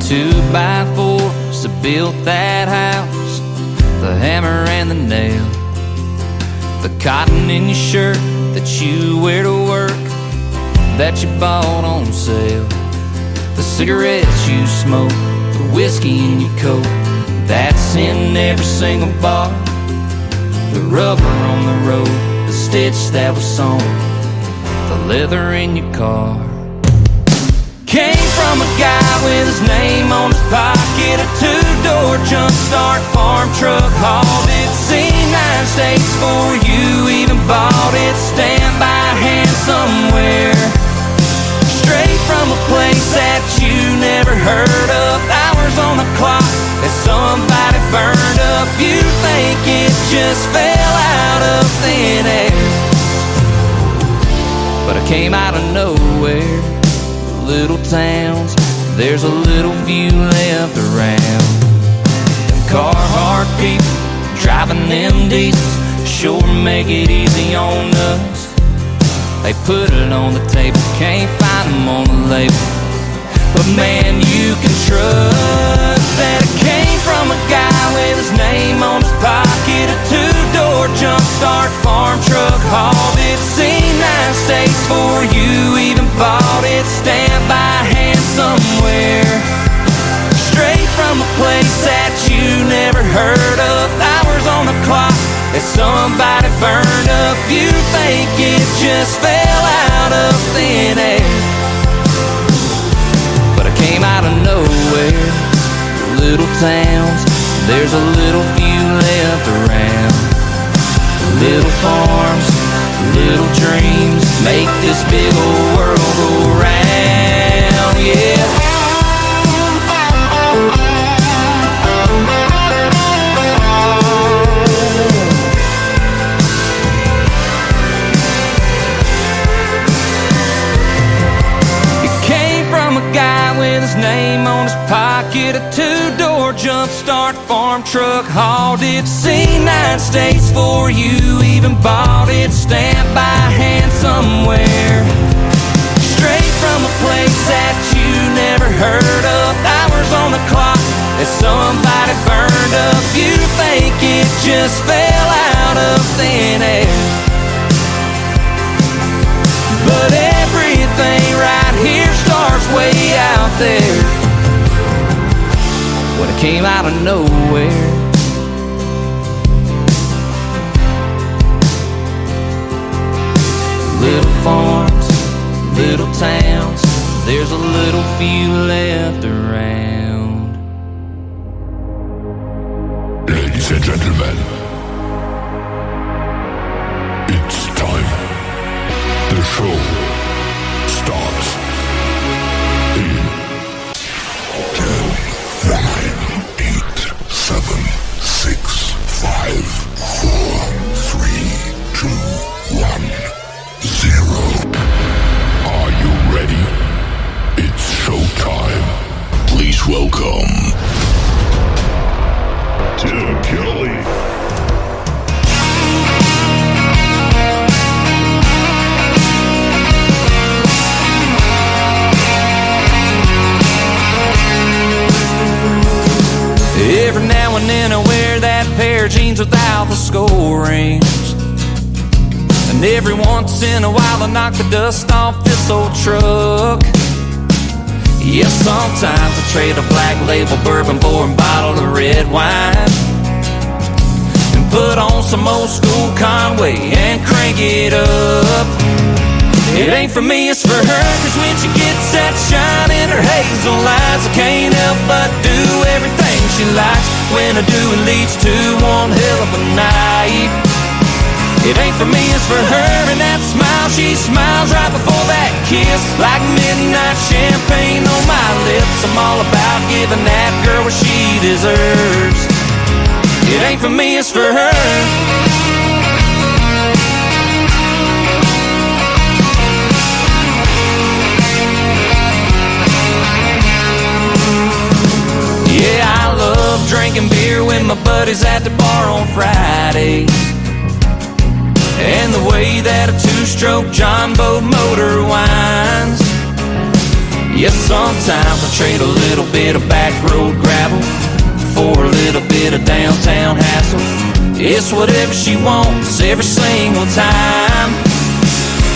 2x4s that built that house, the hammer and the nail, the cotton in your shirt that you wear to work, that you bought on sale, the cigarettes you smoke, the whiskey in your coat, that's in every single bar, the rubber on the road, the stitch that was sewn, the leather in your car. Came from a guy with his name on his pocket, a two-door jump start farm truck, hauled it, seen 9 states for you, even bought it, stand by hand somewhere, straight from a place that you never heard of, hours on the clock that somebody burned up, you think it just fell out of thin air, but I came out of nowhere. Little towns, there's a little few left around. Them Carhartt people driving them diesels sure make it easy on us. They put it on the table, can't find them on the label, but man, you can trust that it came from a guy with his name on his pocket, a two-door jump start farm truck, hauled it, seen 9 states for you, even bought it, stand by hand somewhere, straight from a place that you never heard of, hours on the clock that somebody burned up, you think it just fell out of thin air, but I came out of nowhere. Little towns, there's a little few left around, little farms, little dreams make this big old world go round, yeah. It came from a guy with his name on his pocket, a two-door jump start farm truck, hauled it, seen 9 states for you, even bought it, stamped by hand somewhere, straight from a place that you never heard of, hours on the clock that somebody burned up, you think it just fell out of thin air, but everything right here starts way out there, when it came out of nowhere. Little farms, little towns, there's a little few left around. Ladies and gentlemen, it's time. The show starts in 10, 9, 8, 7, 6, 5, 4, 3, 2, 1, 0. Are you ready? It's showtime. Please welcome Tim Kelly. Every now and then I wear that pair of jeans without the skull rings, and every once in a while I knock the dust off this old truck. Yes, sometimes I trade a black label bourbon for a bottle of red wine, and put on some old school Conway and crank it up. It ain't for me, it's for her, cause when she gets that shine in her hazel eyes, I can't help but do everything she likes. When I do, it leads to one hell of a night. It ain't for me, it's for her, and that smile she smiles right before that kiss, like midnight champagne on my lips. I'm all about giving that girl what she deserves. It ain't for me, it's for her. Yeah, I love drinking beer with my buddies at the bar on Fridays, and the way that a two-stroke John Boat motor winds. Yes, sometimes I trade a little bit of back road gravel for a little bit of downtown hassle. It's whatever she wants every single time.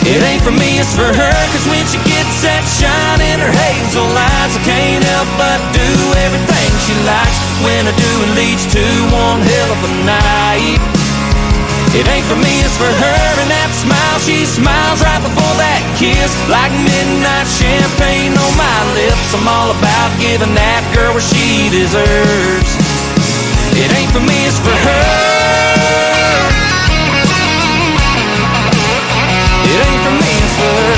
It ain't for me, it's for her, cause when she gets that shine in her hazel eyes, I can't help but do everything she likes. When I do, it leads to one hell of a night. It ain't for me, it's for her, and that smile she smiles right before that kiss, like midnight champagne on my lips. I'm all about giving that girl what she deserves. It ain't for me, it's for her. It ain't for me, it's for her.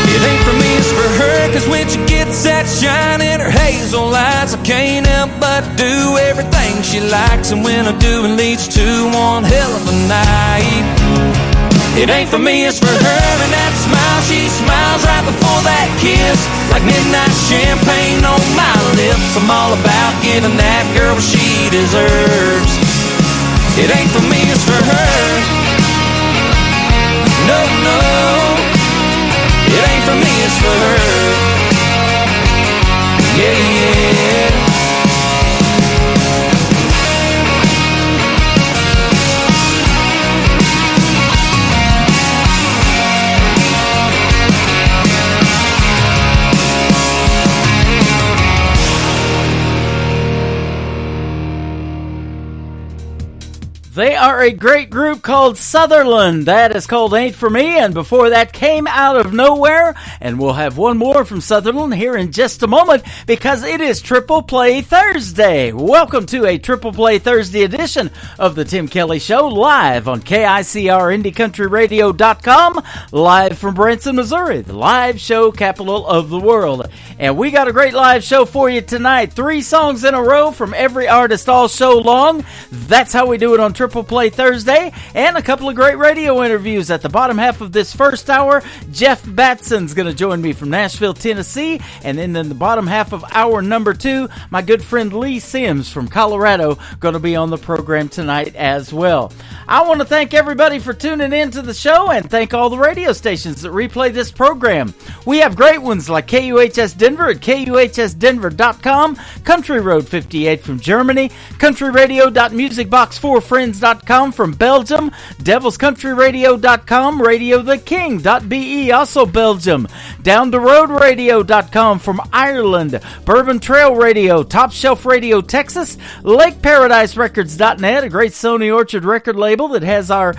It ain't for me, it's for her, cause when she gets that shine in her hazel eyes, I can't help but do everything she likes. And when I do, it leads to one hell of a night. It ain't for me, it's for her, and that smile she smiles right before that kiss, like midnight champagne on my lips. I'm all about giving that girl what she deserves. It ain't for me, it's for her. No, no. It ain't for me, it's for her. Yeah, yeah. They are a great group called Sutherland. That is called Ain't For Me, and before that Came Out of Nowhere. And we'll have one more from Sutherland here in just a moment because it is Triple Play Thursday. Welcome to a Triple Play Thursday edition of the Tim Kelly Show, live on KICRIndieCountryRadio.com, live from Branson, Missouri, the live show capital of the world. And we got a great live show for you tonight. 3 songs in a row from every artist all show long. That's how we do it on Triple Play Thursday, and a couple of great radio interviews at the bottom half of this first hour. Jeff Batson's going to join me from Nashville, Tennessee, and then in the bottom half of hour number 2, my good friend Lee Sims from Colorado going to be on the program tonight as well. I want to thank everybody for tuning in to the show and thank all the radio stations that replay this program. We have great ones like KUHS Denver at KUHSdenver.com, Country Road 58 from Germany, countryradio.musicbox4friends.com from Belgium, devilscountryradio.com, radiotheking.be, also Belgium, downtheroadradio.com from Ireland, Bourbon Trail Radio, Top Shelf Radio Texas, lakeparadiserecords.net, a great Sony Orchard record label that has our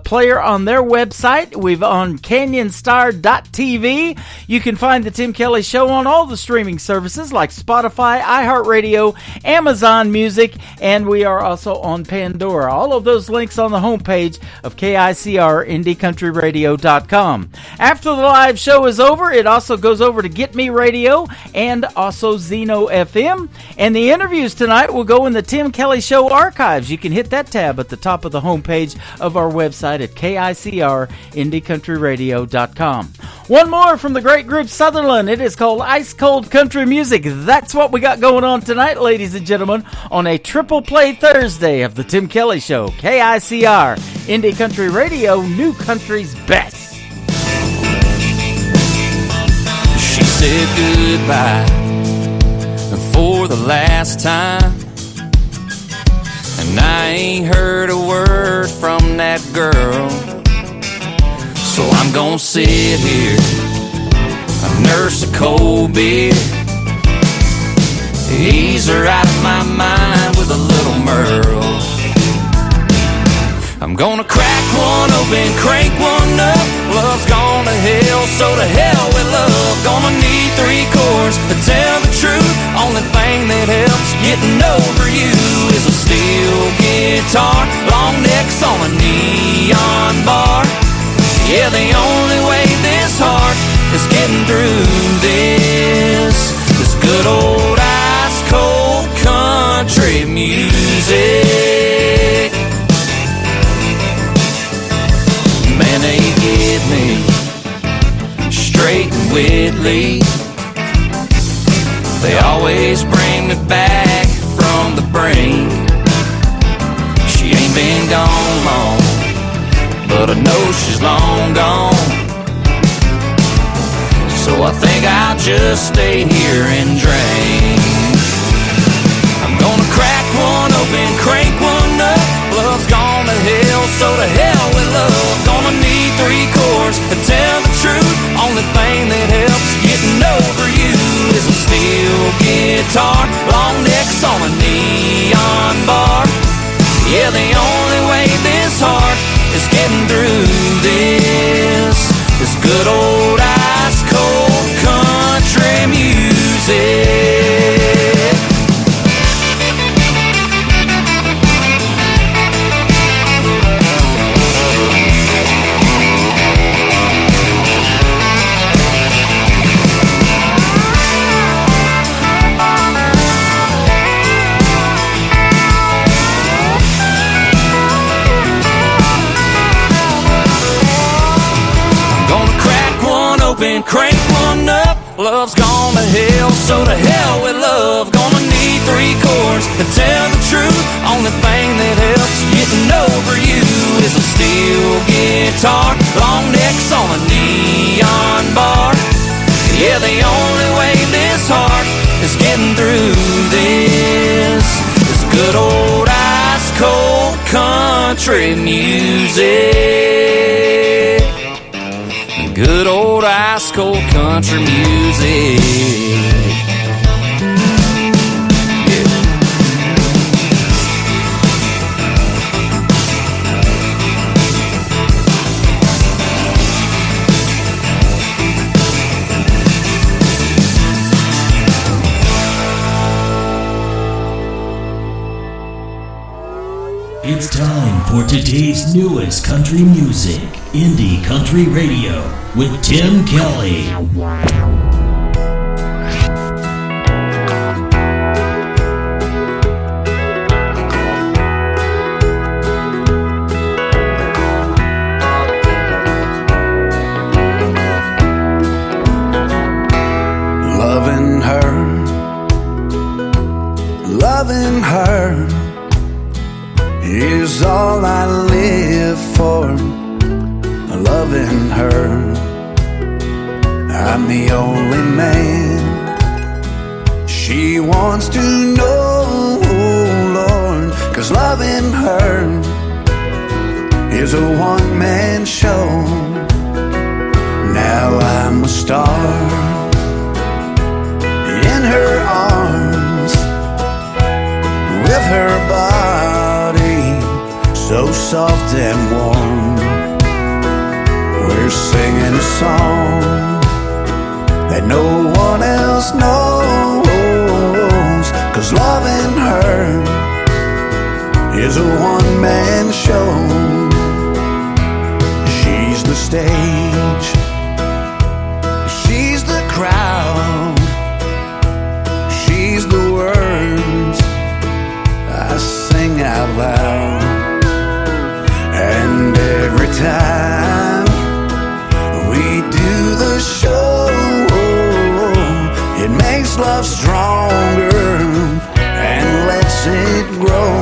player on their website. We've on canyonstar.tv. You can find the Tim Kelly Show on all the streaming services like Spotify, iHeartRadio, Amazon Music, and we are also on Pandora. All of those links on the homepage of KICRIndieCountryRadio.com. After the live show is over, it also goes over to Get Me Radio and also Zeno FM. And the interviews tonight will go in the Tim Kelly Show archives. You can hit that tab at the top of the homepage of our website at KICRIndieCountryRadio.com. One more from the great group Sutherland. It is called Ice Cold Country Music. That's what we got going on tonight, ladies and gentlemen, on a Triple Play Thursday of the Tim Kelly Show. KICR, Indie Country Radio, New Country's best. She said goodbye for the last time, and I ain't heard a word from that girl. So I'm gonna sit here, I nurse a cold beer, ease her out of my mind with a little Merle. I'm gonna crack one open, crank one up. Love's gone to hell, so to hell with love. Gonna need 3 chords to tell the truth. Only thing that helps getting over you is a steel guitar, long necks on a neon bar. Yeah, the only way this heart is getting through this is good old ice cold country music. Man, they get me straight and Whitley. They always bring me back from the brink. She ain't been gone long, but I know she's long gone so I think I'll just stay here and drink. I'm gonna crack one open, crank one up. Love's gone to hell, so to hell with love. Gonna need 3 chords to tell the truth. Only thing that helps getting over you is a steel guitar, long necks on a neon bar. Yeah, the only way this heart is getting through this good old ice cold country music. Crank one up, love's gone to hell, so to hell with love. Gonna need 3 chords to tell the truth. Only thing that helps getting over you is a steel guitar, long necks on a neon bar. Yeah, the only way this heart is getting through this good old ice cold country music. Good old ice cold country music. Yeah. It's time for today's newest country music, Indie Country Radio, with Tim Kelly. Loving her is all I live for. Loving her, I'm the only man she wants to know, Lord. 'Cause loving her is a one-man show. Now I'm a star in her arms, with her body so soft and warm. We're singing a song that no one else knows. 'Cause loving her is a one-man show. She's the stage, she's the crowd, she's the words I sing out loud. And every time we do the show, it makes love stronger and lets it grow.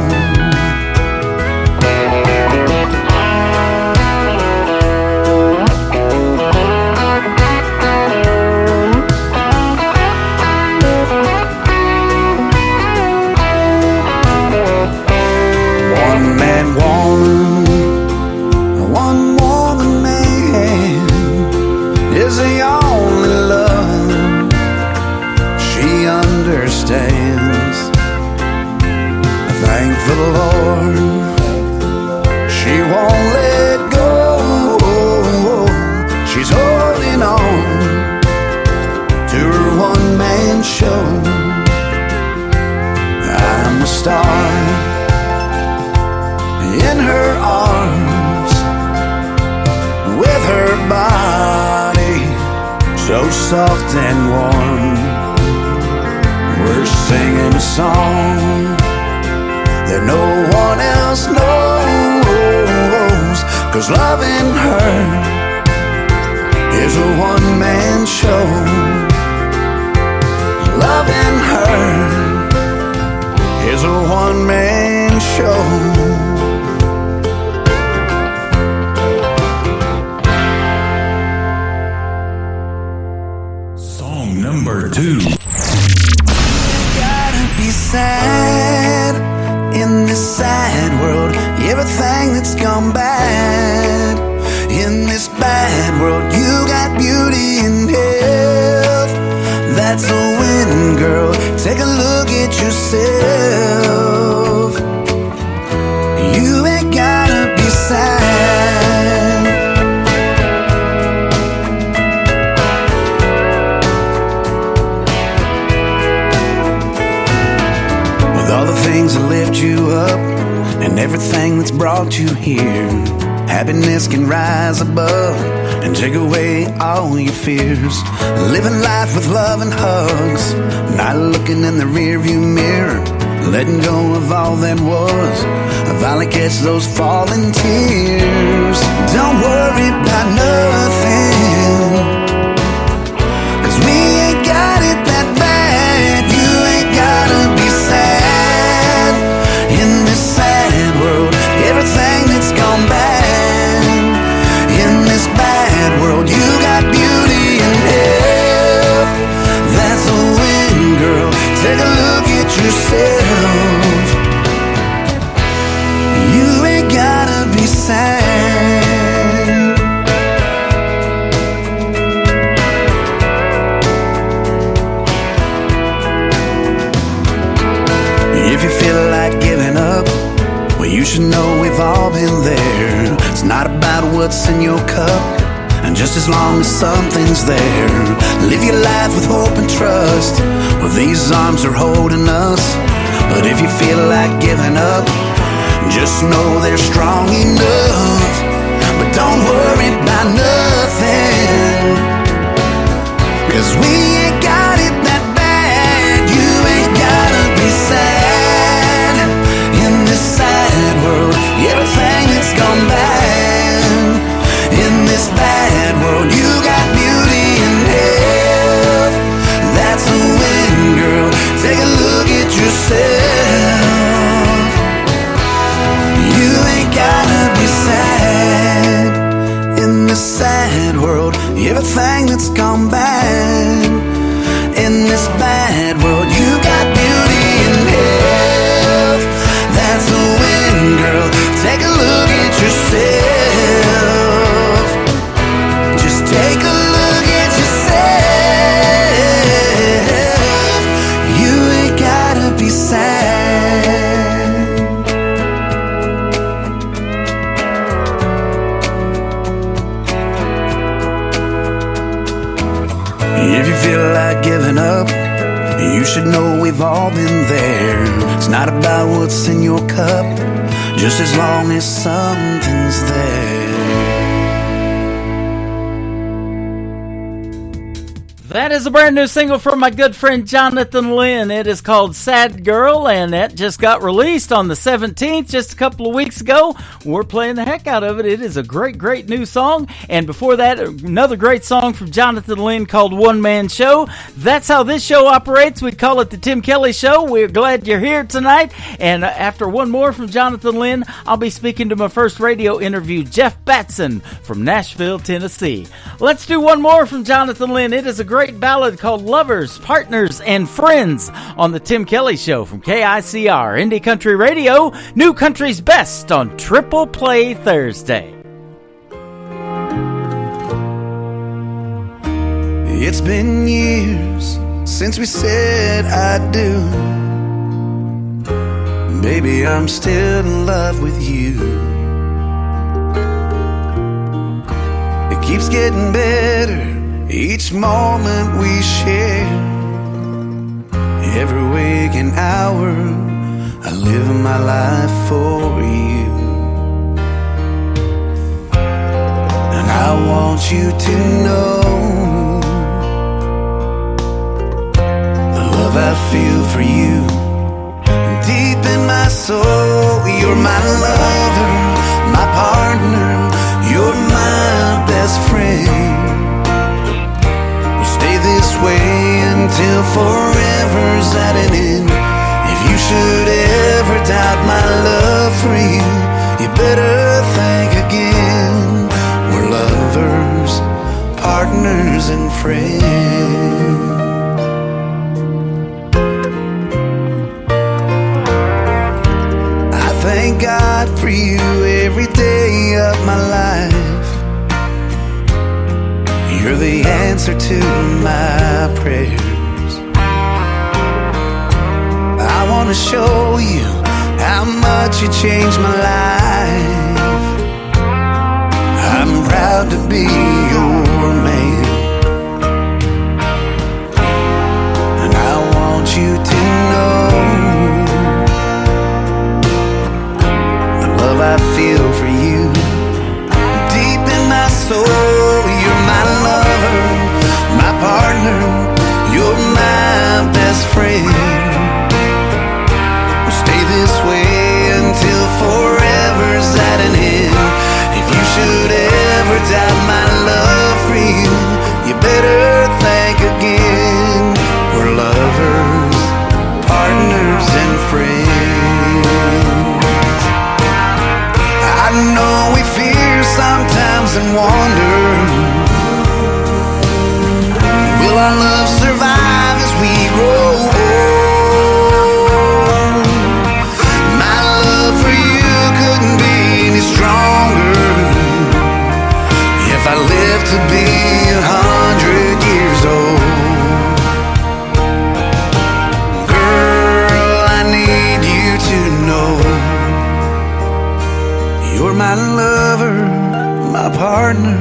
Thank the Lord, she won't let go. She's holding on to her one-man show. I'm a star in her arms, with her body so soft and warm. We're singing a song that no one else knows. 'Cause loving her is a one-man show. Loving her is a one-man show. Song number 2. Gotta be sad in this sad world. Everything that's gone bad in this bad world. You got beauty and health. That's a win, girl. Take a look at yourself. You ain't gotta be sad. With all the things that lift you up and everything that's brought you here, happiness can rise above and take away all your fears. Living life with love and hugs, not looking in the rearview mirror, letting go of all that was. I finally catch those falling tears. Don't worry about nothing, 'cause we ain't got it that bad. You ain't gotta be sad in this sad world. Everything that's gone bad in this bad world. You got beauty and health. That's a win, girl. Take a look at yourself. You ain't gotta be sad. If you feel like giving up, well, you should know we've all been there. It's not about what's in your cup, and just as long as something's there, live your life with hope and trust. Well, these arms are holding us. But if you feel like giving up, just know they're strong enough. But don't worry about nothing, 'cause we ain't got it that bad. You ain't gotta be sad in this sad world. Everything that's gone bad in this bad world. You got beauty and health. That's a win, girl. Take a look at yourself. You ain't gotta be sad in this sad world. Everything that's gone bad in this bad world. You got beauty and health. That's a win, girl. Take a look at yourself. Just take a look at yourself. You ain't gotta be sad. If you feel like giving up, you should know we've all been there. It's not about what's in your cup, just as long as something's there. That is a brand new single from my good friend Jonathan Lynn. It is called Sad Girl, and that just got released on the 17th, just a couple of weeks ago. We're playing the heck out of it. It is a great, great new song. And before that, another great song from Jonathan Lynn called One Man Show. That's how this show operates. We call it the Tim Kelly Show. We're glad you're here tonight. And after one more from Jonathan Lynn, I'll be speaking to my first radio interview, Jeff Batson from Nashville, Tennessee. Let's do one more from Jonathan Lynn. It is a great ballad called Lovers, Partners, and Friends on the Tim Kelly Show from KICR, Indie Country Radio, New Country's Best on Triple Play Thursday. It's been years since we said I do. Baby, I'm still in love with you. It keeps getting better each moment we share. Every waking hour I live my life for you. And I want you to know the love I feel for you. Deep in my soul, you're my lover, my partner, you're my best friend. This way until forever's at an end. If you should ever doubt my love for you, you better think again. We're lovers, partners, and friends. wanna show you how much you changed my life. I'm proud to be your man, and I want you to know the love I feel for you deep in my soul. You're my lover, my partner, you're my best friend. We'll stay this way until forever's at an end. If you should ever doubt my love for you, you better think again. We're lovers, partners, and friends. I know we fear sometimes and wonder, will our love survive as we grow old? My love for you couldn't be any stronger if I live to be 100 years old. Girl, I need you to know you're my lover, my partner,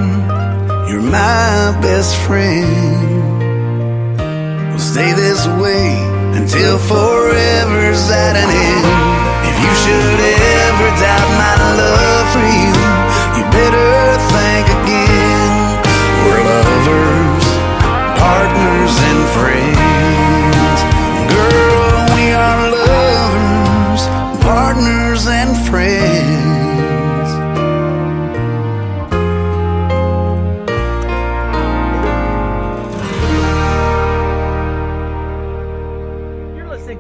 you're my best friend. We'll stay this way until forever's at an end. If you should ever doubt my love for you, you better think again. We're lovers, partners, and friends. Girl, we are lovers, partners, and friends.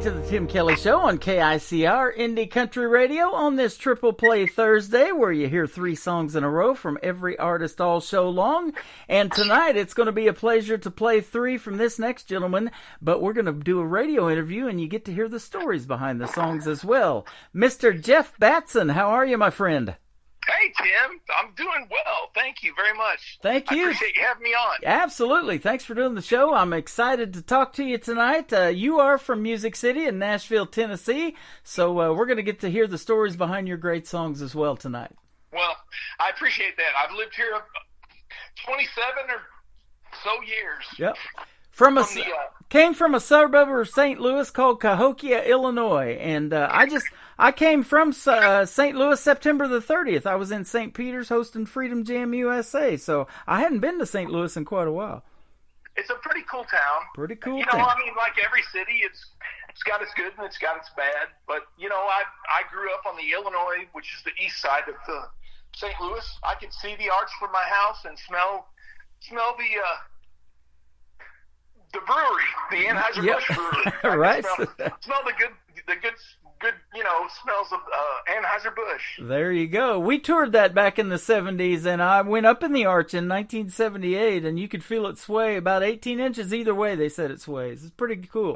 To the Tim Kelly Show on KICR Indie Country Radio on this Triple Play Thursday, where you hear 3 songs in a row from every artist all show long. And tonight it's going to be a pleasure to play 3 from this next gentleman, but we're going to do a radio interview and you get to hear the stories behind the songs as well. Mr. Jeff Batson, how are you, my friend? Hey, Tim. I'm doing well. Thank you very much. Thank you. I appreciate you having me on. Absolutely. Thanks for doing the show. I'm excited to talk to you tonight. You are from Music City in Nashville, Tennessee, so we're going to get to hear the stories behind your great songs as well tonight. Well, I appreciate that. I've lived here 27 or so years. Yep. Came from a suburb of St. Louis called Cahokia, Illinois, and I came from St. Louis September the 30th. I was in St. Peter's hosting Freedom Jam USA, so I hadn't been to St. Louis in quite a while. It's a pretty cool town. Pretty cool town. I mean, like every city, it's got its good and it's got its bad. But I grew up on the Illinois, which is the east side of the St. Louis. I could see the arch from my house and smell the brewery, the Anheuser-Busch brewery. Right. Smell the good smells of Anheuser-Busch. There you go. We toured that back in the 70s, and I went up in the arch in 1978, and you could feel it sway about 18 inches either way. They said it sways. It's pretty cool.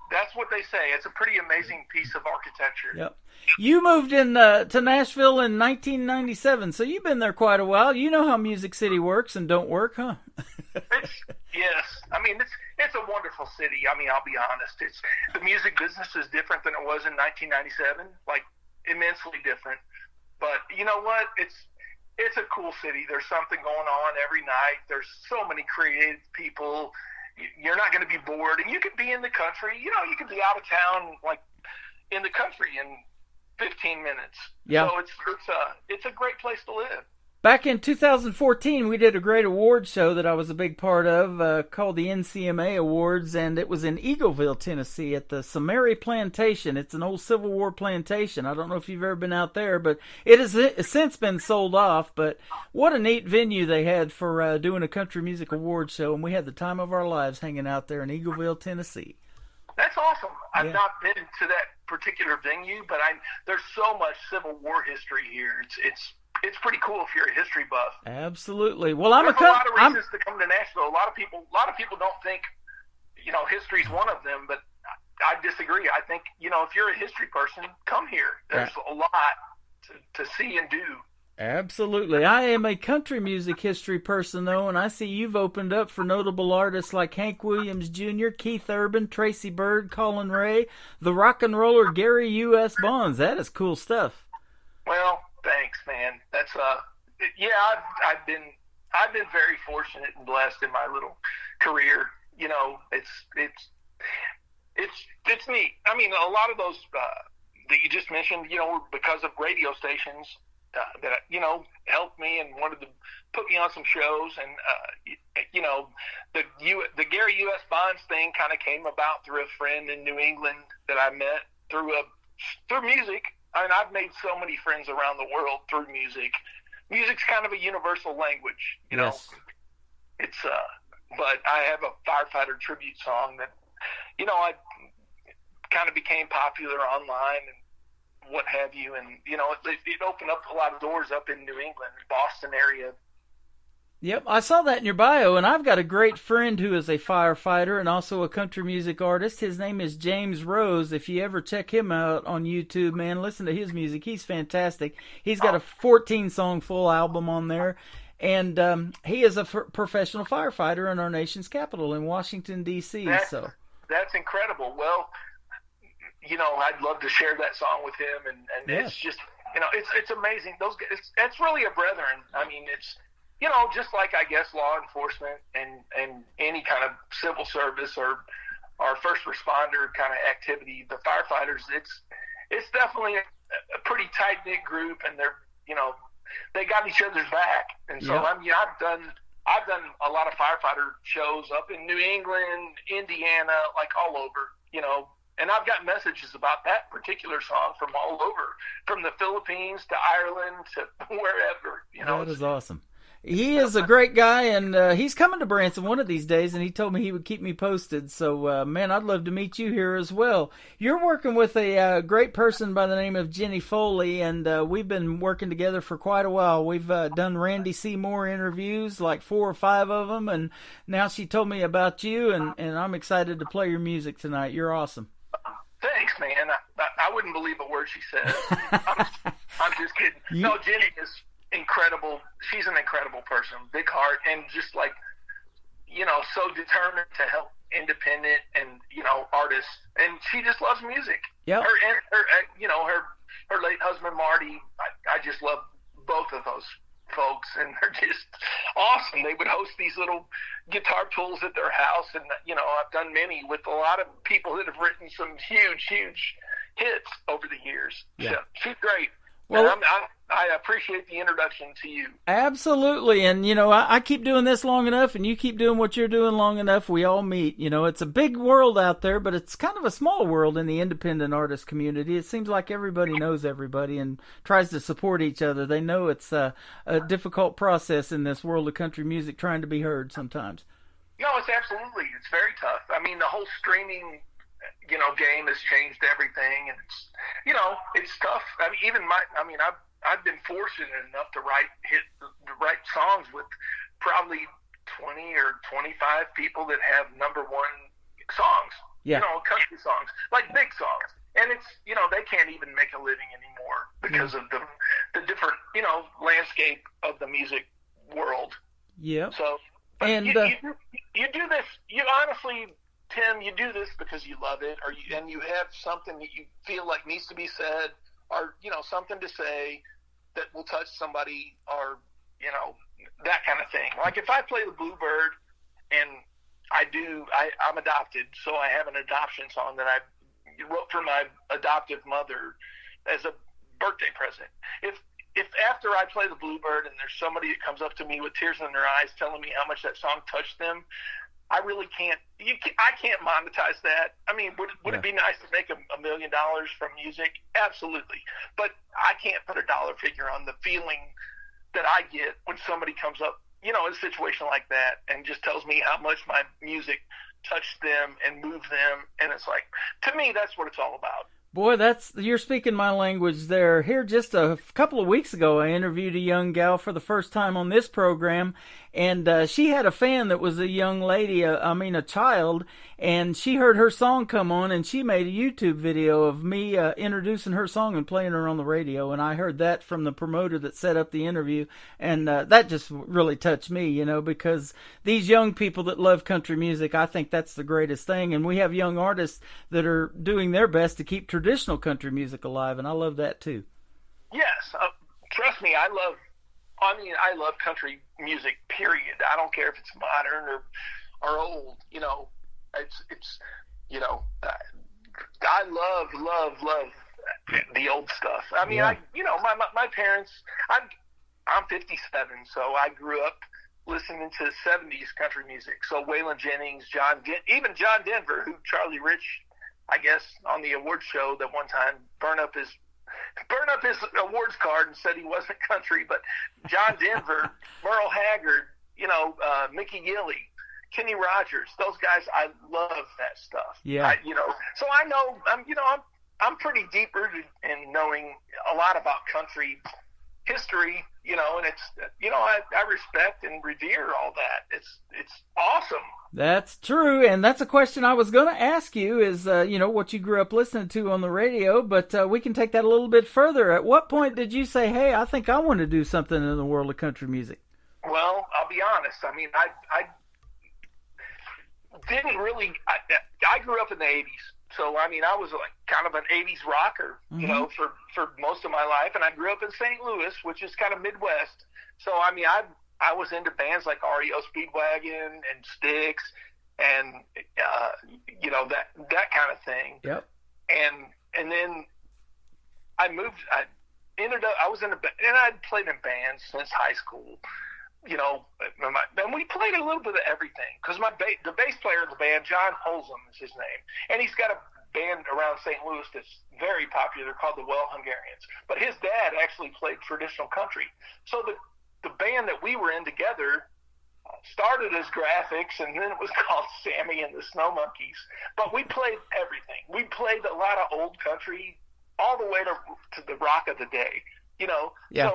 That's what they say. It's a pretty amazing piece of architecture. Yep. You moved in to Nashville in 1997, so you've been there quite a while. You know how Music City works and don't work, huh? Yes. I mean, it's a wonderful city. I mean, I'll be honest. The music business is different than it was in 1997, like immensely different. But you know what? It's a cool city. There's something going on every night. There's so many creative people. You're not going to be bored, and you could be in the country. You could be out of town, like in the country, in 15 minutes. Yeah. So it's a great place to live. Back in 2014, we did a great award show that I was a big part of called the NCMA Awards, and it was in Eagleville, Tennessee at the Samari Plantation. It's an old Civil War plantation. I don't know if you've ever been out there, but it has since been sold off. But what a neat venue they had for doing a country music award show, and we had the time of our lives hanging out there in Eagleville, Tennessee. That's awesome. I've not been to that particular venue, but there's so much Civil War history here. It's pretty cool if you're a history buff. Absolutely. Well, there's a lot of reasons to come to Nashville. A lot of people don't think, history's one of them, but I disagree. I think, if you're a history person, come here. There's a lot to see and do. Absolutely. I am a country music history person, though, and I see you've opened up for notable artists like Hank Williams Jr., Keith Urban, Tracy Byrd, Colin Ray, the rock and roller Gary U.S. Bonds. That is cool stuff. Well, thanks, man. That's yeah. I've been very fortunate and blessed in my little career. You know, it's neat. I mean, a lot of those that you just mentioned, you know, because of radio stations that you know helped me and wanted to put me on some shows, and you know, the Gary U.S. Bonds thing kind of came about through a friend in New England that I met through music. I mean, I've made so many friends around the world through music. Music's kind of a universal language, you know. Yes. It's but I have a firefighter tribute song that, you know, I kind of became popular online and what have you, and you know, it opened up a lot of doors up in New England, Boston area. Yep, I saw that in your bio, and I've got a great friend who is a firefighter and also a country music artist. His name is James Rose. If you ever check him out on YouTube, man, listen to his music. He's fantastic. He's got a 14-song full album on there, and he is a professional firefighter in our nation's capital in Washington, D.C. That's incredible. Well, you know, I'd love to share that song with him, and yes. It's just, you know, it's amazing. Those guys, it's really a brethren. I mean, it's, you know, just like, I guess, law enforcement and any kind of civil service or first responder kind of activity, the firefighters, it's definitely a pretty tight-knit group, and they're, you know, they got each other's back. And so, I mean, I've done a lot of firefighter shows up in New England, Indiana, like all over, you know, and I've got messages about that particular song from all over, from the Philippines to Ireland to wherever, you know. That is awesome. He is a great guy, and he's coming to Branson one of these days, and he told me he would keep me posted. So, man, I'd love to meet you here as well. You're working with a great person by the name of Jenny Foley, and we've been working together for quite a while. We've done Randy Seymour interviews, like 4 or 5 of them, and now she told me about you, and I'm excited to play your music tonight. You're awesome. Thanks, man. I wouldn't believe a word she said. I'm just kidding. No, Jenny is incredible. She's an incredible person, big heart, and just like, you know, so determined to help independent and, you know, artists. And she just loves music. Yeah. Her you know, her late husband Marty. I just love both of those folks, and they're just awesome. They would host these little guitar pools at their house, and you know, I've done many with a lot of people that have written some huge hits over the years. Yeah. So she's great. Well, I appreciate the introduction to you. Absolutely. And, you know, I keep doing this long enough, and you keep doing what you're doing long enough, we all meet. You know, it's a big world out there, but it's kind of a small world in the independent artist community. It seems like everybody knows everybody and tries to support each other. They know it's a difficult process in this world of country music trying to be heard sometimes. No, it's absolutely. It's very tough. I mean, the whole streaming, you know, game has changed everything, and it's, you know, it's tough. I mean, I've been fortunate enough to write songs with probably 20 or 25 people that have #1 songs. Yeah. You know, country songs, like big songs, and it's, you know, they can't even make a living anymore because of the different, you know, landscape of the music world. Yeah. So, and you do this. You honestly, Tim, you do this because you love it, and you have something that you feel like needs to be said, or, you know, something to say that will touch somebody, or, you know, that kind of thing. Like if I play the Bluebird, and I'm adopted, so I have an adoption song that I wrote for my adoptive mother as a birthday present. If after I play the Bluebird and there's somebody that comes up to me with tears in their eyes telling me how much that song touched them, I really can't. I can't monetize that. I mean, would it be nice to make $1 million from music? Absolutely, but I can't put a dollar figure on the feeling that I get when somebody comes up, you know, in a situation like that and just tells me how much my music touched them and moved them. And it's like, to me, that's what it's all about. Boy, you're speaking my language there. Here, just a couple of weeks ago, I interviewed a young gal for the first time on this program, and she had a fan that was a young lady, a child, and she heard her song come on, and she made a YouTube video of me introducing her song and playing her on the radio, and I heard that from the promoter that set up the interview, and that just really touched me, because these young people that love country music, I think that's the greatest thing, and we have young artists that are doing their best to keep traditional country music alive, and I love that too. Yes, trust me, I love country music. Period. I don't care if it's modern or old. I love the old stuff. I mean, yeah. My parents. I'm 57, so I grew up listening to 70s country music. So Waylon Jennings, even John Denver, who Charlie Rich, I guess, on the awards show that one time burned up his awards card and said he wasn't country. But John Denver, Merle Haggard, Mickey Gilley, Kenny Rogers, those guys, I love that stuff. Yeah. So I know, I'm pretty deep rooted in knowing a lot about country history, and it's, I respect and revere all that. It's awesome. That's true, and that's a question I was going to ask you is, what you grew up listening to on the radio, but we can take that a little bit further. At what point did you say, hey, I think I want to do something in the world of country music? Well, I'll be honest. I mean, I didn't really, I grew up in the 80s. So, I mean, I was like kind of an 80s rocker, for most of my life. And I grew up in St. Louis, which is kind of Midwest. So, I mean, I was into bands like REO Speedwagon and Styx and, that kind of thing. Yep. And then I was in and I'd played in bands since high school. And we played a little bit of everything because the bass player of the band, John Holzum is his name, and he's got a band around St. Louis that's very popular called the Well Hungarians. But his dad actually played traditional country. So the band that we were in together started as Graphics, and then it was called Sammy and the Snow Monkeys. But we played everything. We played a lot of old country all the way to the rock of the day. Yeah.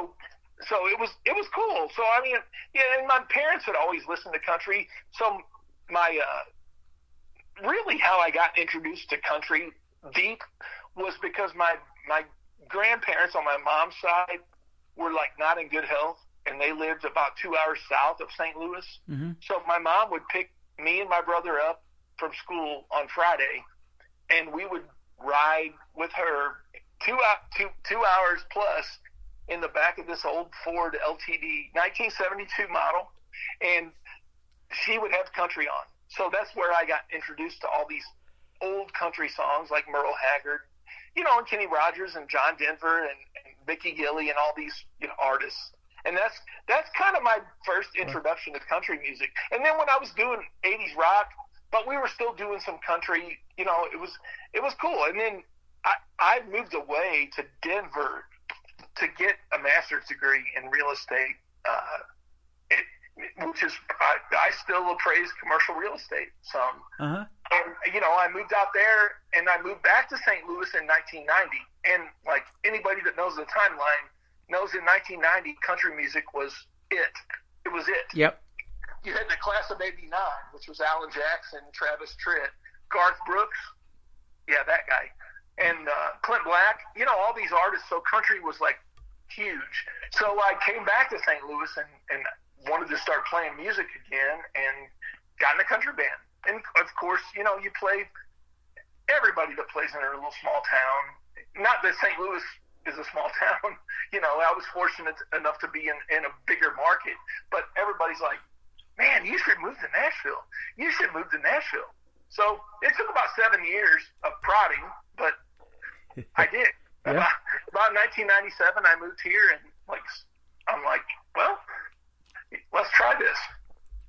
So it was cool. So I mean, yeah, and my parents had always listened to country. So my really how I got introduced to country deep was because my grandparents on my mom's side were like not in good health, and they lived about 2 hours south of St. Louis. Mm-hmm. So my mom would pick me and my brother up from school on Friday, and we would ride with her 2 hours plus in the back of this old Ford LTD 1972 model, and she would have country on. So that's where I got introduced to all these old country songs like Merle Haggard, and Kenny Rogers and John Denver and Mickey Gilley and all these artists. And that's kind of my first introduction to country music. And then when I was doing 80s rock, but we were still doing some country, it was cool. And then I moved away to Denver to get a master's degree in real estate, which is, I still appraise commercial real estate some. Uh-huh. And, I moved out there, and I moved back to St. Louis in 1990. And, like, anybody that knows the timeline knows in 1990, country music was it. It was it. Yep. You had the class of 89, which was Alan Jackson, Travis Tritt, Garth Brooks. Yeah, that guy. And Clint Black, all these artists. So country was like huge. So I came back to St. Louis and wanted to start playing music again and got in a country band. And of course, you play everybody that plays in a little small town. Not that St. Louis is a small town. I was fortunate enough to be in a bigger market, but everybody's like, man, you should move to Nashville. You should move to Nashville. So it took about 7 years of prodding, but I did. Yeah. About 1997, I moved here, and I'm like, well, let's try this.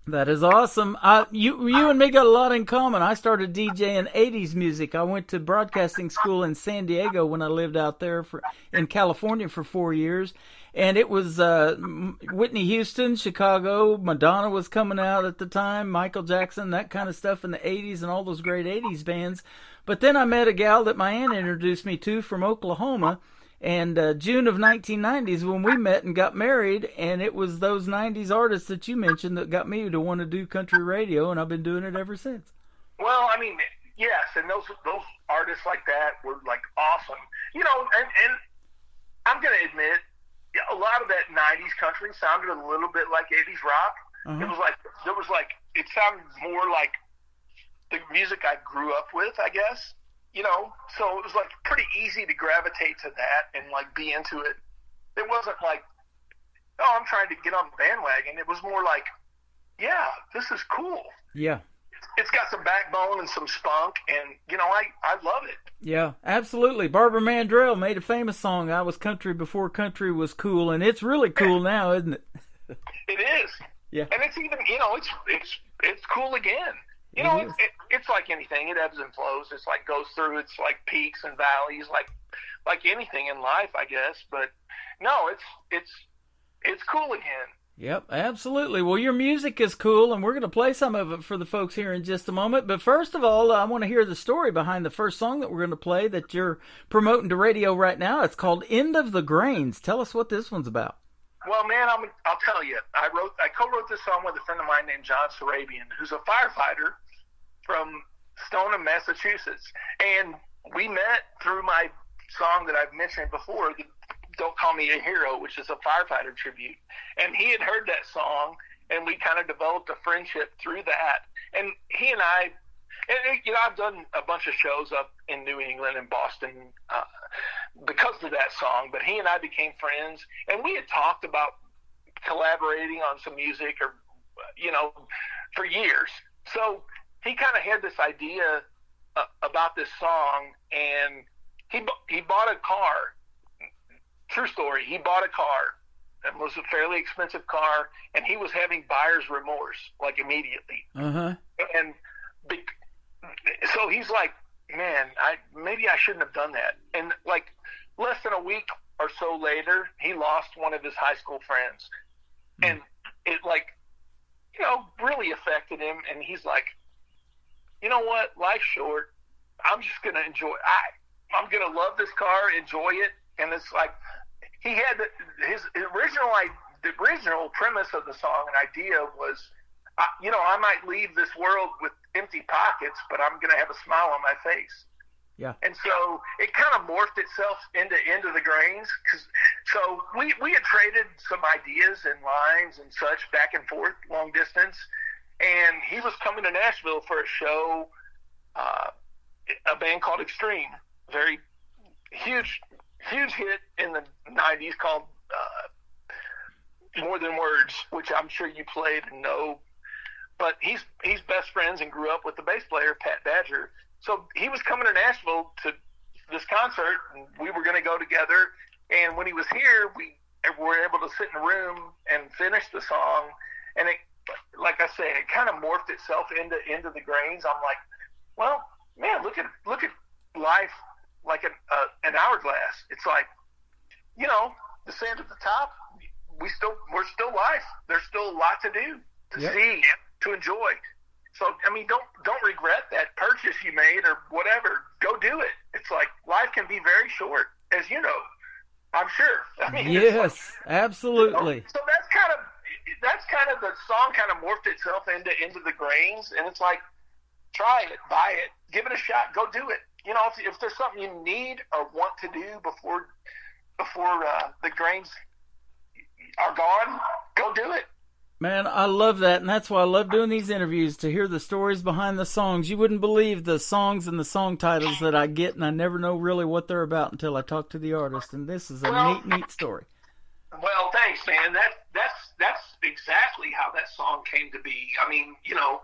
That is awesome. You and me got a lot in common. I started DJing 80s music. I went to broadcasting school in San Diego when I lived out there in California for 4 years. And it was Whitney Houston, Chicago, Madonna was coming out at the time, Michael Jackson, that kind of stuff in the 80s and all those great 80s bands. But then I met a gal that my aunt introduced me to from Oklahoma. And June of 1990s when we met and got married, and it was those 90s artists that you mentioned that got me to want to do country radio, and I've been doing it ever since. Well, I mean, yes, and those artists like that were like awesome. You know, and I'm going to admit, a lot of that 90s country sounded a little bit like 80s rock. Uh-huh. It sounded more like the music I grew up with, I guess. You know, so it was like pretty easy to gravitate to that and like be into it. It wasn't like, oh, I'm trying to get on the bandwagon. It was more like, yeah, this is cool. Yeah. It's got some backbone and some spunk, and, you know, I love it. Yeah, absolutely. Barbara Mandrell made a famous song, I Was Country Before Country Was Cool, and it's really cool now, isn't it? It is. Yeah. And it's even, you know, it's cool again. You know, it's like anything. It ebbs and flows. It's like goes through. It's like peaks and valleys, like anything in life, I guess. But no, it's cool again. Yep, absolutely. Well, your music is cool, and we're going to play some of it for the folks here in just a moment. But first of all, I want to hear the story behind the first song that we're going to play that you're promoting to radio right now. It's called "End of the Grains." Tell us what this one's about. Well, man, I'll tell you. I co-wrote this song with a friend of mine named John Sarabian, who's a firefighter from Stoneham, Massachusetts. And we met through my song that I've mentioned before, Don't Call Me a Hero, which is a firefighter tribute. And he had heard that song, and we kind of developed a friendship through that. And he and I, you know, I've done a bunch of shows up in New England and Boston because of that song, but he and I became friends, and we had talked about collaborating on some music or, you know, for years. So he kind of had this idea about this song, and he bought a car. True story. He bought a car. It was a fairly expensive car, and he was having buyer's remorse, like, immediately. Uh-huh. And so he's like, man, maybe I shouldn't have done that. And, like, less than a week or so later, he lost one of his high school friends. And it, like, you know, really affected him. And he's like, you know what? Life's short. I'm just going to enjoy it. I'm going to love this car, enjoy it. And it's like, he had the original premise of the song and idea was, you know, I might leave this world with empty pockets, but I'm going to have a smile on my face. Yeah. And so it kind of morphed itself into End of the Grains. So we had traded some ideas and lines and such back and forth, long distance. And he was coming to Nashville for a show, a band called Extreme, very huge hit in the 90s called More Than Words, which I'm sure you played and know. But he's best friends and grew up with the bass player, Pat Badger. So he was coming to Nashville to this concert, and we were going to go together. And when he was here, we were able to sit in a room and finish the song. And it, like I say, it kind of morphed itself into the Grains. I'm like, well, man, look at life like an hourglass. It's like, you know, the sand at the top. We're still life. There's still a lot to do, to see, to enjoy. So, I mean, don't regret that purchase you made or whatever. Go do it. It's like life can be very short, as you know. I'm sure. I mean, yes, absolutely. So that's kind of the song kind of morphed itself into the Grains, and it's like, try it, buy it, give it a shot, go do it. You know, if there's something you need or want to do before the Grains are gone, go do it. Man, I love that, and that's why I love doing these interviews, to hear the stories behind the songs. You wouldn't believe the songs and the song titles that I get, and I never know really what they're about until I talk to the artist, and this is a neat story. Well, thanks, man. That's exactly how that song came to be. I mean, you know,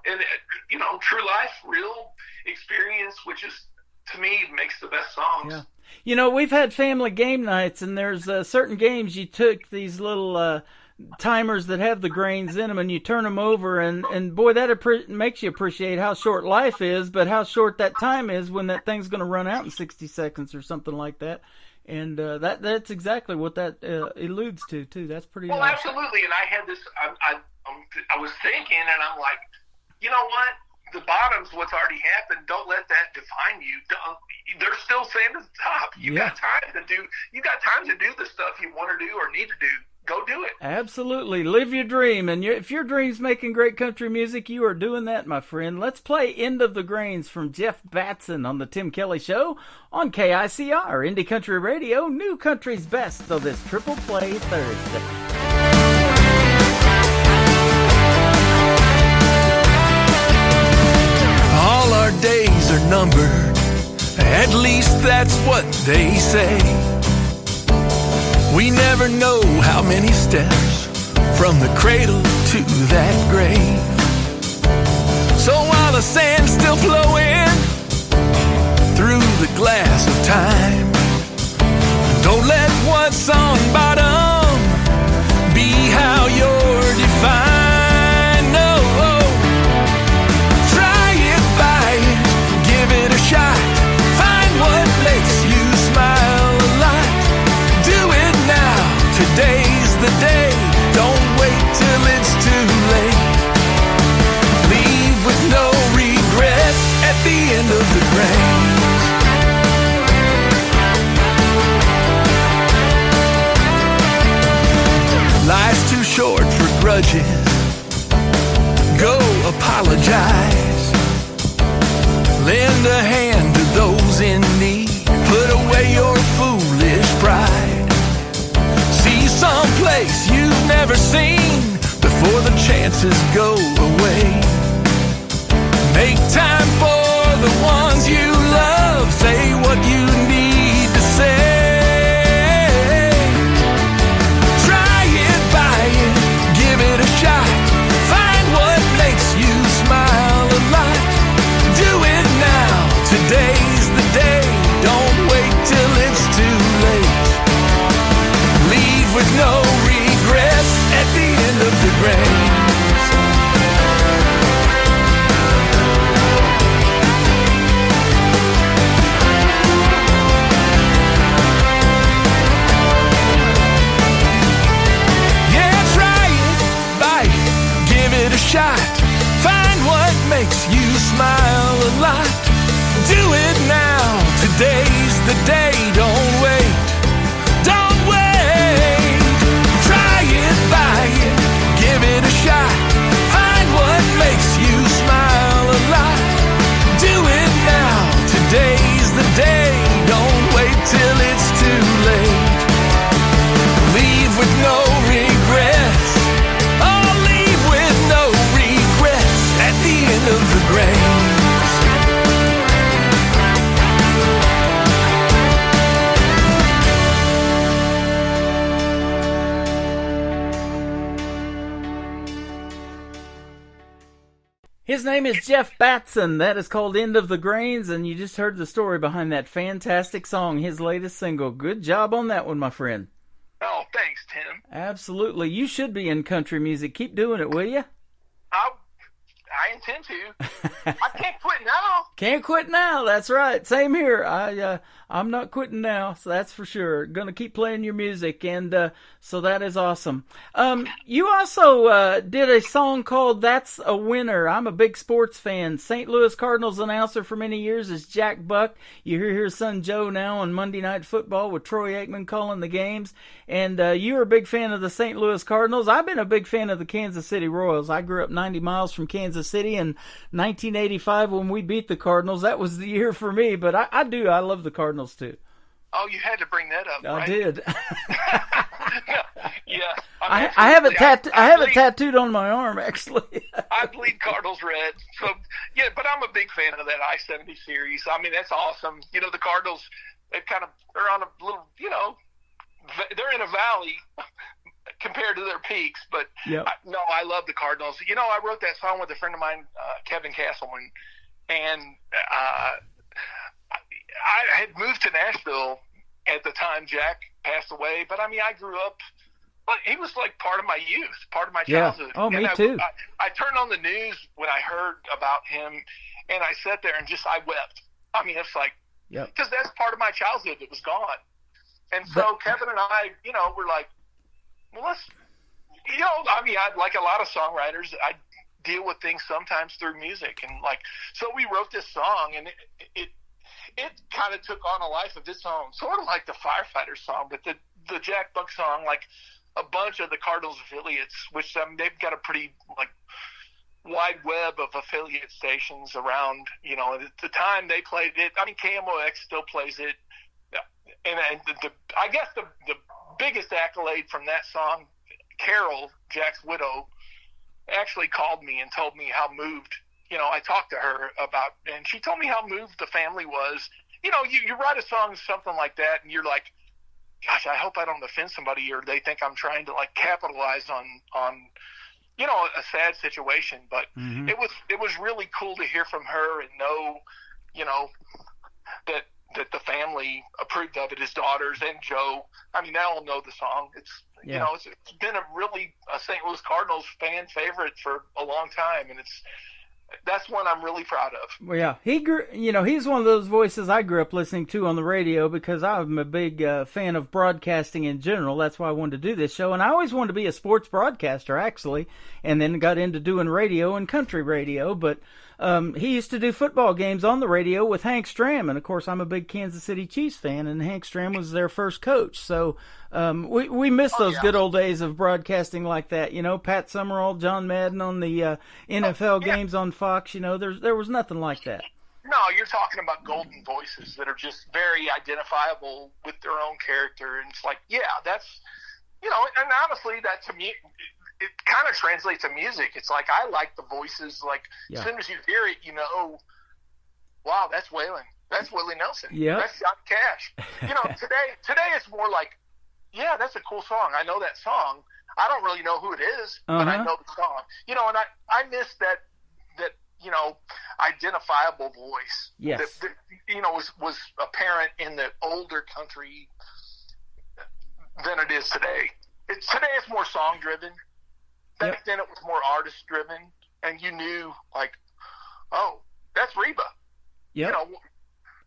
true life, real experience, which is, to me, makes the best songs. Yeah. You know, we've had family game nights, and there's certain games you took these little timers that have the grains in them, and you turn them over, and boy, that makes you appreciate how short life is, but how short that time is when that thing's going to run out in 60 seconds or something like that. And that's exactly what that alludes to, too. That's pretty well, nice. Absolutely. And I had this, I was thinking, and I'm like, you know what? The bottom's what's already happened. Don't let that define you. They're still staying at the top. You got time to do the stuff you want to do or need to do. Go do it. Absolutely. Live your dream. And if your dream's making great country music, you are doing that, my friend. Let's play End of the Grains from Jeff Batson on the Tim Kelly Show on KICR, Indie Country Radio, New Country's Best of this Triple Play Thursday. All our days are numbered, at least that's what they say. We never know how many steps from the cradle to that grave. So while the sand's still flowing through the glass of time, don't let what's on bottom be how you're defined. No, try it, buy it, give it a shot. Find what makes you smile a lot. Do it now, today's the day. Don't wait till it's too late. Leave with no regrets at the end of the grains. Life's too short for grudges. Go apologize. Lend a hand to those in need. Put away your foolish pride. See someplace you've never seen before the chances go away. Make time for the ones you love. Say what you need to say. Try it, buy it, give it a shot. Find what makes you smile a lot. Do it now, today's the day. Don't wait till it's too late. Leave with no regrets at the end of the grains. Yeah, try it, buy it, give it a shot. Find what makes you smile a lot. Do it now, today's the day. Don't wait, don't wait. Try it, buy it, give it a shot. Find what makes you smile a lot. Do it now, today's the day. Don't wait till it's too late. Leave with no regrets. Oh, leave with no regrets at the end of the grains. His name is Jeff Batson. That is called End of the Grains, and you just heard the story behind that fantastic song, his latest single. Good job on that one, my friend. Oh, thanks, Tim. Absolutely. You should be in country music. Keep doing it, will you? I intend to. I can't quit now. Can't quit now. That's right. Same here. I'm not quitting now, so that's for sure. Going to keep playing your music, and so that is awesome. You also did a song called "That's a Winner." I'm a big sports fan. St. Louis Cardinals announcer for many years is Jack Buck. You hear his son Joe now on Monday Night Football with Troy Aikman calling the games. And you're a big fan of the St. Louis Cardinals. I've been a big fan of the Kansas City Royals. I grew up 90 miles from Kansas City in 1985 when we beat the Cardinals. That was the year for me, but I love the Cardinals too. Oh, you had to bring that up, right? I did. Yeah. I have it tattooed on my arm, actually. I bleed Cardinals red. So, yeah, but I'm a big fan of that I-70 series. I mean, that's awesome. You know, the Cardinals, they're on a little, they're in a valley compared to their peaks. But, yep. I love the Cardinals. You know, I wrote that song with a friend of mine, Kevin Castleman, and I had moved to Nashville at the time Jack passed away. But, I mean, I grew up But he was like part of my youth, part of my Yeah. childhood. Oh, me And too. I turned on the news when I heard about him, and I sat there and I wept. I mean, it's like, Yep. because that's part of my childhood that was gone. And so Kevin and I, we're like, well, let's, I mean, I like a lot of songwriters, I deal with things sometimes through music, and like, so we wrote this song, and it kind of took on a life of its own, sort of like the Firefighter song, but the Jack Buck song, like a bunch of the Cardinals affiliates, which they've got a pretty like wide web of affiliate stations around, at the time they played it. I mean, KMOX still plays it. And I guess the biggest accolade from that song, Carol, Jack's widow, actually called me and told me how moved, I talked to her about, and she told me how moved the family was. You write a song, something like that, and you're like, gosh, I hope I don't offend somebody, or they think I'm trying to like capitalize on a sad situation. But it was really cool to hear from her and know, that the family approved of it, his daughters and Joe. I mean, they all know the song. It's it's been a St. Louis Cardinals fan favorite for a long time, and that's one I'm really proud of. Well, yeah, he's one of those voices I grew up listening to on the radio because I'm a big fan of broadcasting in general. That's why I wanted to do this show, and I always wanted to be a sports broadcaster, actually, and then got into doing radio and country radio, but he used to do football games on the radio with Hank Stram, and of course I'm a big Kansas City Chiefs fan, and Hank Stram was their first coach, so we miss those good old days of broadcasting like that. Pat Summerall, John Madden on the NFL games on Fox. There was nothing like that. No, you're talking about golden voices that are just very identifiable with their own character, and it's like, that's and honestly, that to me, it kind of translates to music. It's like, I like the voices, like as soon as you hear it, wow, that's Waylon, that's Willie Nelson, that's Johnny Cash. Today it's more like, that's a cool song. I know that song. I don't really know who it is, but I know the song. And I miss that identifiable voice. Yes. That was apparent in the older country than it is today. Today it's more song driven. Back then it was more artist driven, and you knew like, oh, that's Reba. Yeah.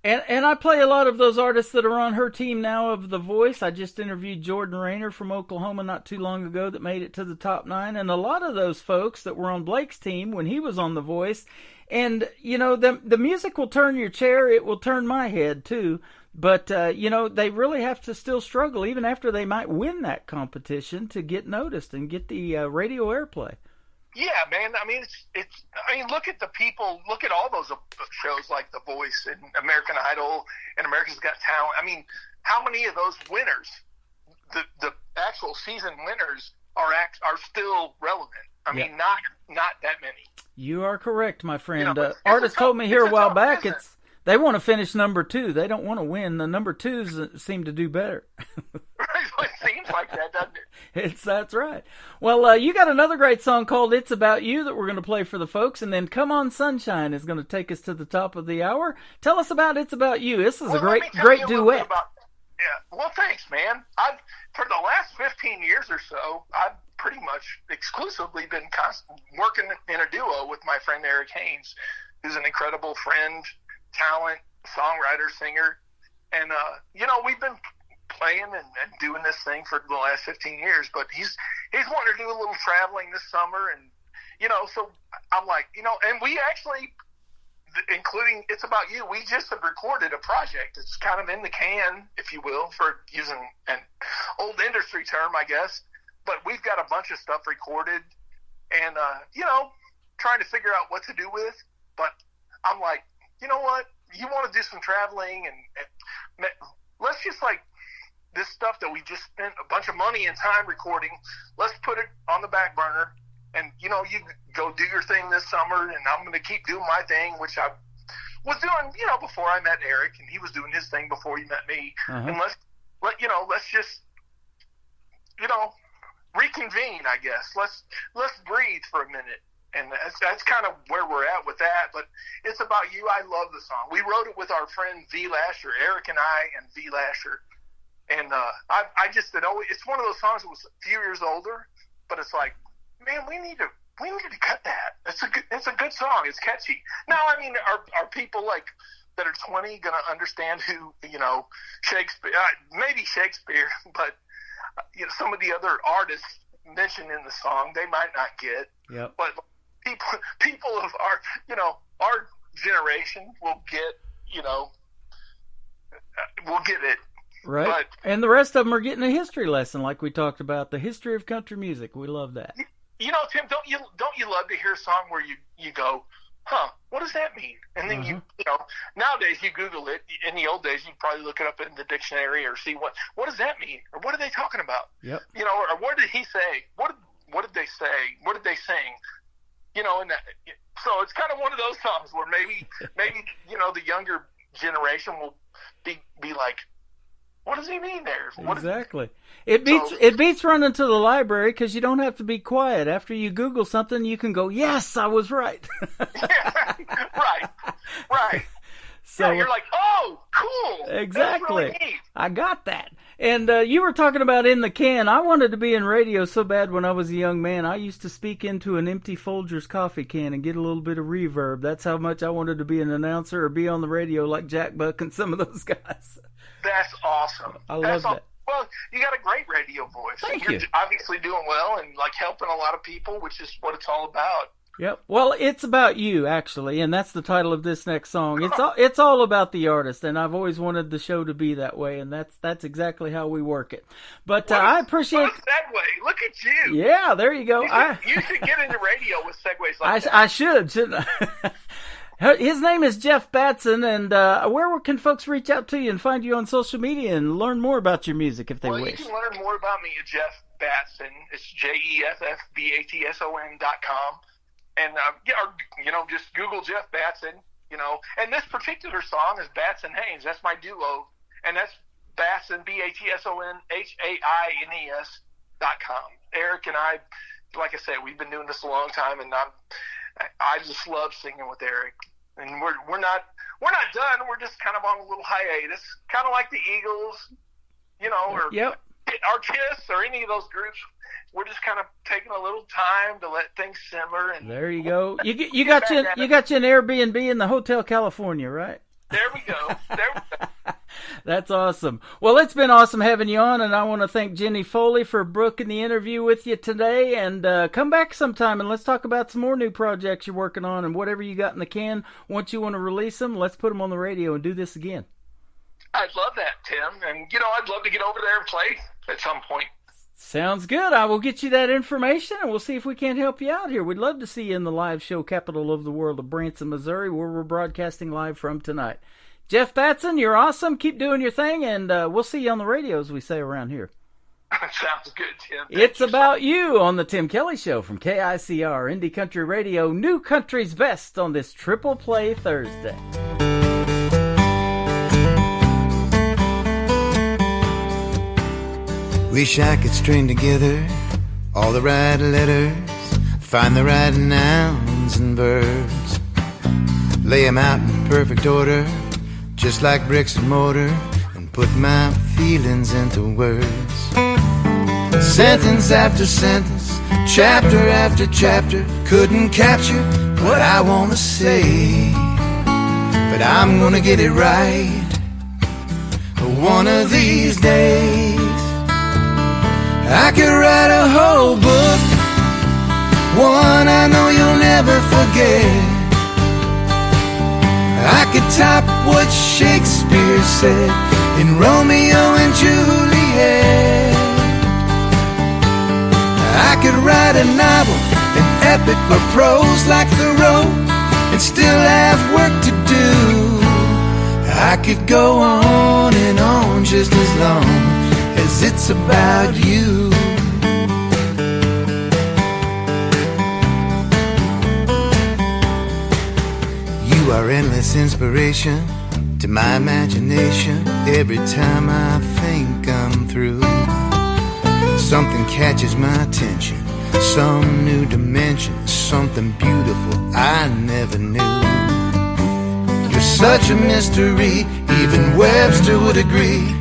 And I play a lot of those artists that are on her team now of The Voice. I just interviewed Jordan Rayner from Oklahoma not too long ago that made it to the top 9. And a lot of those folks that were on Blake's team when he was on The Voice. And, the music will turn your chair. It will turn my head, too. But, they really have to still struggle, even after they might win that competition, to get noticed and get the radio airplay. Yeah, man. I mean, look at the people. Look at all those shows like The Voice and American Idol and America's Got Talent. I mean, how many of those winners, the actual season winners, are still relevant? I mean, not that many. You are correct, my friend. Artists told me here a while back they want to finish number 2. They don't want to win. The number 2s seem to do better. It seems like that, doesn't it? That's right. Well, you got another great song called It's About You that we're going to play for the folks, and then Come On Sunshine is going to take us to the top of the hour. Tell us about It's About You. This is a great duet. Well, thanks, man. For the last 15 years or so, I've pretty much exclusively been working in a duo with my friend Eric Haynes, who's an incredible friend, talent, songwriter, singer. And, we've been playing and doing this thing for the last 15 years, but he's wanting to do a little traveling this summer. And, so I'm like, and we actually, including It's About You, we just have recorded a project. It's kind of in the can, if you will, for using an old industry term, I guess. But we've got a bunch of stuff recorded and, trying to figure out what to do with. But I'm like, you know what? You want to do some traveling and let's just like this stuff that we just spent a bunch of money and time recording, let's put it on the back burner. And, you go do your thing this summer, and I'm going to keep doing my thing, which I was doing, before I met Eric, and he was doing his thing before he met me. And let's just, reconvene, I guess. Let's breathe for a minute. And that's kind of where we're at with that. But It's About You. I love the song. We wrote it with our friend V. Lasher, Eric and I and V. Lasher. And I just had always, it's one of those songs that was a few years older, but it's like, man, we need to cut that. It's a good song. It's catchy. Now, I mean, are people like that are 20 going to understand who, Shakespeare, maybe Shakespeare, but some of the other artists mentioned in the song, they might not get. Yep. But people of our generation will get, we'll get it. Right. But, and the rest of them are getting a history lesson, like we talked about, the history of country music. We love that. Tim, don't you love to hear a song where you go, huh, what does that mean? And then nowadays you Google it. In the old days, you'd probably look it up in the dictionary or see what does that mean? Or what are they talking about? Yep. Or what did he say? What did they say? What did they sing? So it's kind of one of those songs where maybe the younger generation will be like, what does he mean there? Exactly. It beats running to the library because you don't have to be quiet. After you Google something, you can go, yes, I was right. Yeah, right. So you're like, oh, cool. Exactly. That's really neat. I got that. And you were talking about in the can. I wanted to be in radio so bad when I was a young man. I used to speak into an empty Folgers coffee can and get a little bit of reverb. That's how much I wanted to be an announcer or be on the radio like Jack Buck and some of those guys. That's awesome. I love that. Well, you got a great radio voice. Thank You're you. obviously doing well and like helping a lot of people, which is what it's all about. Yep. Well, it's about you, actually, and that's the title of this next song. It's all about the artist, and I've always wanted the show to be that way, and that's exactly how we work it. But I appreciate... What a segue. Look at you. Yeah, there you go. You should get into radio with segues like that. I should, shouldn't I? His name is Jeff Batson, and where can folks reach out to you and find you on social media and learn more about your music if they wish? You can learn more about me at Jeff Batson. It's JEFFBATSON.com. And, just Google Jeff Batson, And this particular song is Batson Haynes. That's my duo. And that's Batson, BATSON, Eric and I, like I said, we've been doing this a long time, and I just love singing with Eric. And we're not done. We're just kind of on a little hiatus, kind of like the Eagles, or Yep. Our Kiss or any of those groups. We're just kind of taking a little time to let things simmer. And there you go. You got you an Airbnb in the Hotel California, right? There we go. That's awesome. Well, it's been awesome having you on, and I want to thank Jenny Foley for booking the interview with you today. And come back sometime, and let's talk about some more new projects you're working on, and whatever you got in the can. Once you want to release them, let's put them on the radio and do this again. I'd love that, Tim. And, I'd love to get over there and play at some point. Sounds good. I will get you that information, and we'll see if we can't help you out here. We'd love to see you in the live show capital of the world of Branson, Missouri, where we're broadcasting live from tonight. Jeff Batson, you're awesome. Keep doing your thing, and we'll see you on the radio, as we say around here. Sounds good, Tim. It's about you on the Tim Kelly Show from KICR, Indie Country Radio, New Country's Best on this Triple Play Thursday. Wish I could string together all the right letters, find the right nouns and verbs, lay them out in perfect order, just like bricks and mortar, and put my feelings into words. Sentence after sentence, chapter after chapter, couldn't capture what I want to say, but I'm gonna get it right one of these days. I could write a whole book, one I know you'll never forget. I could top what Shakespeare said in Romeo and Juliet. I could write a novel, an epic or prose like Thoreau, and still have work to do. I could go on and on just as long as it's about you. You are endless inspiration to my imagination. Every time I think I'm through, something catches my attention, some new dimension, something beautiful I never knew. You're such a mystery, even Webster would agree.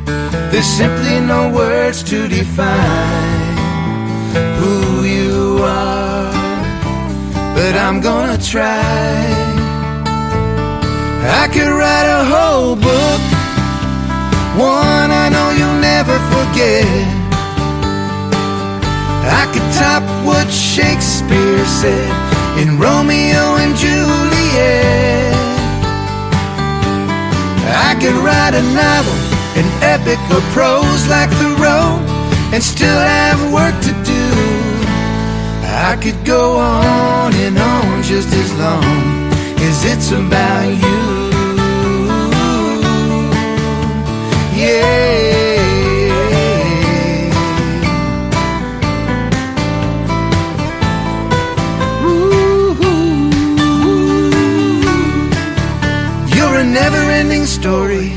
There's simply no words to define who you are, but I'm gonna try. I could write a whole book, one I know you'll never forget. I could top what Shakespeare said in Romeo and Juliet. I could write a novel, an epic or prose like Thoreau, and still have work to do. I could go on and on just as long as it's about you. Yeah. You're a never-ending story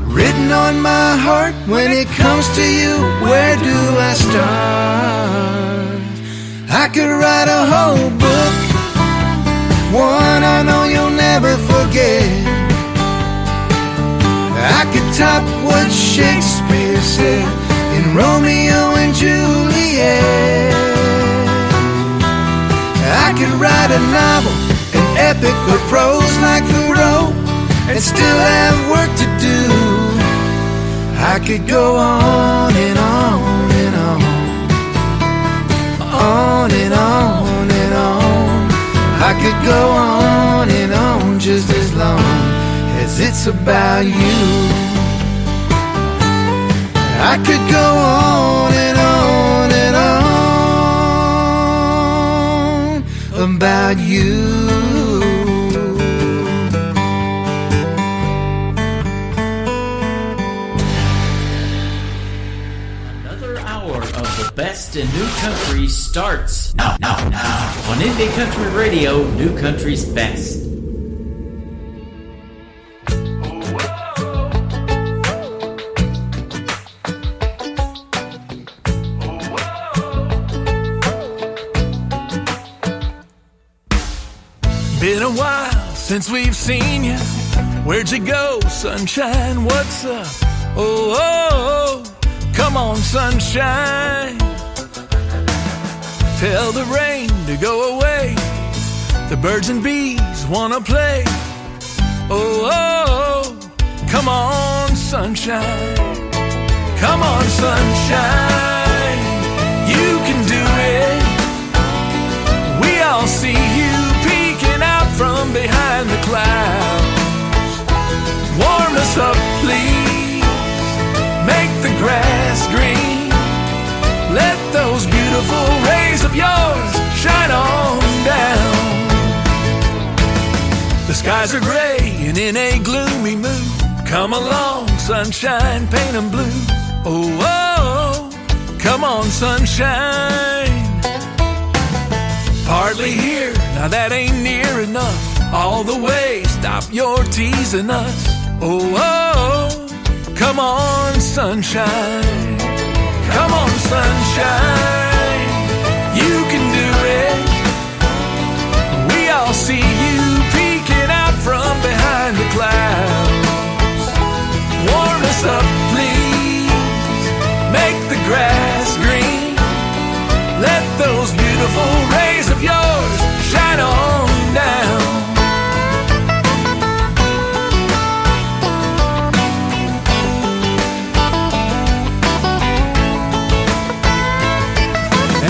written on my heart. When it comes to you, where do I start? I could write a whole book, one I know you'll never forget. I could top what Shakespeare said in Romeo and Juliet. I could write a novel, an epic or prose like Thoreau, and still have work to do. I could go on and on and on, on and on and on. I could go on and on just as long as it's about you. I could go on and on and on about you. Best in New Country starts now on Indie Country Radio, New Country's Best. Been a while since we've seen you. Where'd you go, sunshine? What's up? Oh, oh, oh. Come on, sunshine. Tell the rain to go away. The birds and bees wanna play. Oh, oh, oh. Come on, sunshine. Come on, sunshine. You can do it. We all see you peeking out from behind the clouds. Warm us up, please. Make the grass green. Let those beautiful rays of yours shine on down. The skies are gray and in a gloomy mood. Come along, sunshine, paint 'em blue. Oh, oh, come on, sunshine. Partly here, now that ain't near enough. All the way, stop your teasing us. Oh, oh, come on, sunshine. Come on, sunshine. You can do it. We all see you peeking out from behind the clouds. Warm us up, please. Make the grass green. Let those beautiful rays of yours shine on down.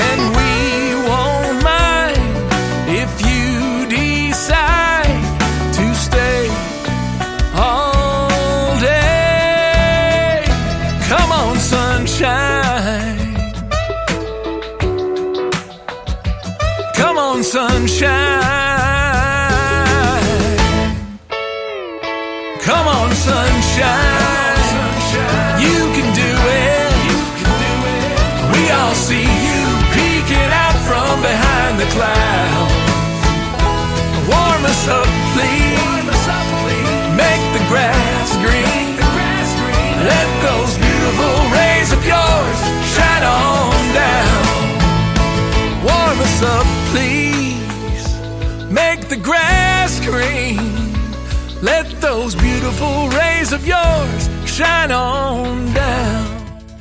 And we won't mind if you decide to stay all day. Come on, sunshine. Come on, sunshine. Come on, sunshine. You can do it. We all see you peeking out from behind the clouds. Warm us up, please. Make the grass green. Let those beautiful rays of yours shine on down. Warm us up, please. Make the grass green. Let those beautiful rays of yours shine on down.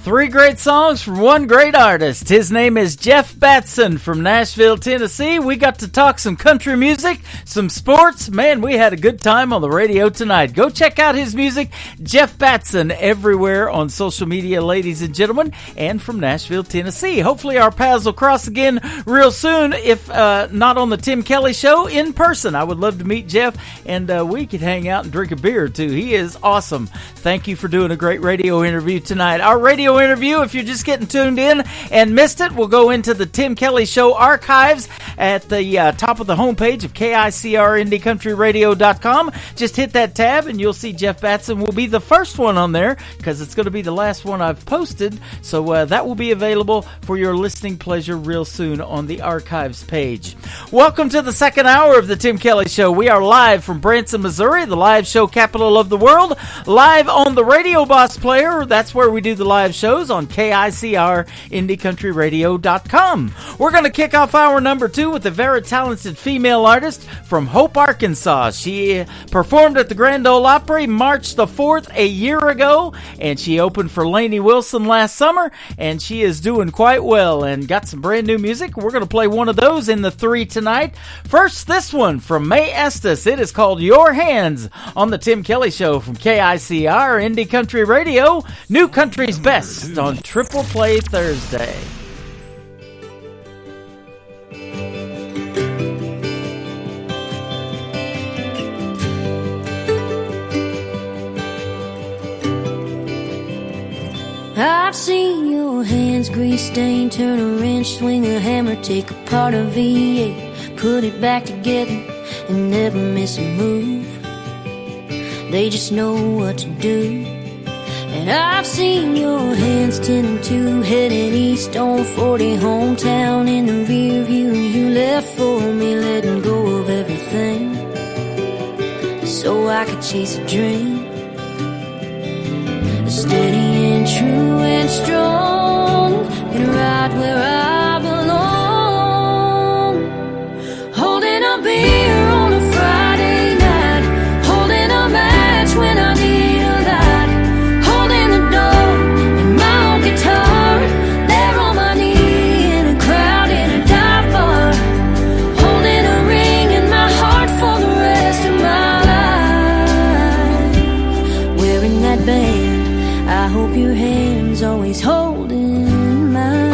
Three great songs from one great artist. His name is Jeff Batson from Nashville, Tennessee. We got to talk some country music, some sports. Man, we had a good time on the radio tonight. Go check out his music, Jeff Batson, everywhere on social media, ladies and gentlemen, and from Nashville, Tennessee. Hopefully our paths will cross again real soon, if not on the Tim Kelly Show, in person. I would love to meet Jeff, and we could hang out and drink a beer, too. He is awesome. Thank you for doing a great radio interview tonight. Our radio interview, if you're just getting tuned in and missed it, we'll go into the Tim Kelly Show archives at the top of the homepage of KICRIndieCountryRadio.com. Just hit that tab and you'll see Jeff Batson will be the first one on there, because it's going to be the last one I've posted. So that will be available for your listening pleasure real soon on the archives page. Welcome to the second hour of the Tim Kelly Show. We are live from Branson, Missouri, the live show capital of the world, live on the Radio Boss player. That's where we do the live shows on KICRIndieCountryRadio.com. We're going to kick off hour number 2 with a very talented female artist from Hope, Arkansas. She performed at the Grand Ole Opry March the 4th a year ago, and she opened for Lainey Wilson last summer, and she is doing quite well and got some brand new music. We're going to play one of those in the 3 tonight. First, this one from Mae Estes. It is called Your Hands on the Tim Kelly Show from KICR Indie Country Radio. New Country's Best on Triple Play Thursday. I've seen your hands grease stained, turn a wrench, swing a hammer, take apart a V8, put it back together and never miss a move. They just know what to do. And I've seen your hands 10 and 2, heading east on 40, hometown in the rear view. You left for me, letting go of everything so I could chase a dream. Steady and true and strong, and right where I belong. Holding a beer on a Friday night, holding a match when I need a light, holding the door and my own guitar, there on my knee in a crowd in a dive bar, holding a ring in my heart for the rest of my life, wearing that band. I hope your hand's always holding mine.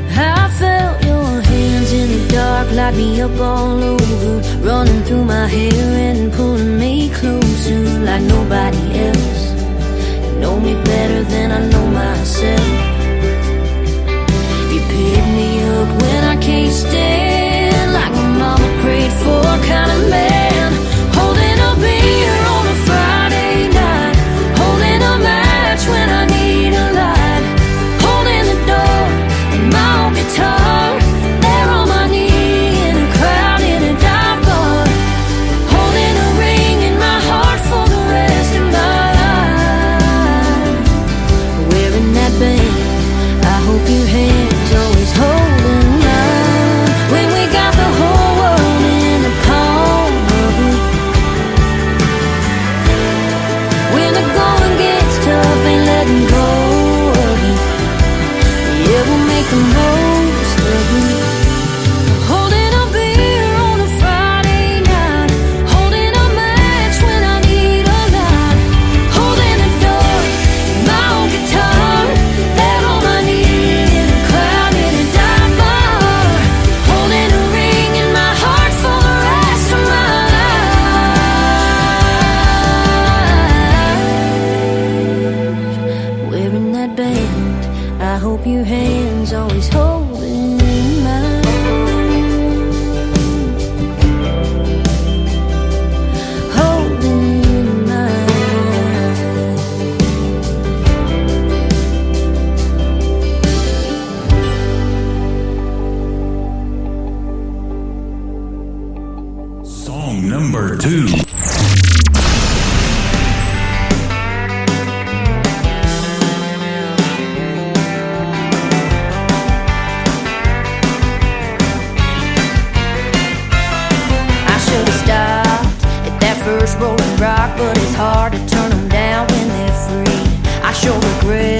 I felt your hands in the dark, light me up all over, running through my hair and pulling me closer like nobody else. You know me better than I know myself. You pick me up when I can't stand, like my mama prayed for, kind of man. Holding a beer on a Friday night, holding a match when I need a light, holding the door and my own guitar, there on my knee in a crowd in a dive bar, holding a ring in my heart for the rest of my life, wearing that band. I hope your hands always holding mine, when we got the whole world in the palm of it. When the going gets tough, ain't letting go of it. Yeah, we'll make the most of it. Holding a beer on a Friday night, holding a match when I need a light, holding the door, my own guitar, there on my knee in a crowd in a dive bar, holding a ring in my heart for the rest of my life, wearing that band. I hope your hands always holding mine, holding mine. Song number 2. I should have stopped at that first rolling rock, but it's hard to turn them down when they're free. I sure regret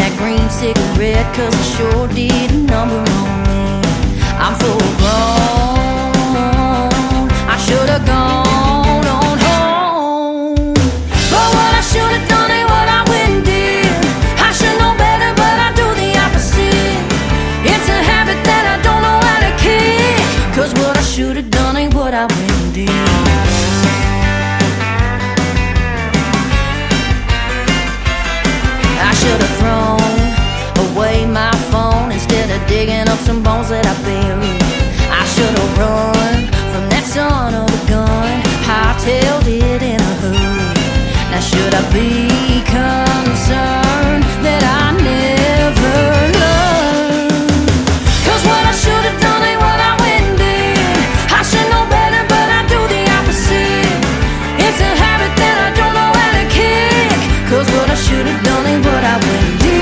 that green cigarette, cause it sure did a number on me. I'm full grown, I should've gone on home. But what I should've done ain't what I went and did. I should know better, but I do the opposite. It's a habit that I don't know how to kick, cause what I should've done ain't what I went and did. I should've thrown away my phone instead of digging up some bones that I buried. I should've run from that son of a gun, hightailed it in a hurry. Now should I be concerned that I never learned? Cause what I should've done ain't what I went and did. I should know better, but I do the opposite. It's a habit that I don't know how to kick, cause what I should've done ain't what I went and did.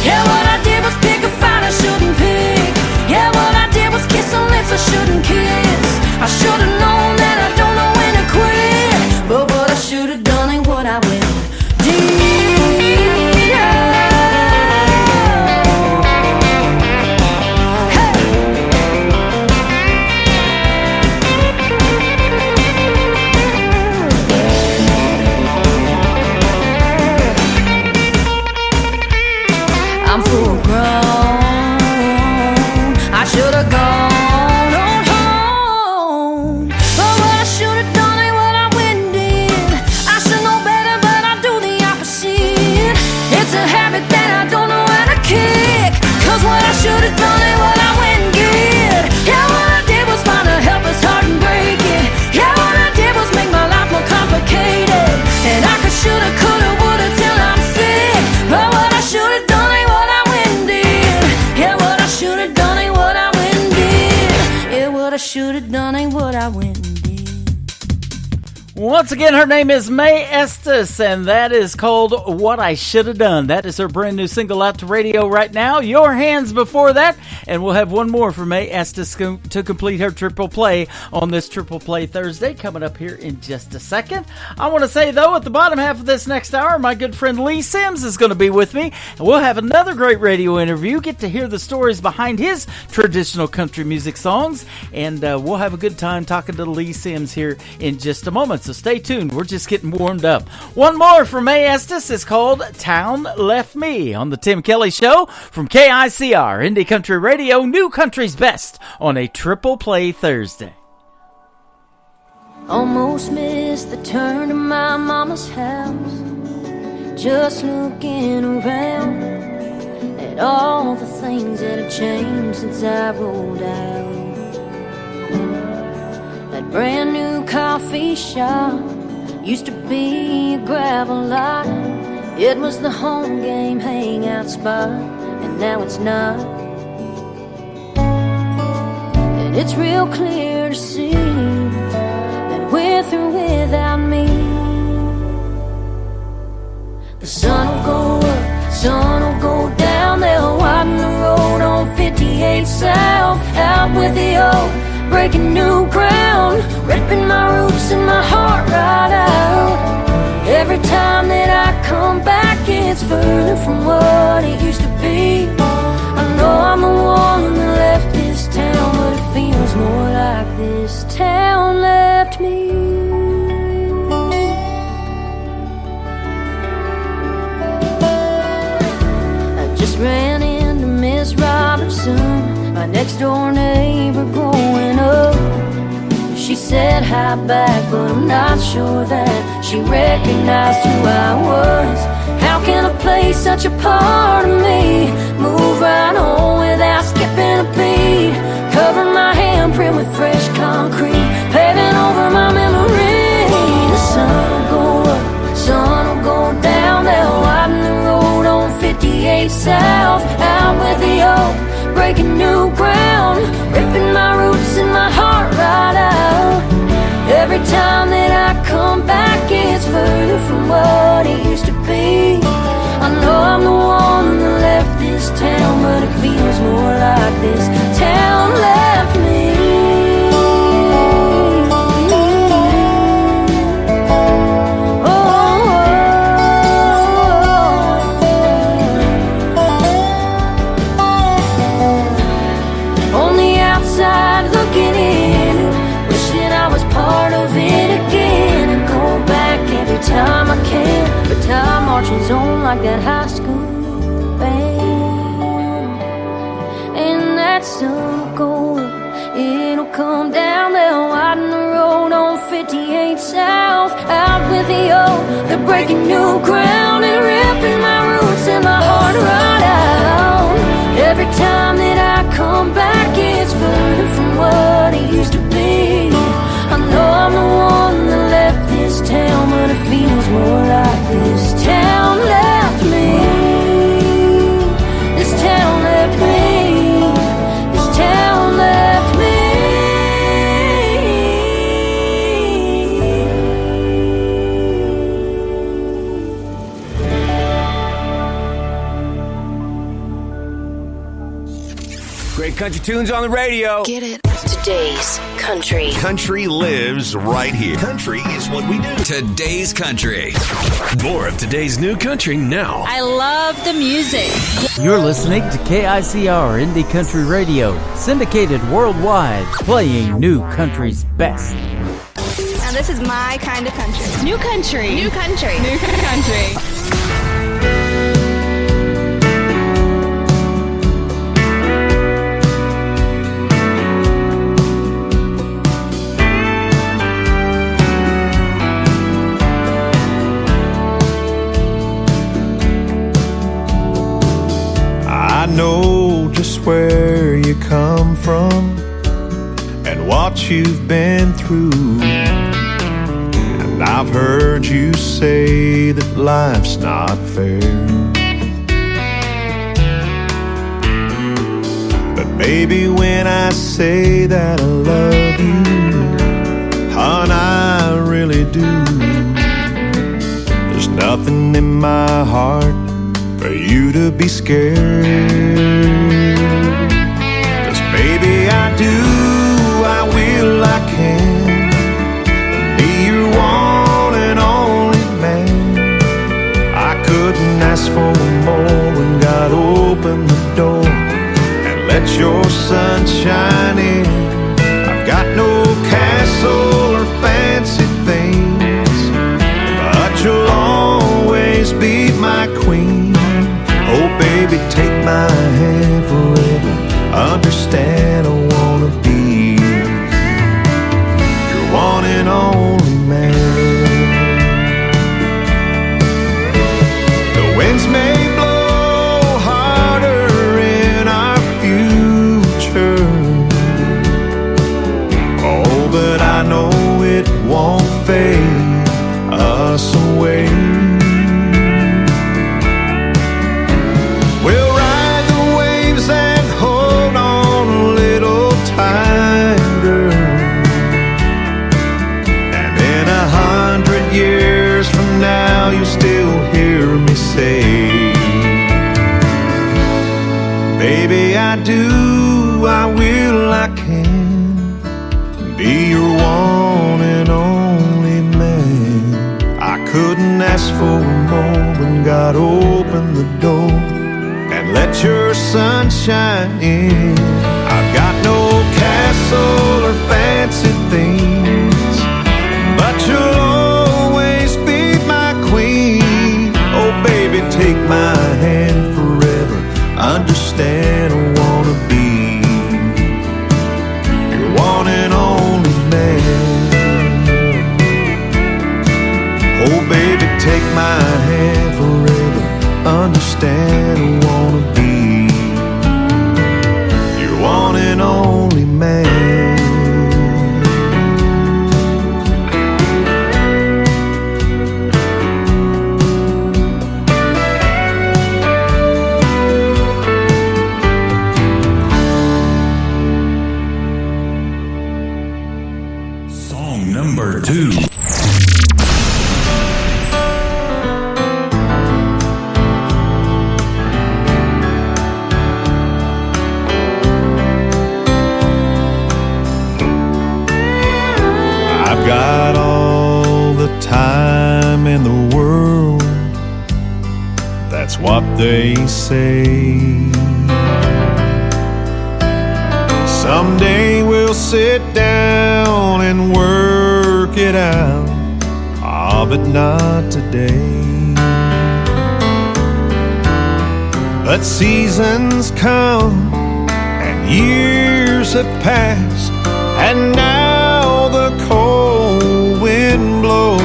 Yeah, what I did was pick a fight I shouldn't pick. Yeah, what I did was kiss some lips I shouldn't kiss. I should've known that I don't know when to quit, but what I should've done ain't what I went and did. Hey. I'm full grown, I should've gone on home. But what I should've done ain't what I went and did. I should know better, but I do the opposite. It's a habit that I don't know how to kick, cause what I should've done ain't what I went and did. Yeah, what I did was find a helpless heart and break it. Yeah, what I did was make my life more complicated. And I could, shoulda, coulda, woulda till I'm sick. But what I should've done ain't what I went and did. Yeah, what I should've done ain't what I went and did. Yeah, what I should've done ain't what I went and did. Once again, her name is Mae Estes, and that is called What I Should Have Done. That is her brand new single out to radio right now. Your Hands before that, and we'll have one more for Mae Estes to complete her triple play on this Triple Play Thursday coming up here in just a second. I want to say, though, at the bottom half of this next hour, my good friend Lee Sims is going to be with me, and we'll have another great radio interview, get to hear the stories behind his traditional country music songs, and we'll have a good time talking to Lee Sims here in just a moment. So stay tuned. We're just getting warmed up. One more from Mae Estes is called Town Left Me on the Tim Kelly Show from KICR, Indie Country Radio, New Country's Best on a Triple Play Thursday. Almost missed the turn to my mama's house, just looking around at all the things that have changed since I rolled out. That brand new coffee shop used to be a gravel lot. It was the home game hangout spot, and now it's not. And it's real clear to see that we're through without me. The sun will go up, sun will go down. They'll widen the road on 58 South, out with the old, breaking new ground, ripping my roots and my heart right out. Every time that I come back, it's further from what it used to be. I know I'm the one that left this town, but it feels more like this town left me. I just ran into Miss Robertson, my next door neighbor growing up. She said hi back, but I'm not sure that she recognized who I was. How can a place such a part of me move right on without skipping a beat? Cover my handprint with fresh concrete, paving over my memory. The sun will go up, sun will go down. They'll widen the road on 58 South, out with the old, breaking new ground, ripping my roots and my heart right out. Every time that I come back, it's further from what it used to be. I know I'm the one that left this town, but it feels more like this town left me. marches on like that high school band. And that sun will go up, it'll come down, they'll widen the road on 58 South. Out with the old, they're breaking new ground and ripping my roots and my heart right out. Every time that I come back, it's further from what it used to be. I know I'm the one that left this town, but it feels more like this town left me. This town left me. This town left me. Great country tunes on the radio. Get it? Today's country. Country lives right here. Country is what we do. Today's country. More of today's new country now. I love the music. You're listening to KICR Indie Country Radio, syndicated worldwide, playing new country's best. Now this is my kind of country. New country. New country. New country. I know just where you come from and what you've been through. And I've heard you say that life's not fair. But baby, when I say that I love you, hon, I really do. There's nothing in my heart for you to be scared. 'Cause baby, I do, I will, I can be your one and only man. I couldn't ask for more when God opened the door and let your sun shine in. I've got no castle or fancy things, but you'll always be my queen. Oh baby, take my hand forever. Understand I wanna be your one and only man. The winds may blow harder in our future, oh, but I know it won't fade us away. Years from now, you still hear me say, baby, I do, I will, I can be your one and only man. I couldn't ask for more when God opened the door and let your sun shine in. I've got no castle or fancy things, but you'll always be my queen. Oh baby, take my hand forever. Understand I wanna be your one and only man. Oh baby, take my hand forever. Understand I wanna be your one and only man. Number 2. I've got all the time in the world, that's what they say. Someday we'll sit down and work it out, ah, but not today. But seasons come and years have passed, and now the cold wind blows.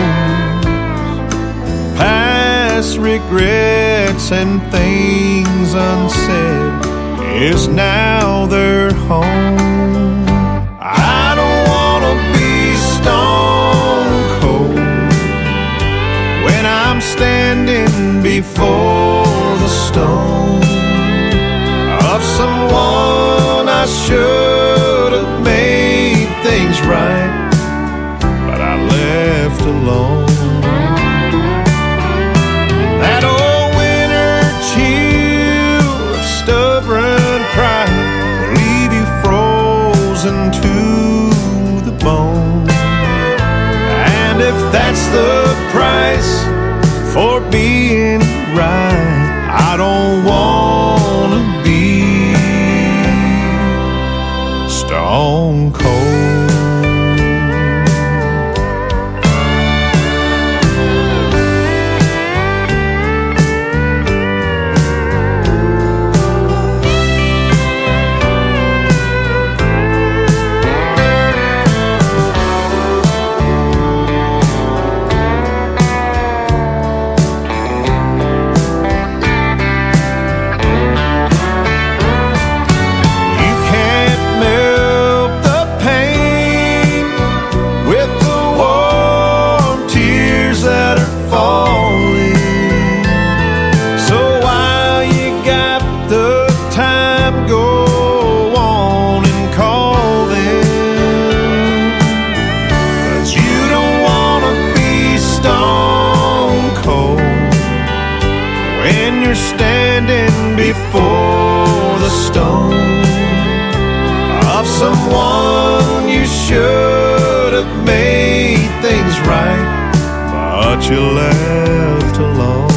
Past regrets and things unsaid is now their home. I don't wanna be stone cold when I'm standing before the stone of someone I should have made things right, but I left alone. That old winter chill of stubborn pride will leave you frozen to the bone. And if that's the price for being right, I don't wanna be stone cold. Before the stone of someone you should have made things right, but you left alone.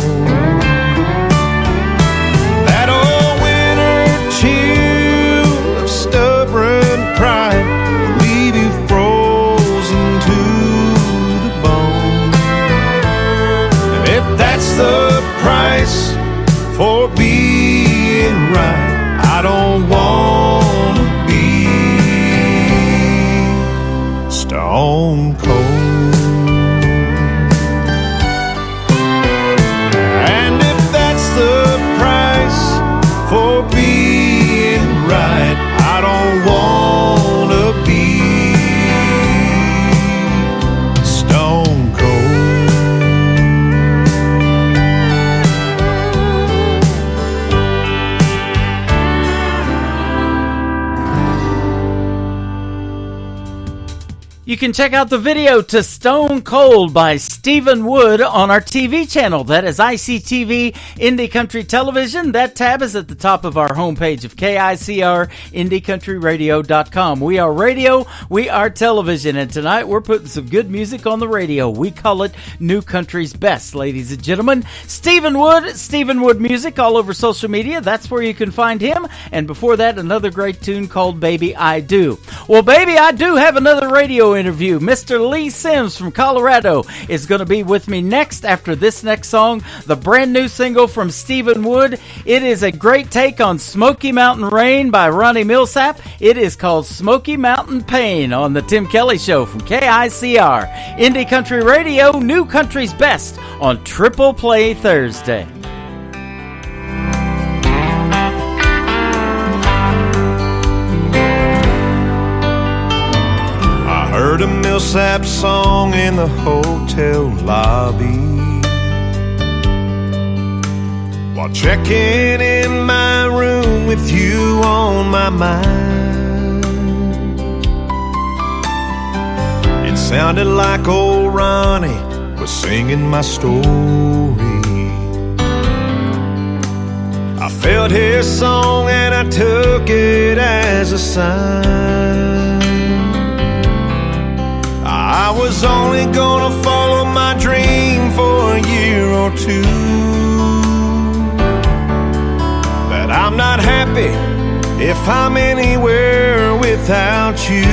That old winter chill of stubborn pride will leave you frozen to the bone. And if that's the price for being right, I don't wanna be stone cold. And if that's the price for being right, I don't wanna be stone cold. You can check out the video to Stone Cold by Stephen Wood on our TV channel. That is ICTV Indie Country Television. That tab is at the top of our homepage of KICR, IndieCountryRadio.com. We are radio, we are television, and tonight we're putting some good music on the radio. We call it New Country's Best, ladies and gentlemen. Stephen Wood Music, all over social media. That's where you can find him. And before that, another great tune called Baby I Do. Well, Baby I Do have another radio interview. Mr. Lee Sims from Colorado is going to be with me next after this next song, the brand new single from Stephen Wood. It is a great take on Smoky Mountain Rain by Ronnie Millsap. It is called Smoky Mountain Pain on the Tim Kelly Show from KICR. Indie Country Radio, New Country's Best on Triple Play Thursday. Heard a Millsap song in the hotel lobby while checking in my room with you on my mind. It sounded like old Ronnie was singing my story. I felt his song and I took it as a sign. I was only gonna follow my dream for a year or two, that I'm not happy if I'm anywhere without you.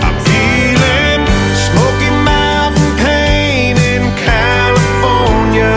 I'm feeling Smoky Mountain pain in California.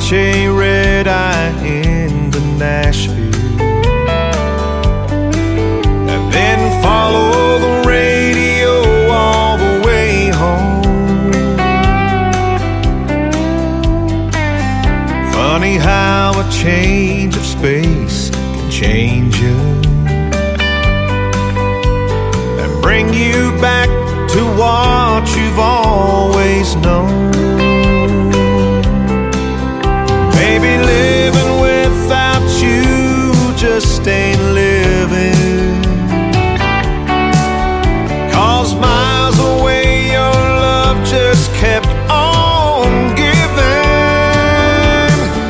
catch a red eye into Nashville, and then follow the radio all the way home. Funny how a change of space can change you and bring you back to what you've always known. Maybe living without you just ain't living, 'cause miles away your love just kept on giving.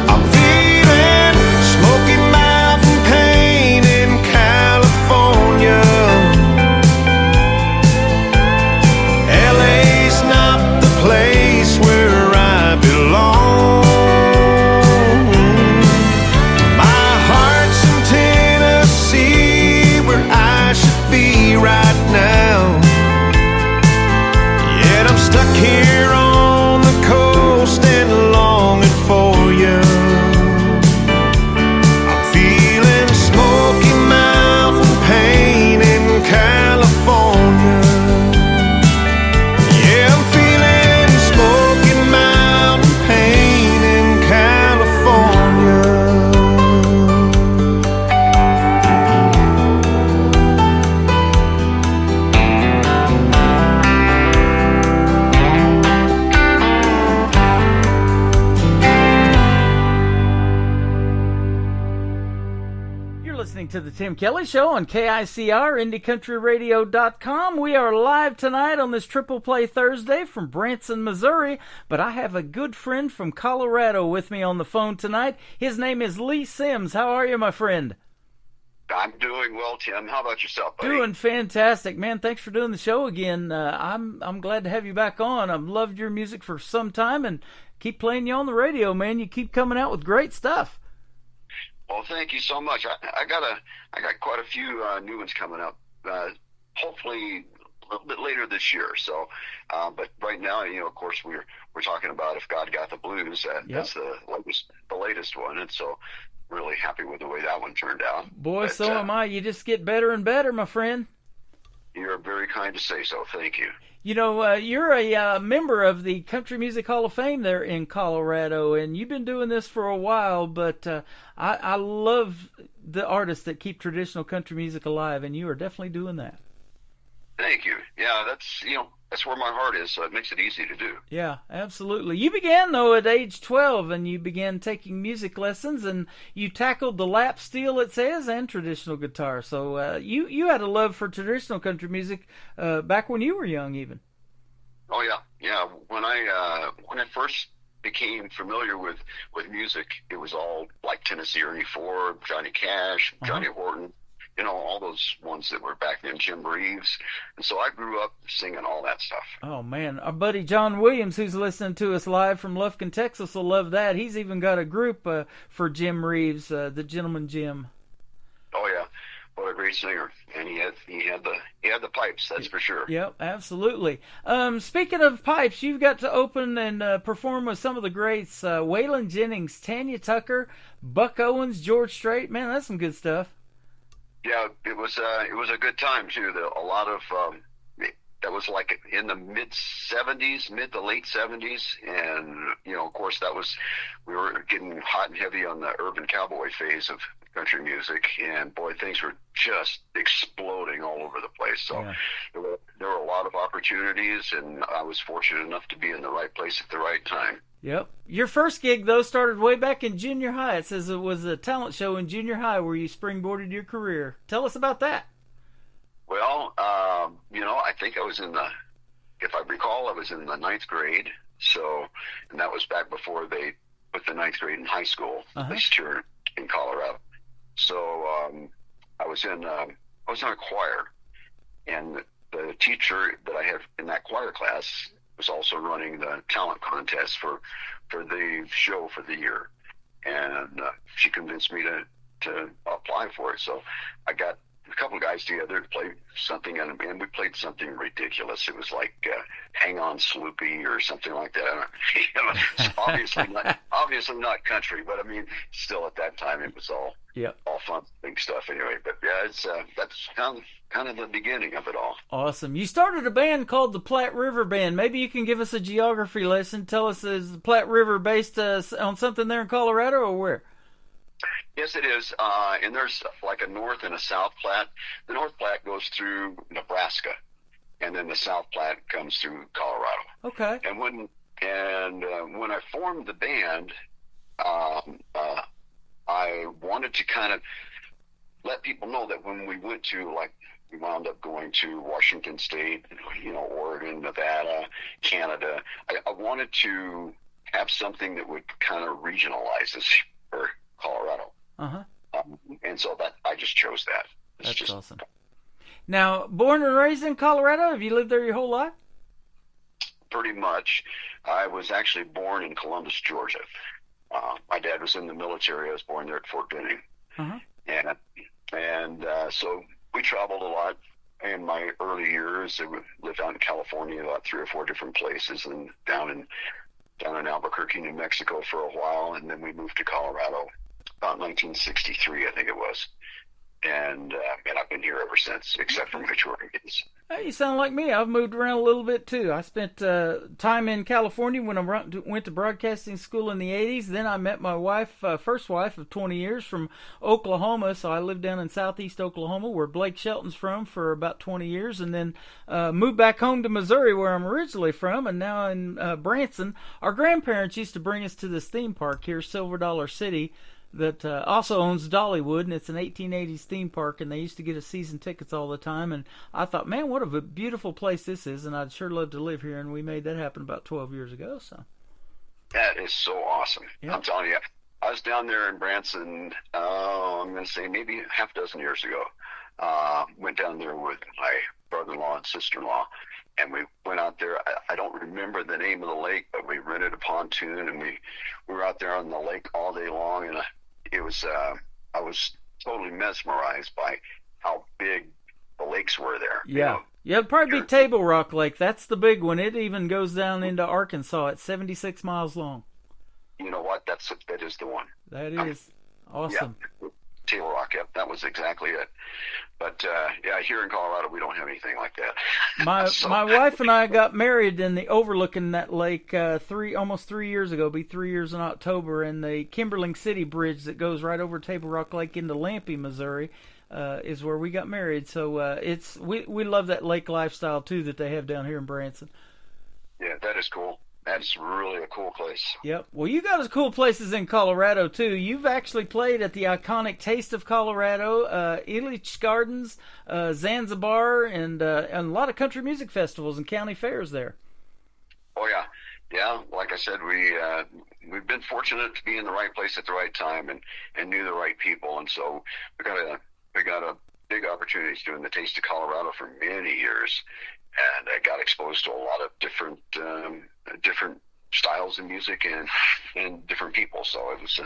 I'm feeling Smoky Mountain pain in California. LA's not the place where I belong. My heart's in Tennessee, where I should be right now. Yet I'm stuck here on the coast and longing for you. I'm feeling Smoky Mountain pain in California. Yeah, I'm feeling Smoky Mountain pain in California. You're listening to the Tim Kelly Show on KICR, IndieCountryRadio.com. We are live tonight on this Triple Play Thursday from Branson, Missouri. But I have a good friend from Colorado with me on the phone tonight. His name is Lee Sims. How are you, my friend? I'm doing well, Tim. How about yourself, buddy? Doing fantastic, man. Thanks for doing the show again. I'm glad to have you back on. I've loved your music for some time and keep playing you on the radio, man. You keep coming out with great stuff. Well, thank you so much. I got quite a few new ones coming up. Hopefully a little bit later this year. So, but right now, of course, we're talking about If God Got the Blues. That's the latest one, and so really happy with the way that one turned out. Boy, so am I. You just get better and better, my friend. You're very kind to say so. Thank you. You know, you're a member of the Country Music Hall of Fame there in Colorado, and you've been doing this for a while, but I love the artists that keep traditional country music alive, and you are definitely doing that. Thank you. Yeah, that's where my heart is, so it makes it easy to do. Yeah, absolutely. You began, though, at age 12, and you began taking music lessons, and you tackled the lap steel, it says, and traditional guitar. So you had a love for traditional country music back when you were young, even. Oh, yeah. When I first became familiar with music, it was all like Tennessee Ernie Ford, Johnny Cash, Johnny Horton. All those ones that were back then, Jim Reeves. And so I grew up singing all that stuff. Oh, man. Our buddy John Williams, who's listening to us live from Lufkin, Texas, will love that. He's even got a group for Jim Reeves, the Gentleman Jim. Oh, yeah. What a great singer. And he had the pipes, that's for sure. Yep, absolutely. Speaking of pipes, you've got to open and perform with some of the greats, Waylon Jennings, Tanya Tucker, Buck Owens, George Strait. Man, that's some good stuff. Yeah, it was a good time too. A lot of that was like in the mid to late 70s, and of course we were getting hot and heavy on the urban cowboy phase of country music, and boy, things were just exploding all over the place. So yeah. There were a lot of opportunities, and I was fortunate enough to be in the right place at the right time. Yep. Your first gig, though, started way back in junior high. It says it was a talent show in junior high where you springboarded your career. Tell us about that. Well, I think I was if I recall, I was in the 9th grade. So, and that was back before they put the 9th grade in high school, at least here in Colorado. So, I was in a choir, and the teacher that I had in that choir class was also running the talent contest for the show for the year, and she convinced me to apply for it. So I got a couple of guys together to play something, and we played something ridiculous. It was like "Hang On, Sloopy" or something like that. It's obviously not country, but I mean, still at that time it was all fun stuff anyway. But yeah, it's that's kind of the beginning of it all. Awesome. You started a band called the Platte River Band. Maybe you can give us a geography lesson. Tell us, is the Platte River based on something there in Colorado, or where? Yes, it is. And there's like a North and a South Platte. The North Platte goes through Nebraska, and then the South Platte comes through Colorado. Okay. And when I formed the band, I wanted to kind of let people know that when we went to, like, we wound up going to Washington State, Oregon, Nevada, Canada. I wanted to have something that would kind of regionalize us for Colorado. Uh-huh. And so that I just chose that. That's awesome. Now, born and raised in Colorado, have you lived there your whole life? Pretty much. I was actually born in Columbus, Georgia. My dad was in the military. I was born there at Fort Benning. Uh-huh. And so we traveled a lot in my early years. I lived out in California, about 3 or 4 different places, and down in Albuquerque, New Mexico for a while, and then we moved to Colorado about 1963, I think it was. And I've been here ever since, except for my touring days. Hey, you sound like me. I've moved around a little bit too. I spent time in California when I went to broadcasting school in the 80s. Then I met my wife, first wife of 20 years, from Oklahoma. So I lived down in southeast Oklahoma, where Blake Shelton's from, for about 20 years. And then moved back home to Missouri, where I'm originally from, and now in Branson. Our grandparents used to bring us to this theme park here, Silver Dollar City, that also owns Dollywood, and it's an 1880s theme park, and they used to get us season tickets all the time. And I thought, man, what a beautiful place this is, and I'd sure love to live here. And we made that happen about 12 years ago. So that is so awesome. Yeah. I'm telling you, I was down there in Branson, I'm going to say maybe half a dozen years ago. Went down there with my brother-in-law and sister-in-law, and we went out there. I don't remember the name of the lake, but we rented a pontoon, and we were out there on the lake all day long, and it was I was totally mesmerized by how big the lakes were there. Yeah. Yeah, it'd probably be Table Rock Lake. That's the big one. It even goes down into Arkansas. It's 76 miles long. You know what? That is the one. That is awesome. Yeah. Table Rock, yep, that was exactly it. But yeah, here in Colorado, we don't have anything like that. My wife and I got married in the overlooking that lake almost 3 years ago. It'll be 3 years in October, and the Kimberling City Bridge that goes right over Table Rock Lake into Lampe, Missouri, is where we got married. So we love that lake lifestyle too that they have down here in Branson. Yeah, that is cool. That's really a cool place. Yep. Well, you got cool places in Colorado, too. You've actually played at the iconic Taste of Colorado, Ilitch Gardens, Zanzibar, and a lot of country music festivals and county fairs there. Oh, yeah. Yeah, like I said, we've been fortunate to be in the right place at the right time and knew the right people. And so we got a big opportunity doing the Taste of Colorado for many years. And I got exposed to a lot of different styles of music and different people. So it was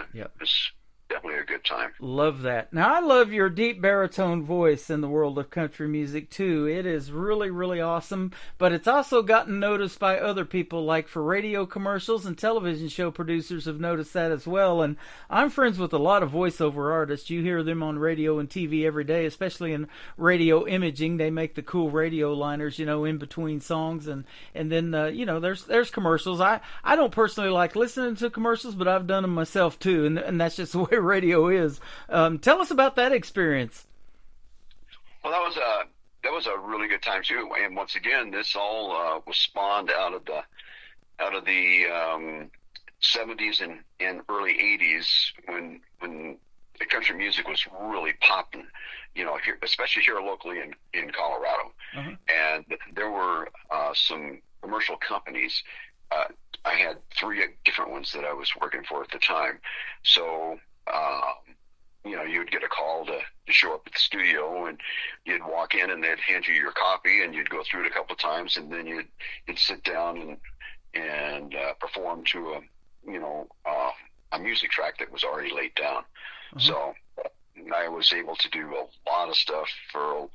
definitely a good time. Love that. Now, I love your deep baritone voice in the world of country music, too. It is really, really awesome, but it's also gotten noticed by other people, like for radio commercials and television show producers have noticed that as well. And I'm friends with a lot of voiceover artists. You hear them on radio and TV every day, especially in radio imaging. They make the cool radio liners, in between songs. And then, there's commercials. I don't personally like listening to commercials, but I've done them myself, too, and that's just the way radio is. Tell us about that experience. Well, that was a really good time too. And once again, this all was spawned out of the 70s and early 80s when the country music was really popping. Here, especially here locally in Colorado. Uh-huh. And there were some commercial companies. I had 3 different ones that I was working for at the time. So you would get a call to show up at the studio, and you'd walk in and they'd hand you your copy, and you'd go through it a couple of times, and then you'd sit down and perform to a music track that was already laid down. Uh-huh. So I was able to do a lot of stuff for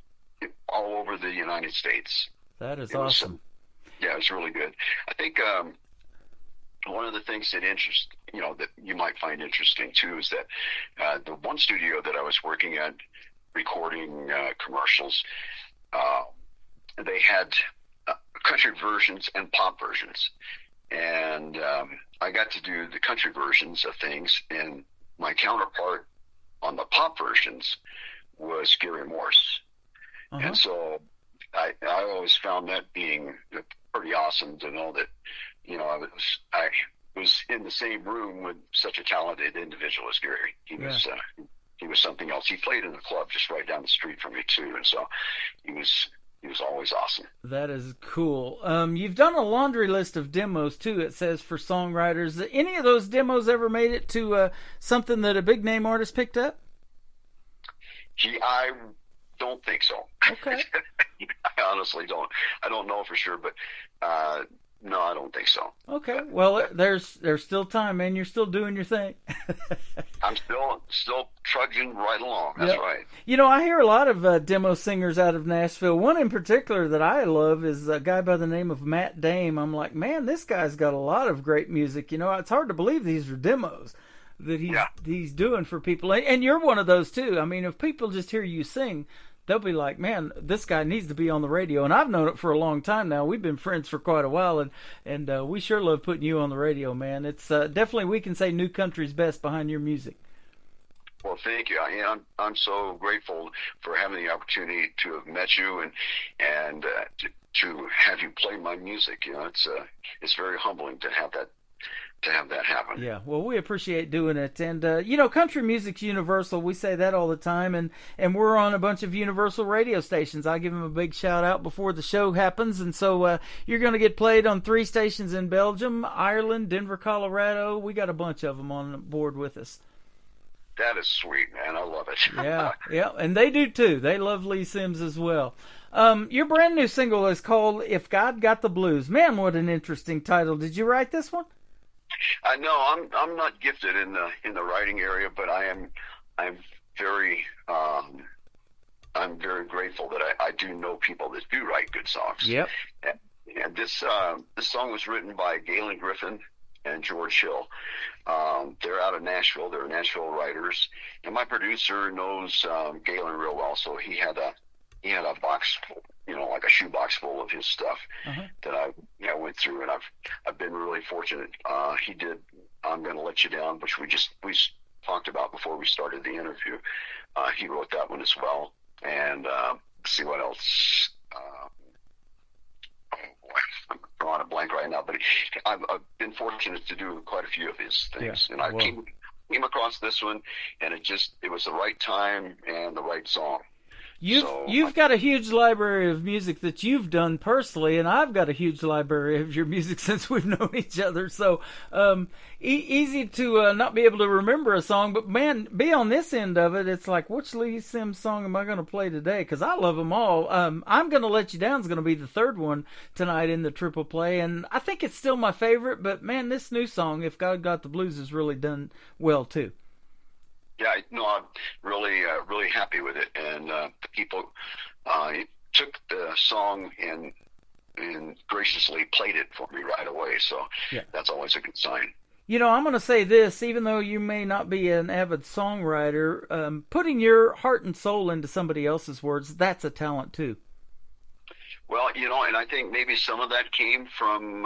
all over the United States. That is awesome. Yeah, it's really good. I think one of the things that that you might find interesting too is that the one studio that I was working at recording commercials, they had country versions and pop versions, and I got to do the country versions of things, and my counterpart on the pop versions was Gary Morse. And so I always found that being pretty awesome to know that, I was in the same room with such a talented individual as Gary. He was something else. He played in the club just right down the street from me too, and so he was always awesome. That is cool. You've done a laundry list of demos too. It says for songwriters. Any of those demos ever made it to something that a big name artist picked up? I don't think so. Okay. I honestly don't. I don't know for sure, but no, I don't think so. Okay. Well, there's still time, man. You're still doing your thing. I'm still trudging right along. That's right. I hear a lot of demo singers out of Nashville. One in particular that I love is a guy by the name of Matt Dame. I'm like, man, this guy's got a lot of great music. It's hard to believe these are demos that he's doing for people. And you're one of those too. I mean, if people just hear you sing, they'll be like, man, this guy needs to be on the radio. And I've known it for a long time now. We've been friends for quite a while, and we sure love putting you on the radio, man. It's definitely, we can say New Country's best behind your music. Well, thank you. I'm so grateful for having the opportunity to have met you and to have you play my music. It's very humbling to have that happen. Yeah, well, we appreciate doing it. And, country music's universal. We say that all the time. And we're on a bunch of universal radio stations. I give them a big shout out before the show happens. And so you're going to get played on 3 stations in Belgium, Ireland, Denver, Colorado. We got a bunch of them on board with us. That is sweet, man. I love it. Yeah. And they do too. They love Lee Sims as well. Your brand new single is called If God Got the Blues. Man, what an interesting title. Did you write this one? No, I'm not gifted in the writing area, but I'm very grateful that I do know people that do write good songs. Yep. And this song was written by Galen Griffin and George Hill. They're out of Nashville. They're Nashville writers, and my producer knows Galen real well. So he had a box, like a shoebox full of his stuff that I went through, and I've been really fortunate. He did I'm Gonna Let You Down, which we talked about before we started the interview. He wrote that one as well, and see what else. I'm drawing a blank right now, but I've been fortunate to do quite a few of his things, and I came across this one, and it was the right time and the right song. You've got a huge library of music that you've done personally, and I've got a huge library of your music since we've known each other. So easy to not be able to remember a song, but man, be on this end of it. It's like, which Lee Sims song am I going to play today? Because I love them all. I'm Gonna Let You Down is going to be the third one tonight in the triple play, and I think it's still my favorite. But man, this new song, If God Got the Blues, is really done well too. Yeah, no, I'm really happy with it, and the people took the song and graciously played it for me right away. So that's always a good sign. I'm going to say this, even though you may not be an avid songwriter, putting your heart and soul into somebody else's words, that's a talent too. Well, and I think maybe some of that came from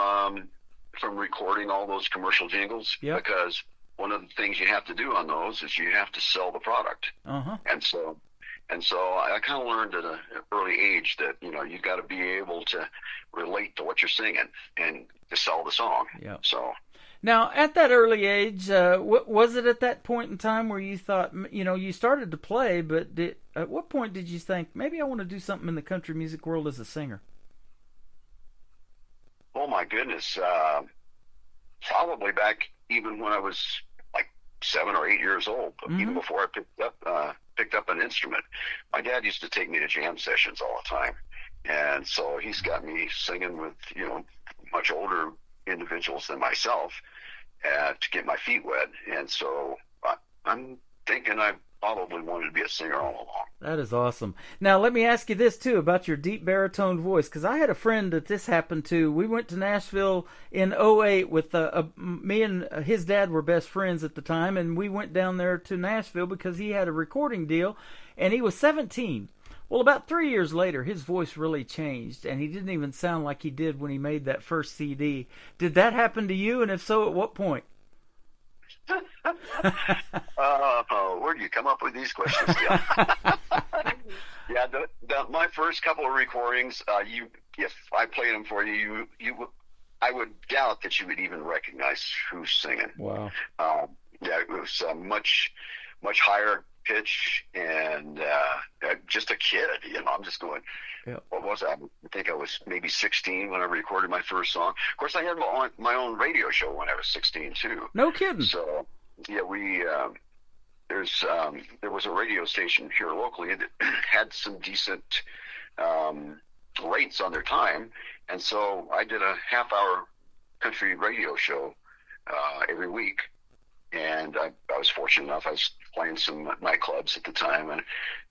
recording all those commercial jingles, because one of the things you have to do on those is you have to sell the product. And so I kind of learned at an early age that, you got to be able to relate to what you're singing and to sell the song. Yeah. So now, at that early age, was it at that point in time where you thought, you started to play, but at what point did you think, maybe I want to do something in the country music world as a singer? Oh my goodness. Probably back even when I was like 7 or 8 years old, even before I picked up an instrument. My dad used to take me to jam sessions all the time, and so he's got me singing with much older individuals than myself to get my feet wet. And so I'm thinking I probably wanted to be a singer all along. That is awesome. Now, let me ask you this, too, about your deep baritone voice, because I had a friend that this happened to. We went to Nashville in 2008 with me and his dad were best friends at the time, and we went down there to Nashville because he had a recording deal, and he was 17. Well, about 3 years later, his voice really changed, and he didn't even sound like he did when he made that first CD. Did that happen to you, and if so, at what point? Where do you come up with these questions? Yeah, my first couple of recordings, if I played them for you, I would doubt that you would even recognize who's singing. Wow. Yeah, it was much higher pitch, and just a kid. I'm just going. Yep. What was I? I think I was maybe 16 when I recorded my first song. Of course, I had my own radio show when I was 16 too. No kidding. So yeah, there was a radio station here locally that had some decent rates on their time, and so I did a half-hour country radio show every week. And I was fortunate enough. I was playing some nightclubs at the time, and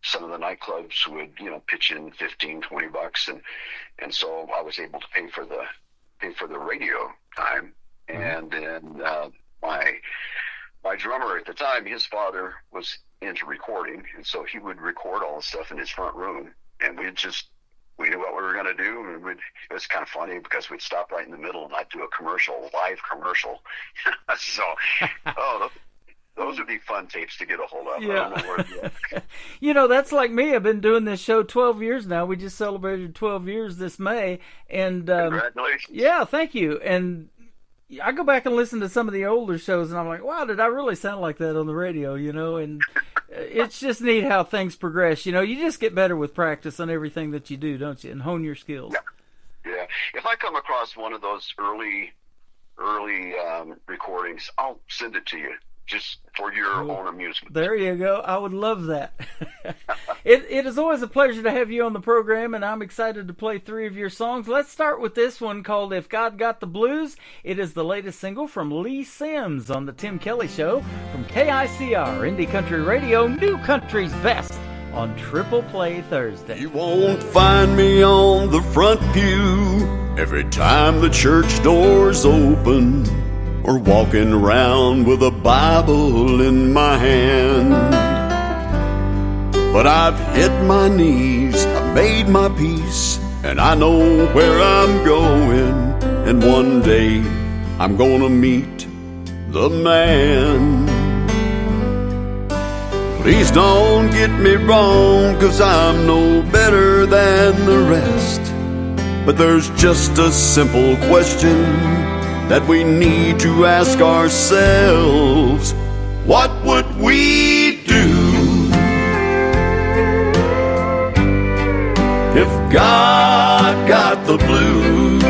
some of the nightclubs would, pitch in $15-20, and so I was able to pay for the radio time. And then my drummer at the time, his father was into recording, and so he would record all the stuff in his front room, and we knew what we were going to do, and it was kind of funny because we'd stop right in the middle and I'd do a live commercial. So, those would be fun tapes to get a hold of. Yeah. I don't know where that's like me. I've been doing this show 12 years now. We just celebrated 12 years this May. And congratulations. Yeah, thank you. And I go back and listen to some of the older shows, and I'm like, wow, did I really sound like that on the radio, And it's just neat how things progress. You just get better with practice on everything that you do, don't you? And hone your skills. Yeah. If I come across one of those early recordings, I'll send it to you just for your own amusement. There you go. I would love that. It is always a pleasure to have you on the program, and I'm excited to play 3 of your songs. Let's start with this one called If God Got the Blues. It is the latest single from Lee Sims on The Tim Kelly Show from KICR, Indie Country Radio, New Country's Best on Triple Play Thursday. You won't find me on the front pew every time the church doors open, or walking around with a Bible in my hand. But I've hit my knees, I've made my peace, and I know where I'm going. And one day I'm gonna meet the man. Please don't get me wrong, 'cause I'm no better than the rest. But there's just a simple question that we need to ask ourselves. What would we do if God got the blues?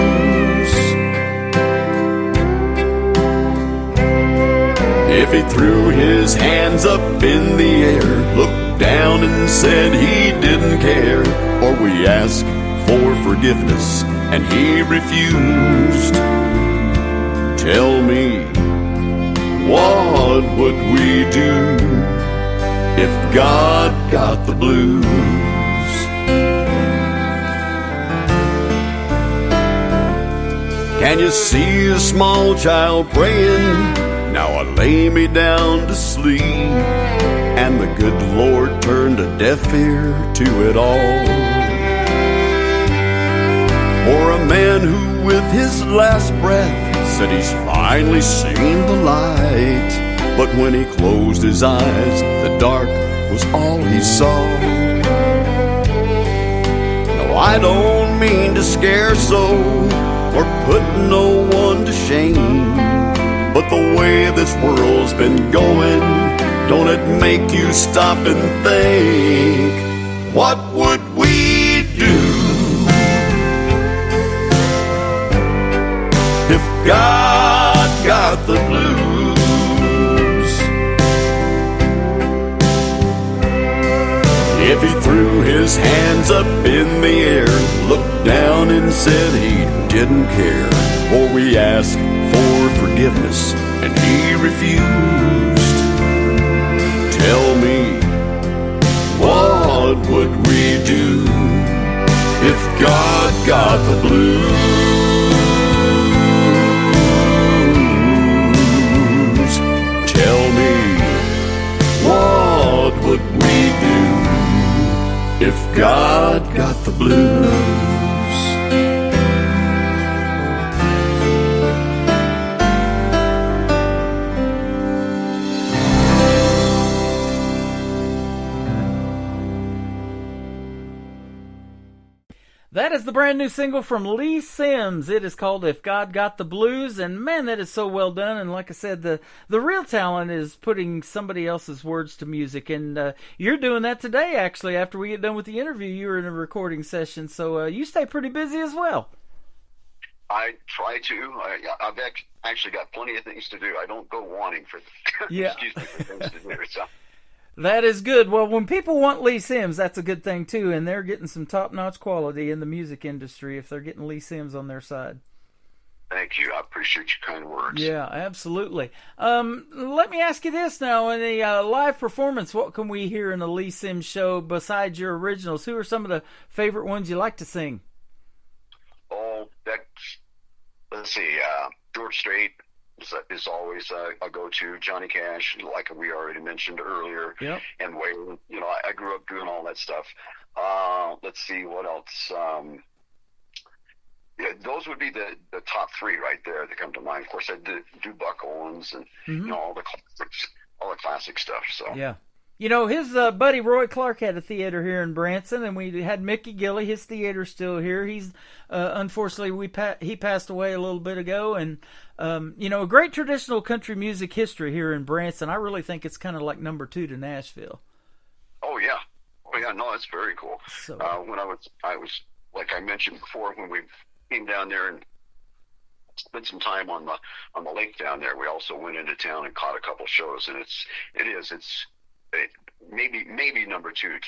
If he threw his hands up in the air, looked down and said he didn't care, or we asked for forgiveness and he refused. Tell me, what would we do if God got the blues? Can you see a small child praying? Now I lay me down to sleep, and the good Lord turned a deaf ear to it all. Or a man who with his last breath said he's finally seen the light, but when he closed his eyes, the dark was all he saw. No, I don't mean to scare so, or put no one to shame, but the way this world's been going, don't it make you stop and think, what would we do if God got the blues? If he threw his hands up in the air, looked down and said he didn't care, or we asked for forgiveness and he refused. Tell me, what would we do if God got the blues? Tell me, what would we do if God got the blues? That is the brand new single from Lee Sims. It is called If God Got the Blues, and man, that is so well done. And like I said, the real talent is putting somebody else's words to music, and you're doing that today, actually. After we get done with the interview, you were in a recording session, so you stay pretty busy as well. I try to. I've actually got plenty of things to do. I don't go wanting for, yeah. Excuse me, for things to do. So. That is good. Well, when people want Lee Sims, that's a good thing, too, and they're getting some top-notch quality in the music industry if they're getting Lee Sims on their side. Thank you. I appreciate your kind words. Yeah, absolutely. Let me ask you this now. In a live performance, what can we hear in a Lee Sims show besides your originals? Who are some of the favorite ones you like to sing? Oh, let's see. George Strait is always a go-to. Johnny Cash, like we already mentioned earlier, yep. And Waylon. You know, I grew up doing all that stuff. Let's see, what else? Yeah, those would be the top three right there that come to mind. Of course, I do Buck Owens and you know, all the classic stuff. So yeah. You know, his buddy Roy Clark had a theater here in Branson, and we had Mickey Gilley. His theater's still here. He's unfortunately he passed away a little bit ago, and you know, a great traditional country music history here in Branson. I really think it's kind of like number 2 to Nashville. Oh yeah, no, that's very cool. So, when I was like I mentioned before, when we came down there and spent some time on the lake down there, we also went into town and caught a couple shows, and it's maybe number 2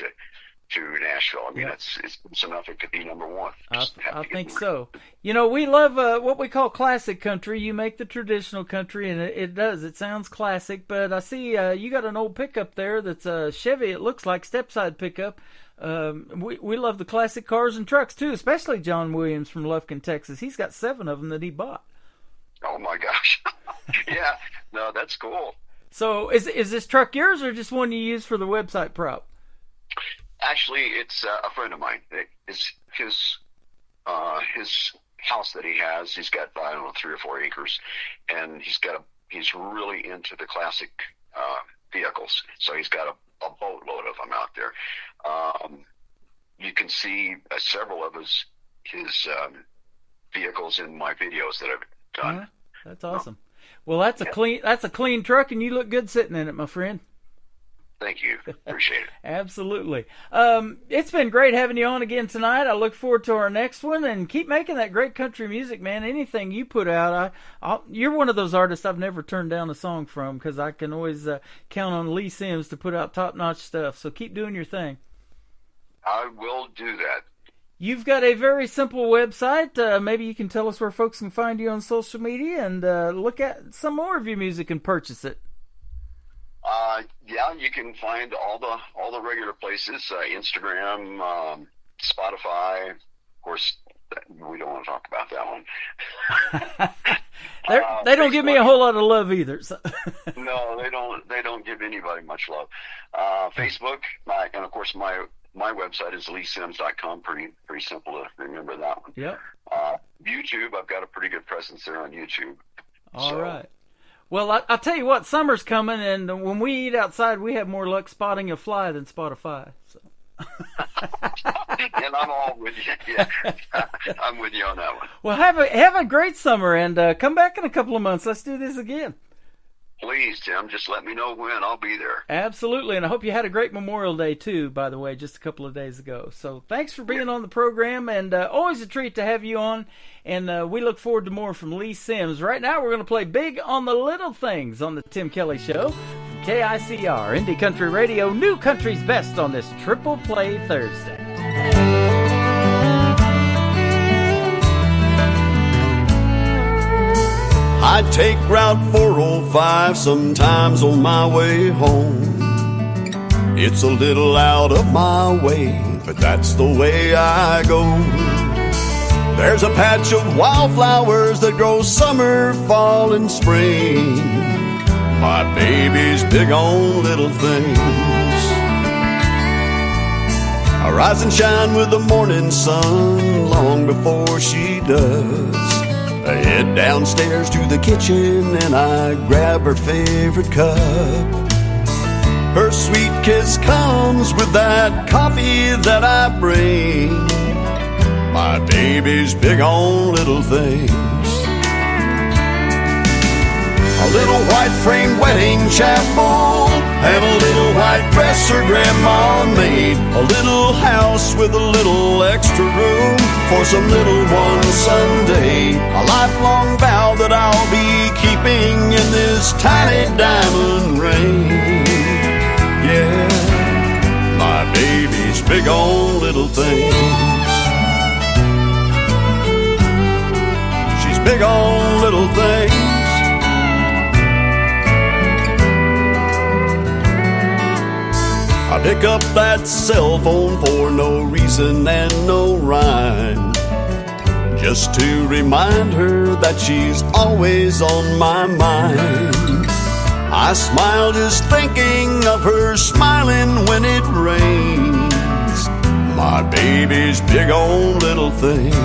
to Nashville. I mean, yeah. it's enough it could be number 1. I think so. You know, we love what we call classic country. You make the traditional country, and it does. It sounds classic, but I see you got an old pickup there that's a Chevy. It looks like stepside pickup. We love the classic cars and trucks too, especially John Williams from Lufkin, Texas. He's got 7 of them that he bought. Oh my gosh! Yeah, no, that's cool. So is this truck yours or just one you use for the website prop? Actually, it's a friend of mine. It's his house that he has. He's got, I don't know, 3 or 4 acres, and he's really into the classic vehicles. So he's got a boatload of them out there. You can see several of his vehicles in my videos that I've done. Yeah, that's awesome. Well, that's a clean truck, and you look good sitting in it, my friend. Thank you. Appreciate it. Absolutely. It's been great having you on again tonight. I look forward to our next one, and keep making that great country music, man. Anything you put out, you're one of those artists I've never turned down a song from, because I can always count on Lee Sims to put out top-notch stuff. So keep doing your thing. I will do that. You've got a very simple website. Maybe you can tell us where folks can find you on social media and look at some more of your music and purchase it. Yeah, you can find all the regular places: Instagram, Spotify. Of course, we don't want to talk about that one. They don't give me a whole lot of love either. So. No, they don't. They don't give anybody much love. Facebook, and of course my website is leesims.com. Pretty simple to remember that one. Yep. YouTube, I've got a pretty good presence there on YouTube. All right. Well, I'll tell you what, summer's coming, and when we eat outside, we have more luck spotting a fly than Spotify. So. And I'm all with you. Yeah, I'm with you on that one. Well, have a great summer, and come back in a couple of months. Let's do this again. Please, Tim, just let me know when. I'll be there. Absolutely, and I hope you had a great Memorial Day, too, by the way, just a couple of days ago. So thanks for being on the program, and always a treat to have you on, and we look forward to more from Lee Sims. Right now, we're going to play Big on the Little Things on the Tim Kelly Show from KICR, Indie Country Radio, New Country's Best on this Triple Play Thursday. I take Route 405 sometimes on my way home. It's a little out of my way, but that's the way I go. There's a patch of wildflowers that grow summer, fall, and spring. My baby's big on little things. I rise and shine with the morning sun long before she does. I head downstairs to the kitchen and I grab her favorite cup. Her sweet kiss comes with that coffee that I bring. My baby's big on little things. A little white frame wedding chapel and a little white dress her grandma made. A little house with a little extra room for some little one someday. A lifelong vow that I'll be keeping in this tiny diamond ring. Yeah, my baby's big on little things. She's big on little things. I pick up that cell phone for no reason and no rhyme, just to remind her that she's always on my mind. I smile just thinking of her smiling when it rains. My baby's big on little things.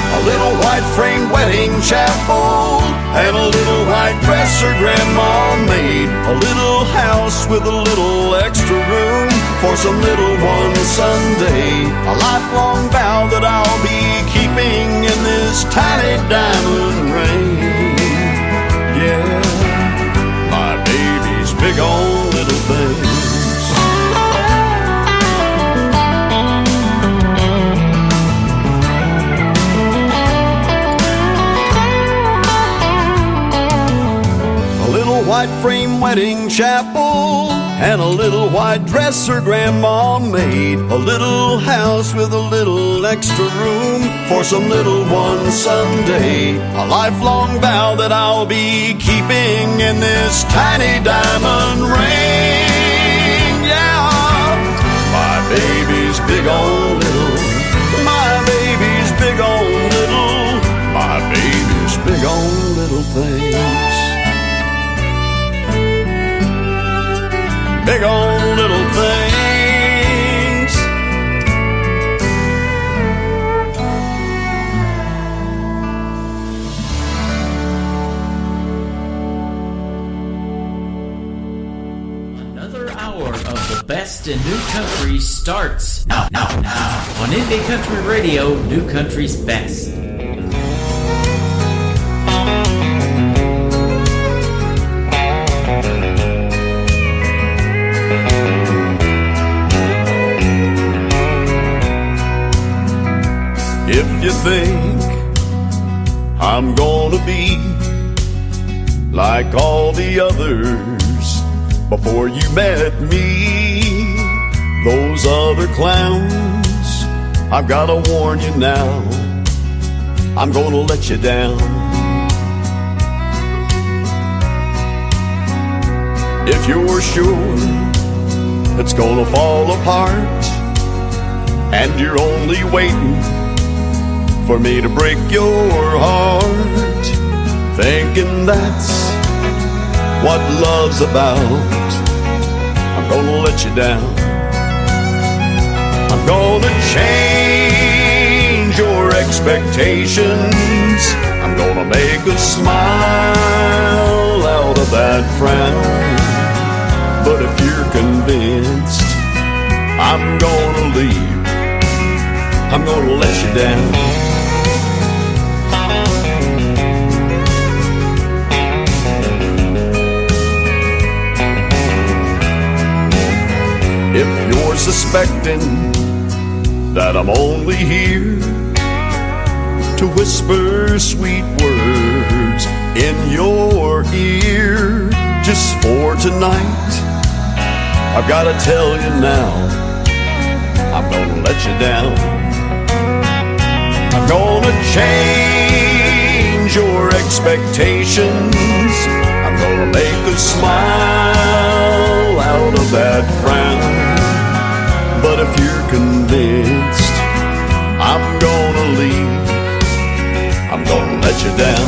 A little white frame wedding chapel and a little white dress her grandma made. A little house with a little extra room for some little one someday. A lifelong vow that I'll be keeping in this tiny diamond ring. Yeah, my baby's big on little things. White frame wedding chapel and a little white dress her grandma made. A little house with a little extra room for some little one someday. A lifelong vow that I'll be keeping in this tiny diamond ring. Yeah, my baby's big on little. My baby's big on little. My baby's big on little things. Big on little things. Another hour of the best in new country starts now. On Indie Country Radio, New Country's best. If you think I'm gonna be like all the others before you met me, those other clowns, I've gotta warn you now, I'm gonna let you down. If you're sure it's gonna fall apart and you're only waiting for me to break your heart, thinking that's what love's about, I'm gonna let you down. I'm gonna change your expectations. I'm gonna make a smile out of that frown. But if you're convinced I'm gonna leave, I'm gonna let you down. If you're suspecting that I'm only here to whisper sweet words in your ear just for tonight, I've gotta tell you now, I'm gonna let you down. I'm gonna change your expectations. I'm gonna make a smile out of that frown. But if you're convinced I'm gonna leave, I'm gonna let you down.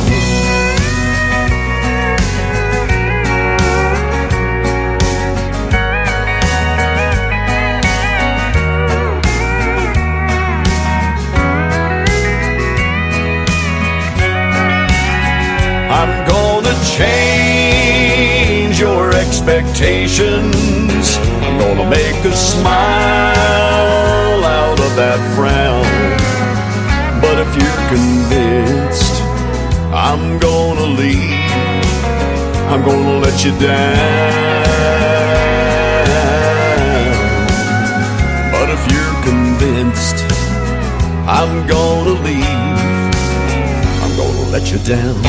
I'm gonna change your expectations. I'm gonna make a smile out of that frown. But if you're convinced I'm gonna leave, I'm gonna let you down. But if you're convinced I'm gonna leave, I'm gonna let you down.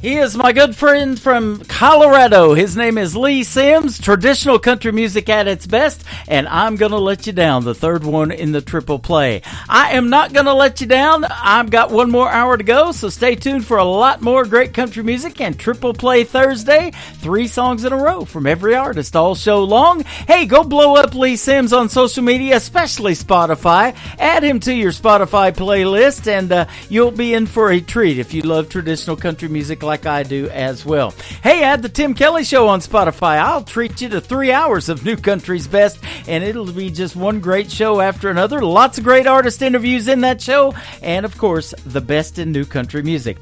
He is my good friend from Colorado. His name is Lee Sims, traditional country music at its best, and I'm going to let you down, the third one in the triple play. I am not going to let you down. I've got one more hour to go, so stay tuned for a lot more great country music and Triple Play Thursday. 3 songs in a row from every artist all show long. Hey, go blow up Lee Sims on social media, especially Spotify. Add him to your Spotify playlist, and you'll be in for a treat if you love traditional country music like I do as well. Hey, add the Tim Kelly Show on Spotify. I'll treat you to 3 hours of New Country's Best, and it'll be just one great show after another. Lots of great artist interviews in that show, and of course, the best in new country music.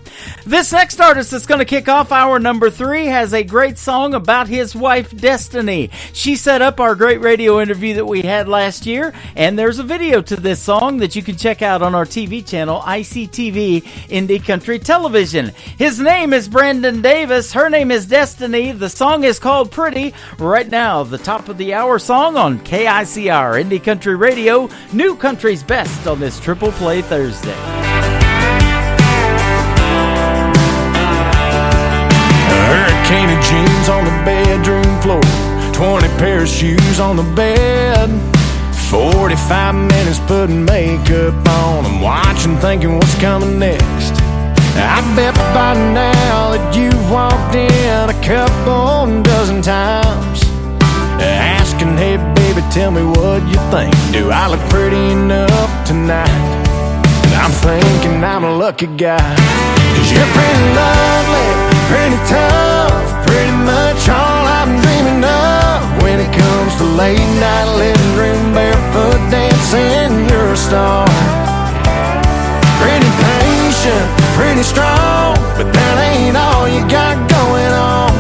This next artist that's going to kick off hour number 3 has a great song about his wife, Destiny. She set up our great radio interview that we had last year, and there's a video to this song that you can check out on our TV channel, ICTV Indie Country Television. His name is Brandon Davis. Her name is Destiny. The song is called Pretty. Right now, the top of the hour song on KICR Indie Country Radio, New Country's Best on this Triple Play Thursday. Hurricane of jeans on the bedroom floor, 20 pair of shoes on the bed, 45 minutes putting makeup on. I'm watching, thinking what's coming next. I bet by now that you've walked in a couple dozen times, asking, hey baby, tell me what you think. Do I look pretty enough tonight? And I'm thinking I'm a lucky guy, 'cause you're pretty lovely, pretty tough, pretty much all I'm dreaming of. When it comes to late night living room barefoot dancing, you're a star. Pretty patient, pretty strong, but that ain't all you got going on.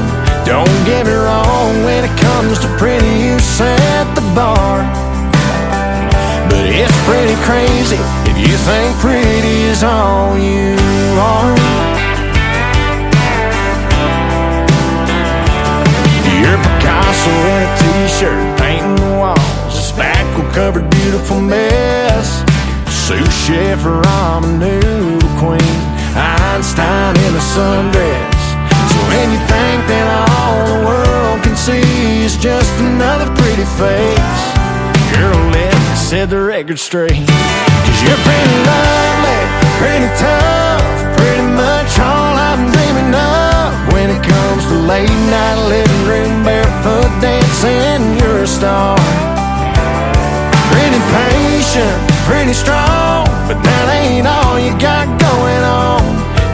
Don't get me wrong, when it comes to pretty, you set the bar. But it's pretty crazy if you think pretty is all you are. You're Picasso in a t-shirt, painting the walls, a spackle-covered beautiful mess. Sous chef, ramen noodle queen, Einstein in a sundress. So when you think that all the world can see is just another pretty face, girl, let me set the record straight. 'Cause you're pretty lovely, pretty tough, pretty much all I'm dreaming of. When it comes to late night living room barefoot dancing, you're a star. Pretty patient, pretty strong, but that ain't all you got going on.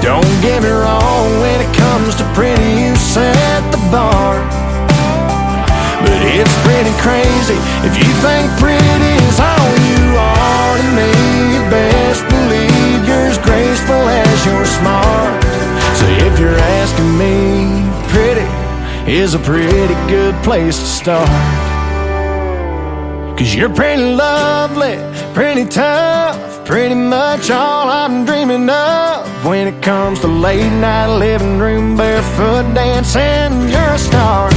Don't get me wrong, when it comes to pretty, you set the bar. But it's pretty crazy if you think pretty is all you are to me. You best believe you're as graceful as you're smart. So if you're asking me, pretty is a pretty good place to start. 'Cause you're pretty lovely, pretty tough, pretty much all I'm dreaming of. When it comes to late night living room barefoot dancing, you're a star.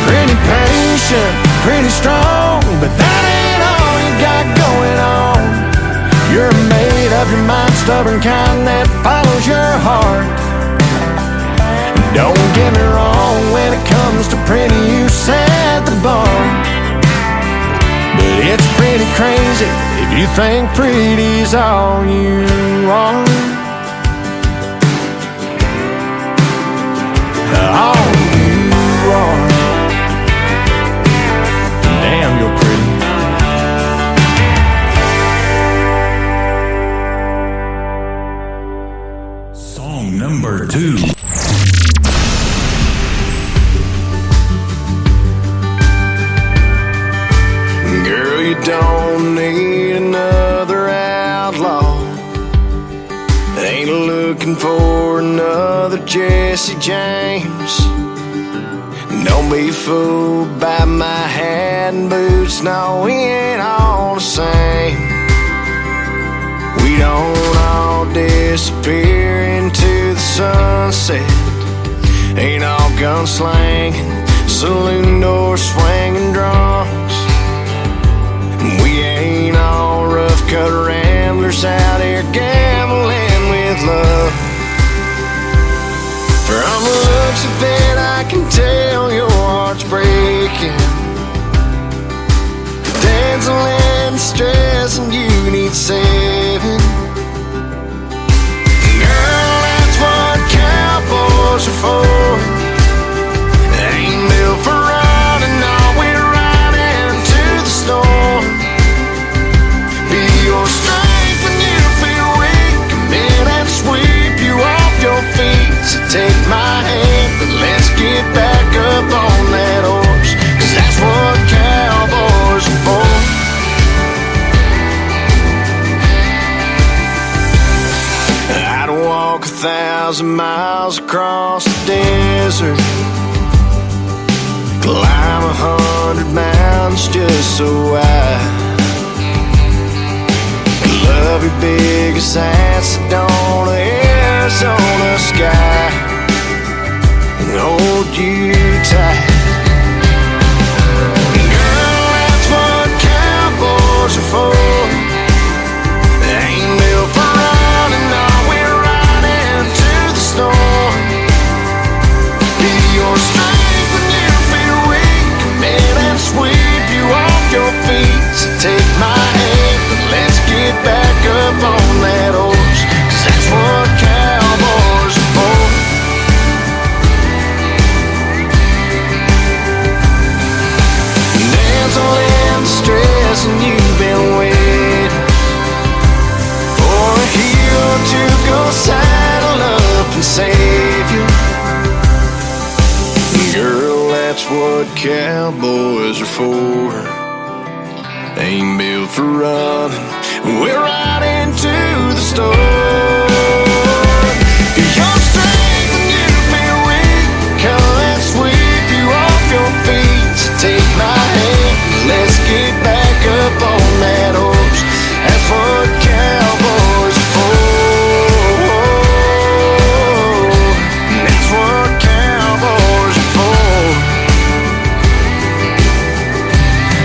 Pretty patient, pretty strong, but that ain't all you got going on. You're made up your mind, stubborn kind that follows your heart. Don't get me wrong, when it comes comes to pretty, you set the bar. But it's pretty crazy if you think pretty's all you are. All you are. Damn, you're pretty. Song number 2. Girl, you don't need another outlaw. Ain't looking for another Jesse James. Don't be fooled by my hat and boots. No, we ain't all the same. We don't all disappear into the sunset. Ain't all gunslanging, saloon doors swinging drunks. We ain't all rough-cut ramblers out here gambling with love. From the looks of it, I can tell your heart's breaking. Dancing and stress, and you need saving. Girl, that's what cowboys are for. They ain't built for running, no, we're riding to the storm. Be your strength when you feel weak. Come in and sweep you off your feet. So take my hand, but let's get back up on that horse. 'Cause that's what cowboys are for. I'd walk 1,000 miles across the desert, climb 100 mountains just so I love your biggest ass on the Arizona sky and hold you tight. Girl, that's what cowboys are for. They ain't built for running, no, we're riding to the storm. Be your strength when you feel weak. Come in and sweep you off your feet. So take my hand, but let's get back up on that horse. 'Cause that's what cowboys are for. Dancing in the stress, and you've been waiting for a hero to go saddle up and save you. Girl, that's what cowboys are for. They ain't built for running, we're riding to the store. Your strength when you feel weak. Come and sweep you off your feet. So take my hand, let's get back up on that horse. That's what cowboys are for. That's what cowboys are for.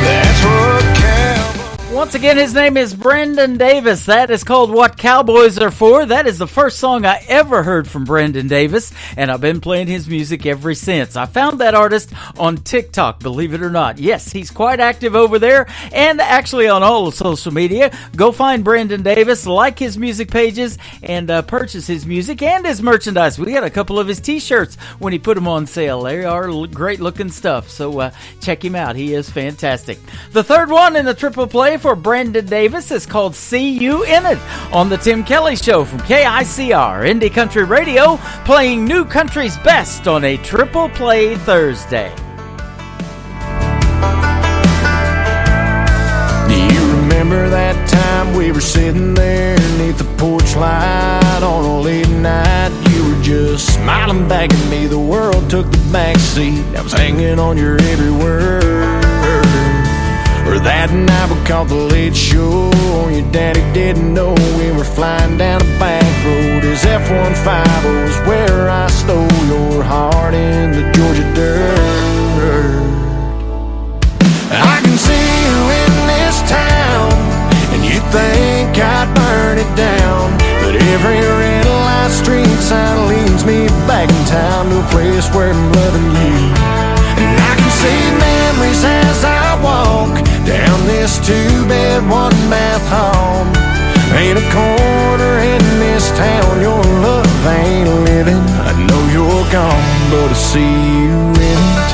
That's what cowboys. Once again, his name is Brendan Davis. That is called What Cowboys Are For. That is the first song I ever heard from Brendan Davis, and I've been playing his music ever since. I found that artist on TikTok, believe it or not. Yes, he's quite active over there, and actually on all of social media. Go find Brendan Davis, like his music pages, and purchase his music and his merchandise. We got a couple of his t-shirts when he put them on sale. They are great looking stuff, so check him out. He is fantastic. The third one in the triple play for Brendan Davis is called See You In It on the Tim Kelly Show from KICR Indie Country Radio, playing New Country's best on a triple play Thursday. Do you remember that time we were sitting there beneath the porch light on a late night? You were just smiling back at me. The world took the back seat. I was hanging on your every word. Or that night we caught the late show. Your daddy didn't know we were flying down a back road. His F-150 was where I stole your heart in the Georgia dirt. I can see you in this town, and you think I'd burn it down. But every red light street sign leads me back in town to a place where I'm loving you. down this 2-bed, 1-bath home. Ain't a corner in this town your love ain't living. I know you're gone, but I see you in it.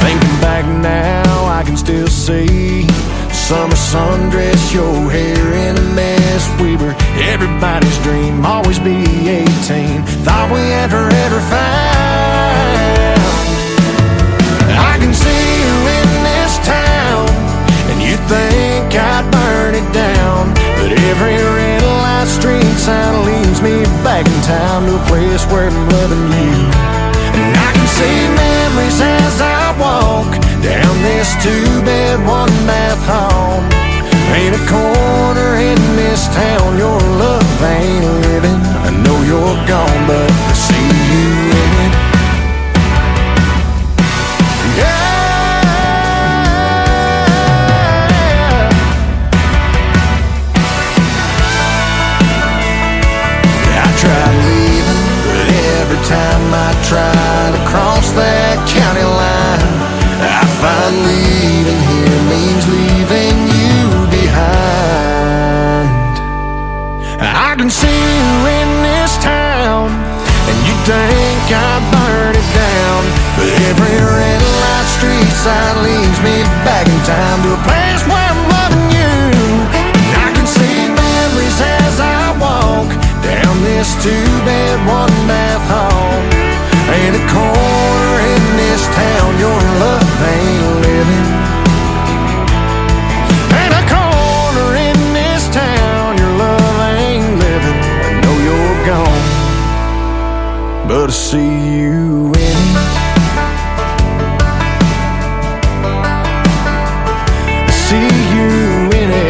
Thinking back now, I can still see summer sundress, your hair in a mess. We were everybody's dream, always be 18. Thought we had forever found. I can see you in this town, and you think I'd burn it down. But every red light street sign leads me back in time to a place where I'm loving you. And I can see memories as I walk down this 2-bed, 1-bath home. Ain't a corner in this town your love ain't living. I know you're gone, but I see you in it. I tried leaving, but every time I try to cross that county line, I find leaving here means leaving you behind. I can see you in this town, and you think I burned it down. But every red light street sign leads me back in time to a place where I'm loving you. And I can see memories as I walk down this 2-bed, 1-bath home. Ain't a corner in this town your love ain't living. Ain't a corner in this town your love ain't living. I know you're gone, but I see you in it. I see you in it.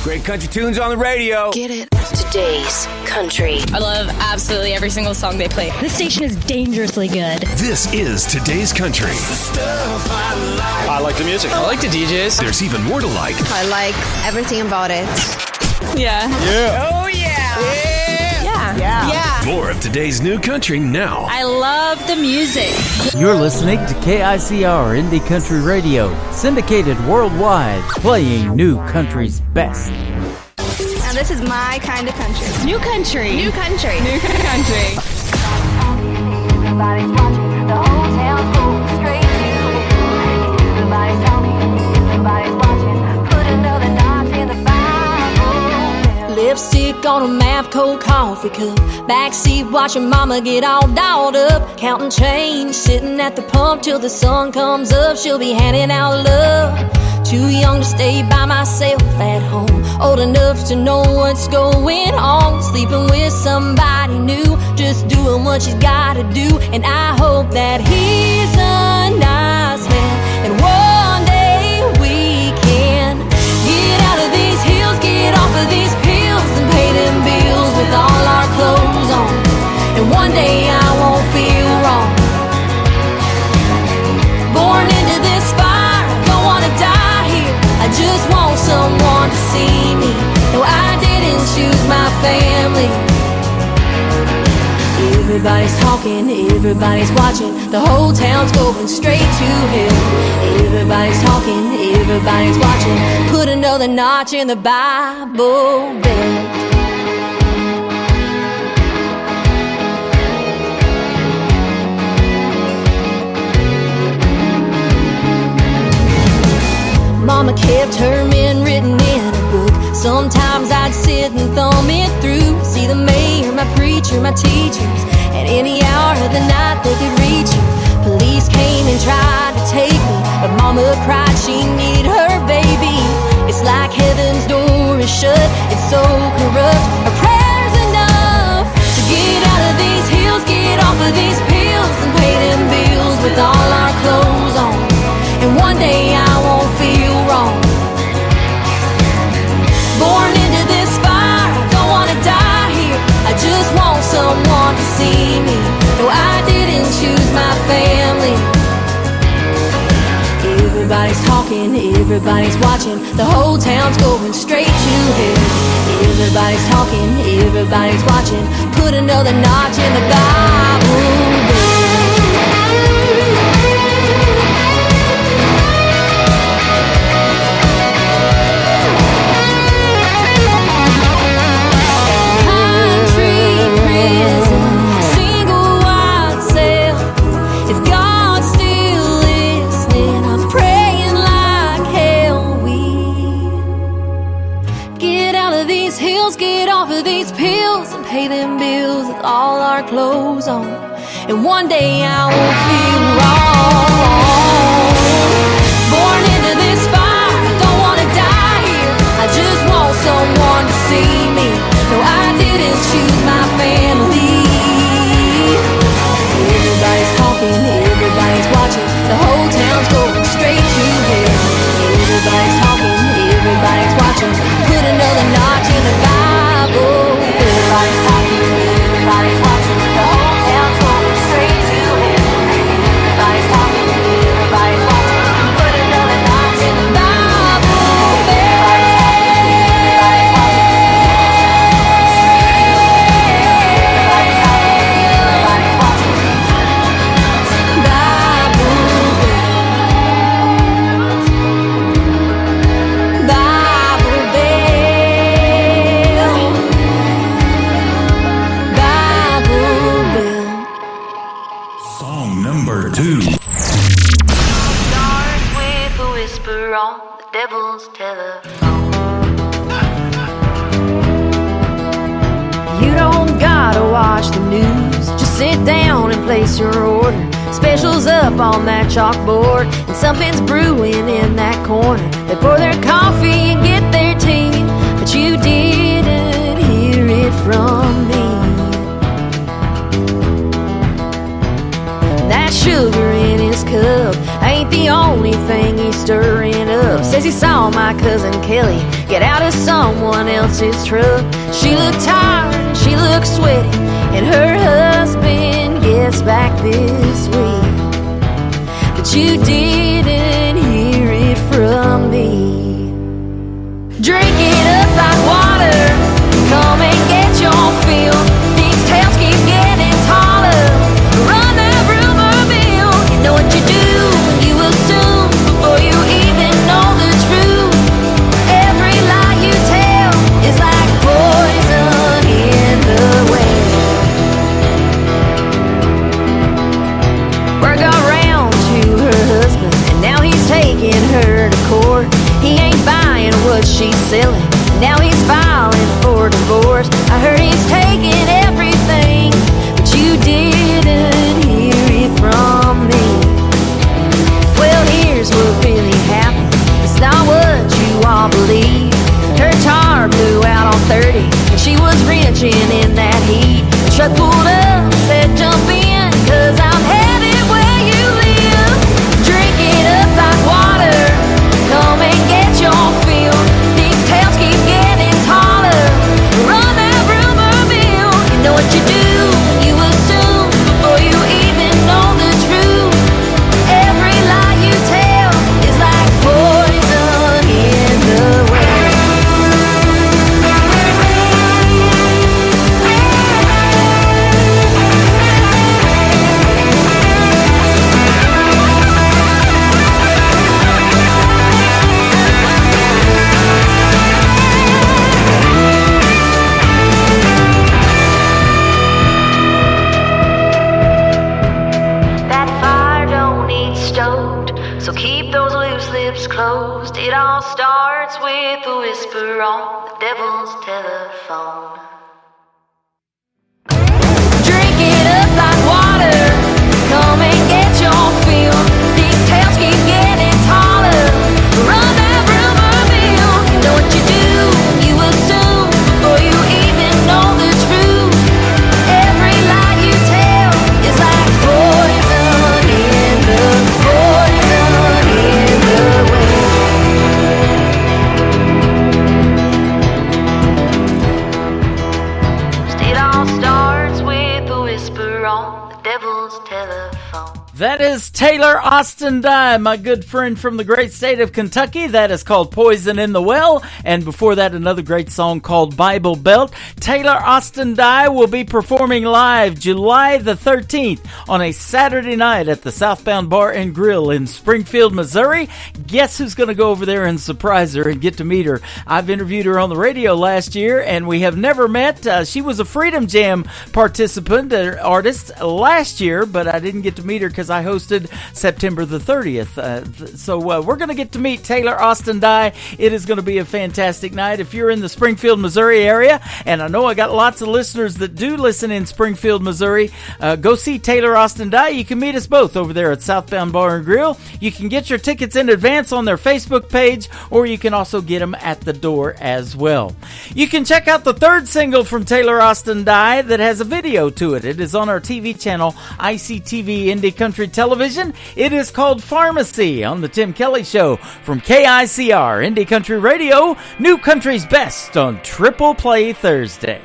Great country tunes on the radio. Get it. Today's country. I love absolutely every single song they play. This station is dangerously good. This is Today's Country. I like the music. I like the DJs. There's even more to like. I like everything about it. Yeah. Yeah. Oh, yeah. Yeah. More of today's new country now. I love the music. You're listening to KICR Indie Country Radio, syndicated worldwide, playing new country's best. Now this is my kind of country. New country. New country. New country. Everybody's watching, the whole town's going straight to it. Everybody's talking, everybody's watching, put another notch in the Bible. Lipstick on a map, cold coffee cup. Backseat watching mama get all dolled up. Counting change, sitting at the pump till the sun comes up. She'll be handing out love. Too young to stay by myself at home. Old enough to know what's going on. Sleeping with somebody new, just doing what she's gotta do. And I hope that he's a nice man, and one day we can get out of these hills, get off of these pills, and pay them bills with all our clothes on. And one day I won't feel wrong. Born into this fire, don't wanna die here. I just want someone to see me. No, I didn't choose my family. Everybody's talking, everybody's watching. The whole town's going straight to hell. Everybody's talking, everybody's watching. Put another notch in the Bible belt. Mama kept her men written in a book. Sometimes I'd sit and thumb it through. See the mayor, my preacher, my teachers. At any hour of the night they could reach you. Police came and tried to take me, but Mama cried she needed her baby. It's like heaven's door is shut, it's so corrupt. A prayer's enough to get out of these hills, get off of these pills, and pay them bills with all our clothes on. And one day I won't feel wrong. Born into this fire, don't wanna die here. I just want someone to see me. No, I didn't choose Everybody's talking, everybody's watching. The whole town's going straight to hell. Everybody's talking, everybody's watching. Put another notch in the Bible. Pay them bills with all our clothes on, and one day I won't feel wrong. Born into this fire, don't wanna die here. I just want someone to see me. No, I didn't choose my family. Everybody's talking, everybody's watching. The whole town's going straight to hell. Everybody's talking, everybody's watching. Put another notch in the Bible. Everybody's talking, everybody's watching. The whole town's going straight to hell. Everybody's talking, everybody's watching. Put another notch in the Bible. Everybody's talking, everybody's watching. Everybody's talking, everybody's watching. Number 2. Start with a whisper on the devil's telephone. You don't gotta watch the news, just sit down and place your order. Specials up on that chalkboard, and something's brewing in that corner. They pour their coffee and get their tea, but you didn't hear it from me. That sugar in his cup ain't the only thing he's stirring up. Says he saw my cousin Kelly get out of someone else's truck. She looked tired and she looked sweaty, and her husband gets back this week. But you didn't hear it from me. Drink it up like water, come and get your fill. These tales keep getting taller. Run that rumor mill. You know what you do, you assume before you even know the truth. Every lie you tell is like poison in the well. Word got round to her husband, and now he's taking her to court. He ain't buying what she's selling, now he's filing for divorce. I heard he's taking everything, but you didn't hear it from me. Well, here's what really happened, it's not what you all believe. Her tar blew out on 30, and she was wrenching in that heat. The truck pulled up, said jump in, 'cause I'm headed where you live. Drink it up like water, come and get your fill. These tales keep getting taller. Run that rumor mill. You know what you do, you assume before you even know the truth. Every lie you tell is like poison in the well. That fire don't need stoked, so keep those loose lips closed. It all starts with a whisper on the devil's telephone. Drink it up like water, come and get your fill. These tales keep getting taller. Run that rumor mill. You know what you do, you assume before you even know the truth. Every lie you tell is like poison in the well. It all starts with a whisper on the devil's telephone. That is Taylor Taylor Austin Dye, my good friend from the great state of Kentucky. That is called Poison in the Well. And before that, another great song called Bible Belt. Taylor Austin Dye will be performing live July the 13th on a Saturday night at the Southbound Bar and Grill in Springfield, Missouri. Guess who's going to go over there and surprise her and get to meet her? I've interviewed her on the radio last year, and we have never met. She was a Freedom Jam participant, artist, last year, but I didn't get to meet her because I hosted September the 30th. So we're going to get to meet Taylor Austin Dye. It is going to be a fantastic night. If you're in the Springfield, Missouri area, and I know I got lots of listeners that do listen in Springfield, Missouri, go see Taylor Austin Dye. You can meet us both over there at Southbound Bar and Grill. You can get your tickets in advance on their Facebook page, or you can also get them at the door as well. You can check out the third single from Taylor Austin Dye that has a video to it. It is on our TV channel, ICTV Indie Country Television. It is called Pharmacy on the Tim Kelly Show from KICR Indie Country Radio, New Country's Best on Triple Play Thursday.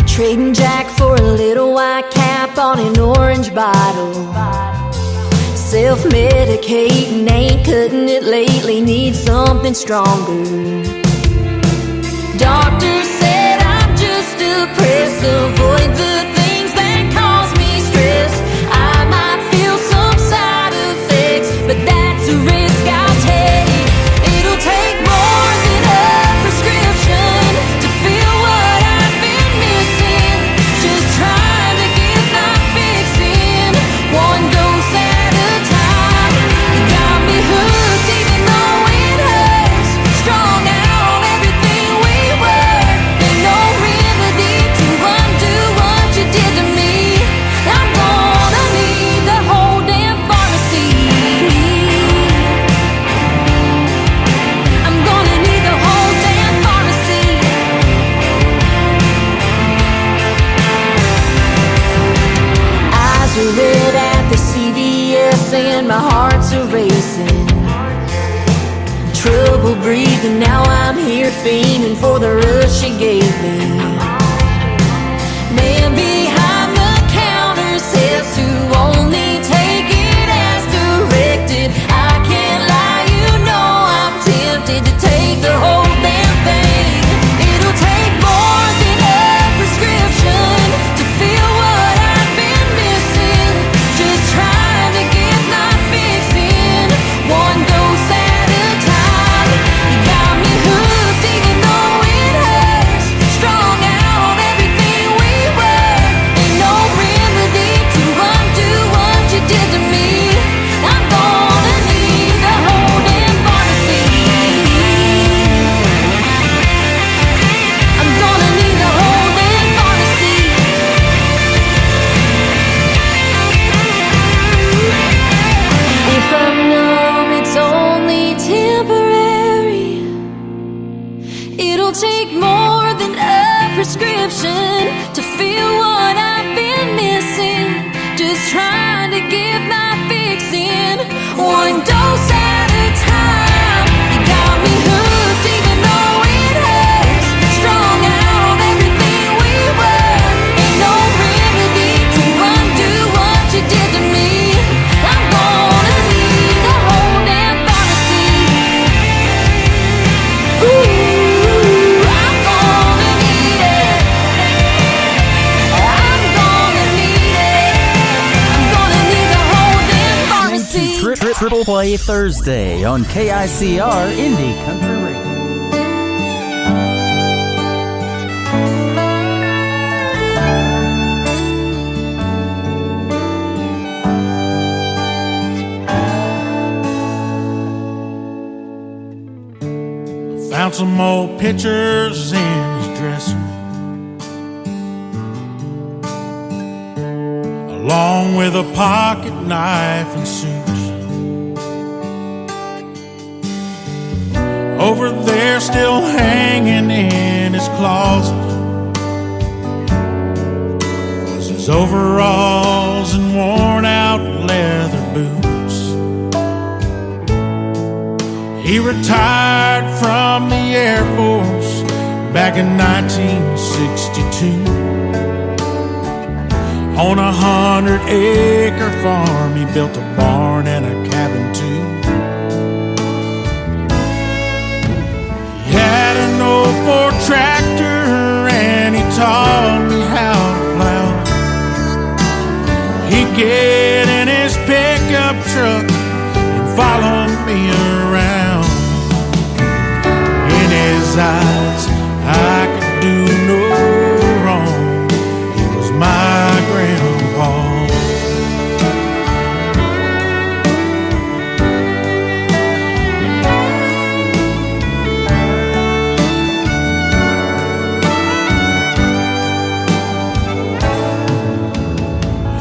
Trading Jack for a little white cap on an orange bottle. Self-medicating, ain't cutting it lately, need something stronger. Doctor said I'm just depressed, avoid the things that cause me stress. I might feel some side effects, but that's a risk I'll take. It'll take more than a prescription to feel what I've been missing. Just trying to get my fix in, one dose at a time. You got me hooked even though it hurts, strung out on everything we were. Ain't no remedy to undo what you did to me. I'm gonna need the whole damn pharmacy. I'm gonna need the whole damn pharmacy. Eyes are red at the CVS and my heart's a racing. Trouble breathing, now I'm here fiending for the rush she gave me. Man behind the counter says to only take it as directed. I can't lie, you know I'm tempted to take the whole damn thing. It'll take more than a prescription to feel what I've been missing. Just trying to get my fix in, one dose at a time. You got me hooked even though it hurts, strung out on everything we were. Ain't no remedy to undo what you did to me. I'm gonna need the whole damn pharmacy. I'm gonna need the whole damn pharmacy. If I'm numb, it's only temporary. It'll take more than a prescription to feel what I've been missing. Just trying to get my fix in, one dose at a time. You got me hooked even though it hurts, strung out on everything we were. Ain't no remedy to undo what you did to me. I'm gonna need the whole damn pharmacy. Ooh, I'm gonna need it. I'm gonna need it. I'm gonna need the whole damn pharmacy. Triple Play Thursday on KICR Indie Country Radio. Found some old pictures in his dresser, along with a pocket knife and suits. Over there still hanging in his closet was his his overalls and worn out leather boots. He retired from the Air Force back in 1962. On 100-acre farm, he built a barn and a cabin too. He had an old Ford tractor and he taught me how to plow. He'd get in his pickup truck and follow me around. In his eyes, I could do no wrong. He was my grandpa.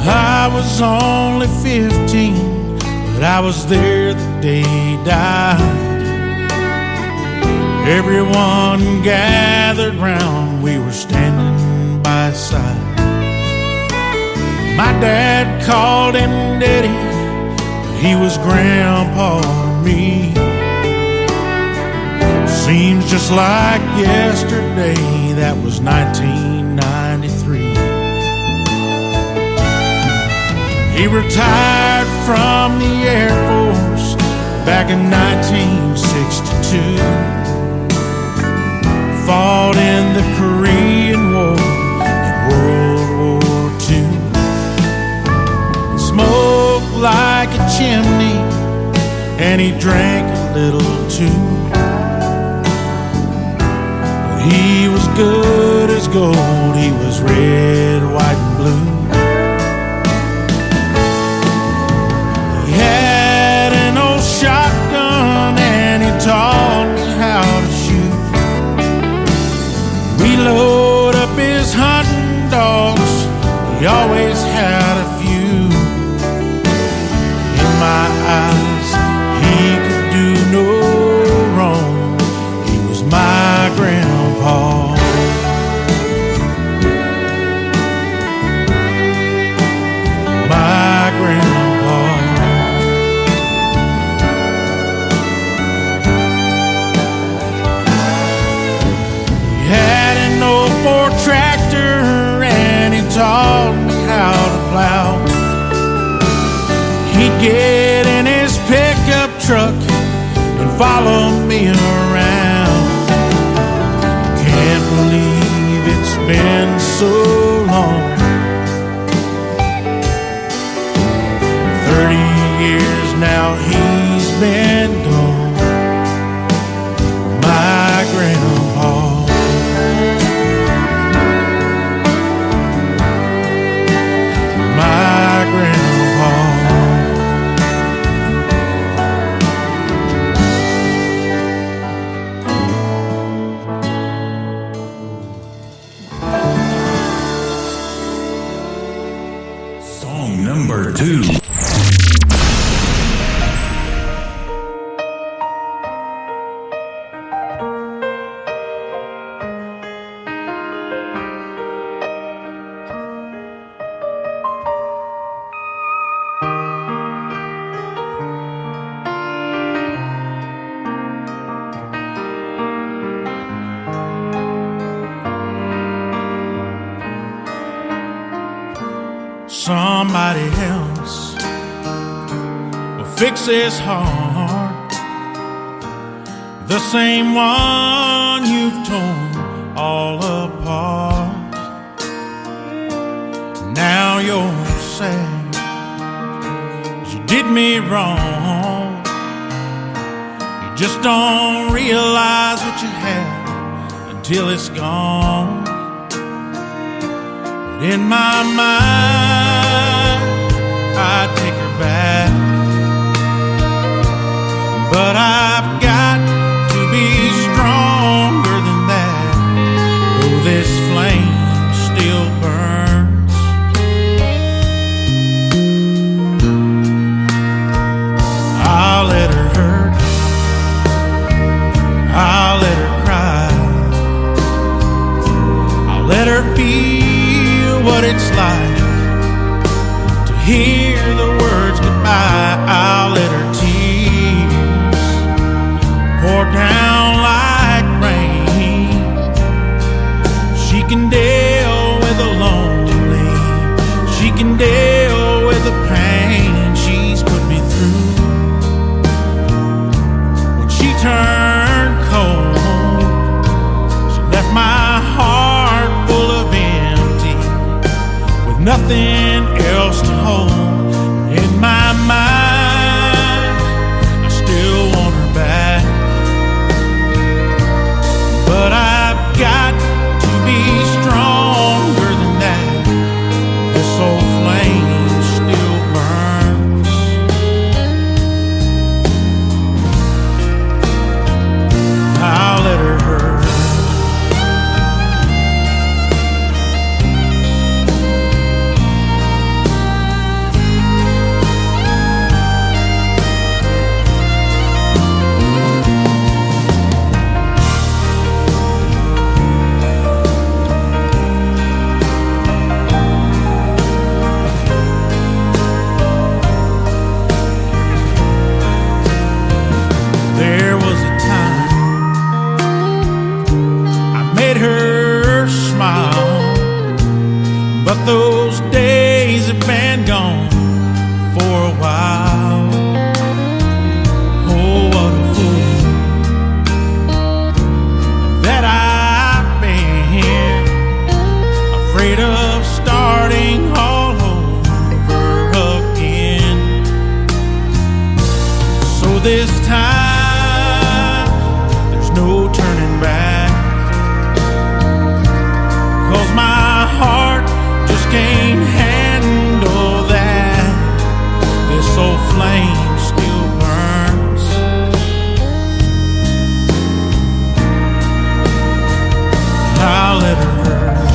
I was only 15, but I was there the day he died. Everyone gathered round, we were standing by his side. My dad called him Daddy, but he was Grandpa to me. Seems just like yesterday, that was 1993. He retired from the Air Force back in 1962. Fought in the Korean War and World War II. Smoked like a chimney and he drank a little too. But he was good as gold, he was red, white and blue. He had an old shotgun and he taught me how to shoot. We load up his hunting dogs, he always had a few. In my eyes, he could do no wrong. He was my grandpa. My grandpa. He had an old Ford tractor and he taught me how to plow. He'd get in his pickup truck and follow me around. Can't believe it's been so long. 30 years now he's been gone. My grandpa. My grandpa. Song number 2. Somebody else will fix his heart, the same one you've torn all apart. Now you're sad 'cause you did me wrong. You just don't realize what you had until it's gone. But in my mind, I'd take her back, but I've got to be stronger than that. Though this flame still burns, I'll let her hurt, I'll let her cry, I'll let her feel what it's like nothing else to hold. In my mind, I still want her back. But I've got to be stronger than that. This old flame still burns. I'll let her hurt. There was a time I made her smile, but those days have been gone for a while. Oh, what a fool that I've been, afraid of starting all over again. So this time no turning back, 'cause my heart just can't handle that. This old flame still burns. I'll let her hurt.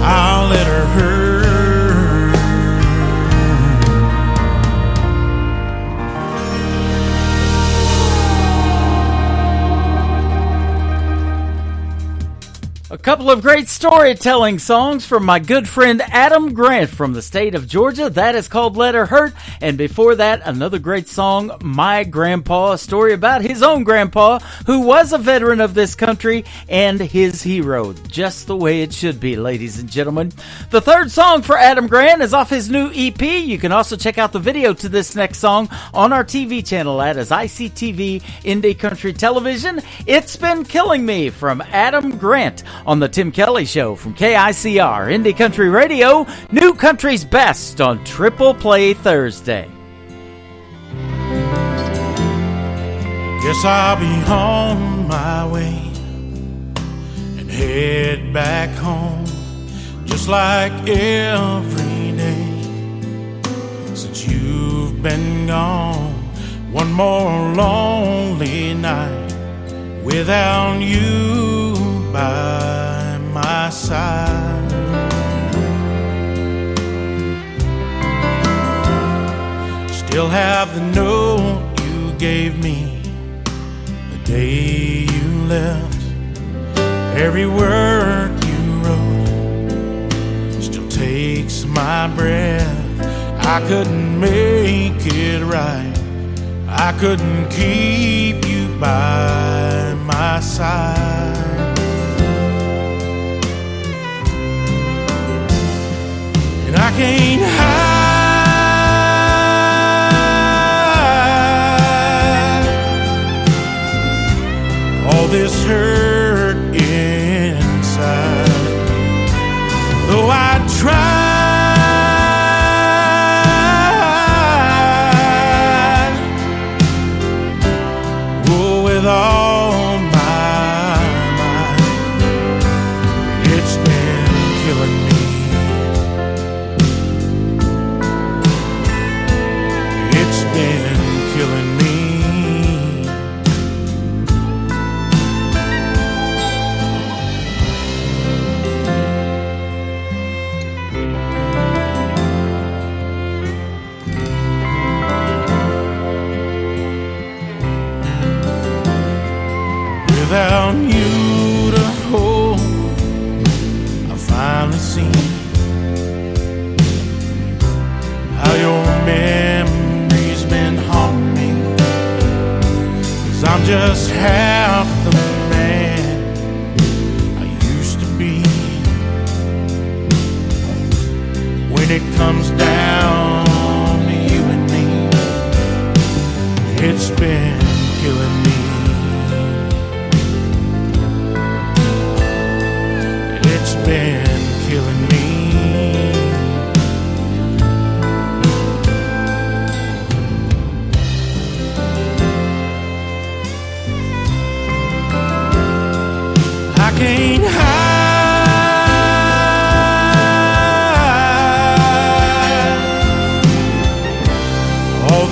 I'll let her hurt. A couple of great storytelling songs from my good friend Adam Grant from the state of Georgia. That is called Let Her Hurt. And before that, another great song, My Grandpa, a story about his own grandpa, who was a veteran of this country and his hero. Just the way it should be, ladies and gentlemen. The third song for Adam Grant is off his new EP. You can also check out the video to this next song on our TV channel. That is ICTV Indie Country Television. It's Been Killing Me from Adam Grant on the Tim Kelly Show from KICR Indie Country Radio, New Country's Best on Triple Play Thursday. Guess I'll be on my way and head back home, just like every day since you've been gone. One more lonely night without you by my side. Still have the note you gave me the day you left. Every word you wrote still takes my breath. I couldn't make it right, I couldn't keep you by my side. And I can't hide all this hurt inside, though I tried. Oh, with all my might, it's been killing me. It's been killing me. Without you to hold, I finally seen how your memory's been haunting me. 'Cause I'm just half the man I used to be. When it comes down to you and me, it's been killing me.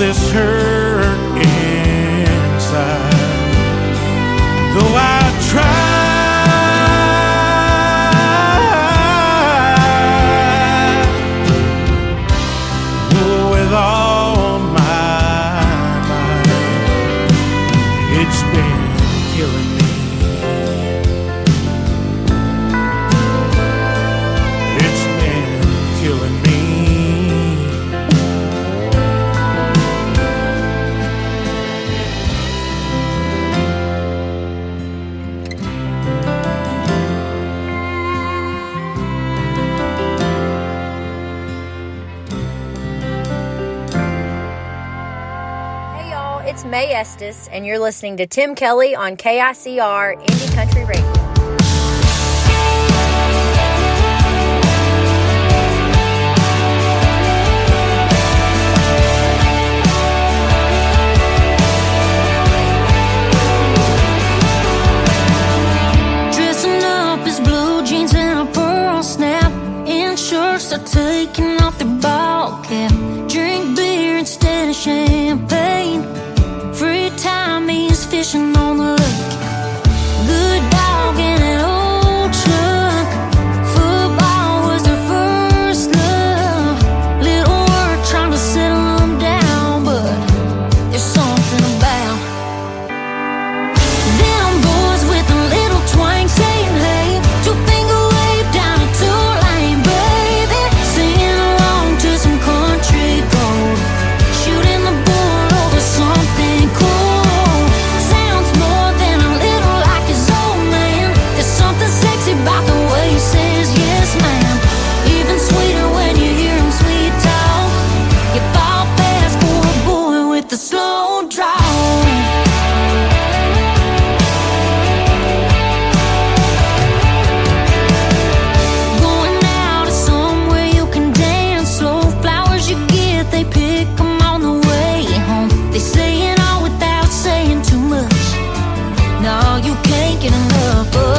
this hurt inside. Though I try with all my might, it's been killing me. It's been killing me. It's May Estes, and you're listening to Tim Kelly on KICR Indie Country Radio. Dressing up his blue jeans and a pearl snap, and shirts are taking off their ball cap. Drink beer instead of champagne. Free time means fishing on the lake. Good dog in an old truck. Football was their first love. Little work trying to settle them down, but there's something about them boys with a little twang saying hey. Two-finger wave down a two-lane, baby. Singing along to some country gold. Shooting the bull over something cool. Sounds more than a little like his old man. There's something sexy about the way he says yes, ma'am. Even sweeter when you hear him sweet talk. You fall fast for a boy with the slow draw. Going out is somewhere you can dance slow. Flowers you get, they pick 'em on the way home. They say it all without saying too much. No, you can't get enough of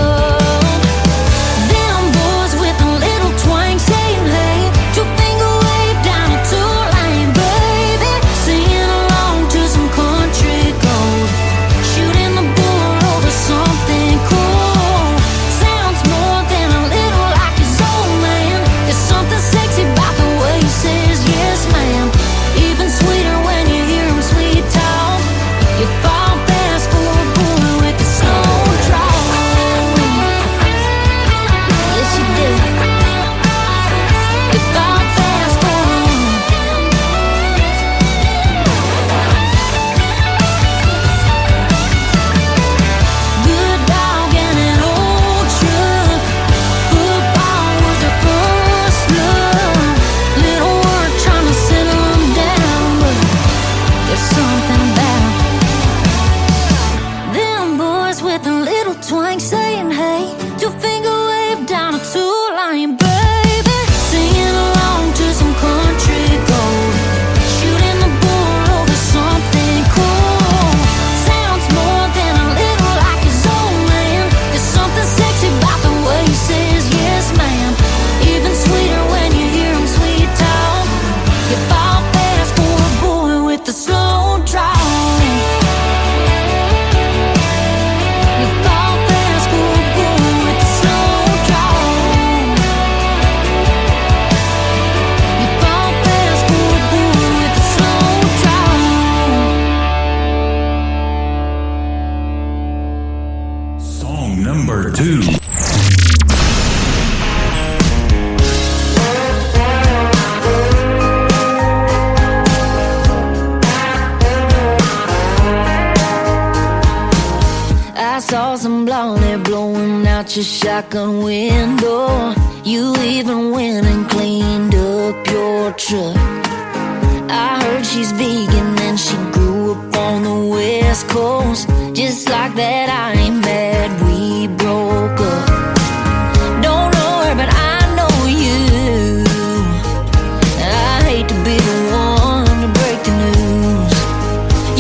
them boys with a little twang saying hey. Two-finger wave down a two-lane, baby. Singing along to some country gold. Shooting the bull over something cool. Sounds more than a little like his old man. There's something sexy about the way he says yes, ma'am. Even sweeter when you hear him sweet talk. You fall fast for a boy with the slow draw. Yes, you do. You fall fast for him. Good dog and an old truck. Football was their first love. Little work trying to settle them down, but there's something about them boys with a little twang saying hey. Two-finger wave down a two-lane, baby. Singing along to some country gold. Shooting the bull over something cool. Sounds more than a little like his old man. There's something sexy about the way he says yes, ma'am. Even sweeter when you hear him sweet talk. You fall fast for a boy with the slow draw. You fall fast for a boy with the slow draw. You fall fast for a boy with the slow draw. Song number 2. I saw some blonde hair blowing out your shotgun window. You even went and cleaned up your truck. I heard she's vegan and she grew up on the West Coast. Just like that, I ain't mad we broke up. Don't know her, but I know you. I hate to be the one to break the news.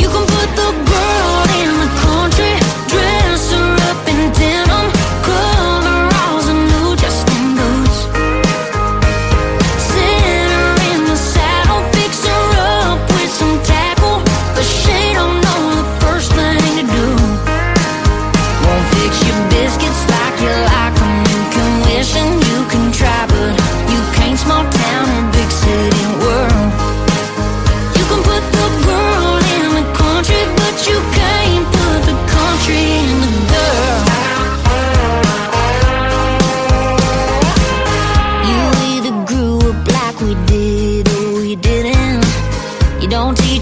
You can put the girl in the country, dress her up in denim, coveralls and new Justin boots. Sit her in the saddle, fix her up with some tackle.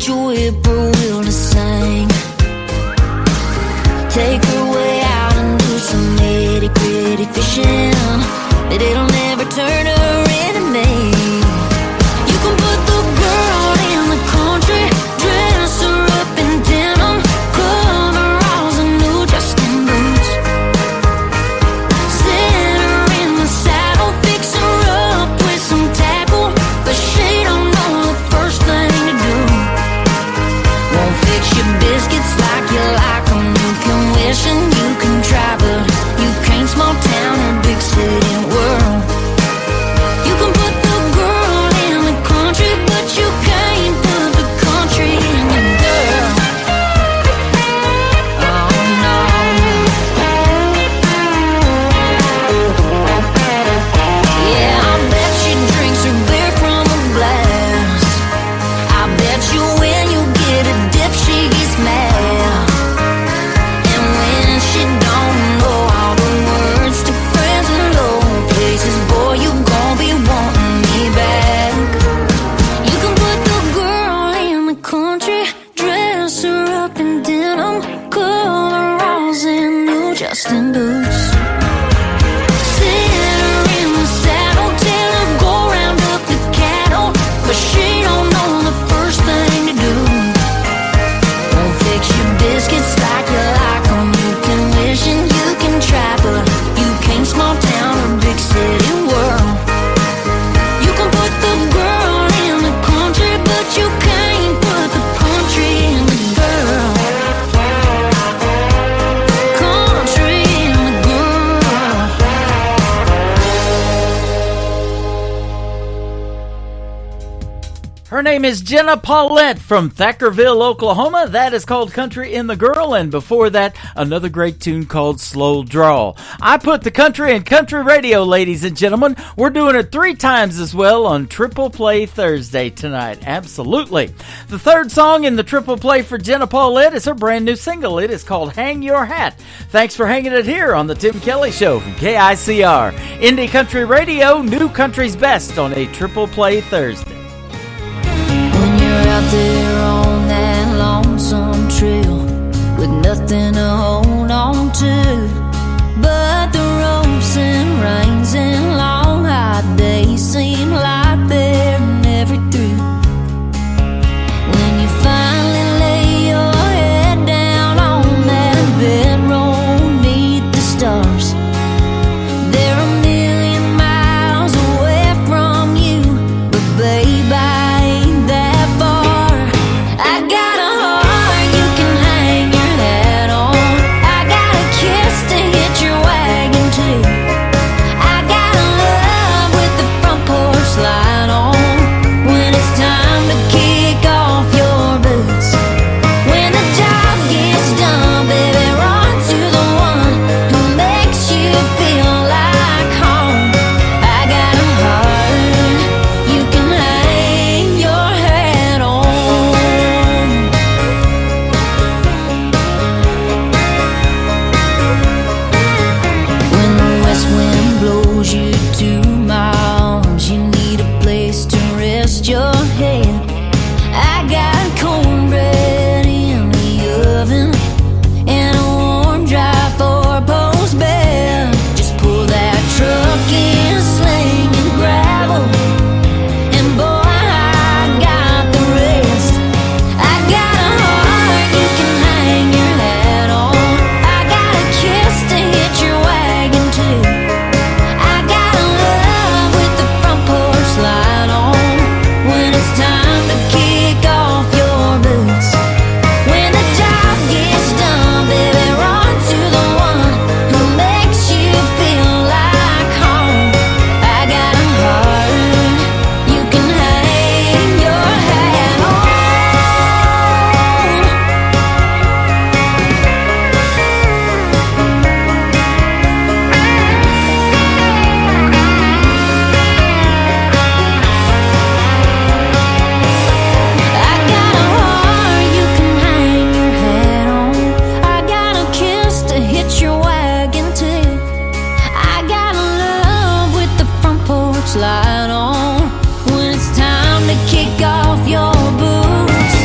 teach a whippoorwill to sing. Take her way out and do some nitty-gritty fishing, but it'll never turn her into me. You can put the girl in the country, dress her up in denim, coveralls and new Justin boots. Sit her in the saddle, fix her up with some tackle, but she don't know the first thing to do. Won't fix your biscuits like you like them. You can wish and you can try, but you can't small town or big city world. You can put the girl in the country, but you can't put the country in the girl. Oh no. Yeah, I bet she drinks her beer from a glass. I bet you when you get a dip she gets mad. And when she don't know all the words to friends in low places, boy, you gon' be wanting me back. You can put the girl in the country, dress her up in denim, coveralls and new Justin boots. Sit her in the saddle, tell her go round up the cattle, but she don't know the first thing to do. Won't fix your biscuits like you like them. You can wish and you can try, but you can't small town or big city world. You can put the girl in the country, but you can't put the country in the girl. Country in the girl. Her name is Jenna Paulette from Thackerville, Oklahoma. That is called Country in the Girl, and before that, another great tune called Slow Draw. I put the country in country radio, ladies and gentlemen. We're doing it 3 times as well on Triple Play Thursday tonight. Absolutely. The third song in the Triple Play for Jenna Paulette is her brand new single. It is called Hang Your Hat. Thanks for hanging it here on the Tim Kelly Show from KICR. Indie Country Radio, new country's best on a Triple Play Thursday. When you're out there on that lonesome trail with nothing to hold on to but the ropes and reins, and long hot days seem like they're never through. When you finally lay your head down on that bedroll beneath the stars, they're a million miles away from you, but babe, I ain't that far. I got a heart you can hang your hat on. I got a kiss to hit your wagon too. I got a love with the front porch light on. When it's time to kick off your boots, when the job gets done, baby, run to the one who makes you feel like home. I got a heart you can hang your hat on. When the west wind blows you to my arms, you need a place to rest your head. I got cornbread in the oven and a warm, dry four-post bed. Just pull that truck in, slinging gravel, and boy, I got the rest. I got a heart you can hang your hat on. I got a kiss to hit your wagon too. I got a love with the front porch light on. When it's time to kick off your boots, when the job gets done, baby, run to the one who makes you feel like home. I got a heart you can hang your hat on. I got a heart you can hang your hat on. I got a kiss to hit your wagon too. I got a love with the front porch light on. When it's time to kick off your boots,